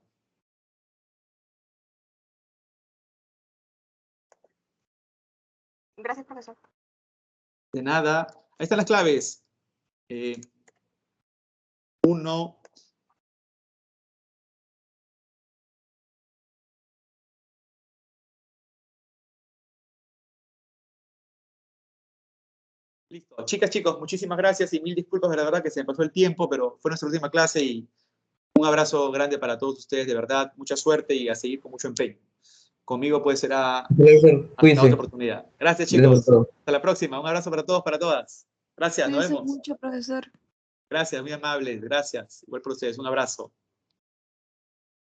Gracias, profesor. De nada. Ahí están las claves. 1. Listo. Chicas, chicos, muchísimas gracias y mil disculpas, de la verdad que se me pasó el tiempo, pero fue nuestra última clase y un abrazo grande para todos ustedes, de verdad, mucha suerte y a seguir con mucho empeño. Conmigo pues será hasta otra oportunidad. Gracias, chicos. Hasta la próxima. Un abrazo para todos, para todas. Gracias, nos vemos. Mucho, profesor. Gracias, muy amables. Gracias. Igual por ustedes. Un abrazo.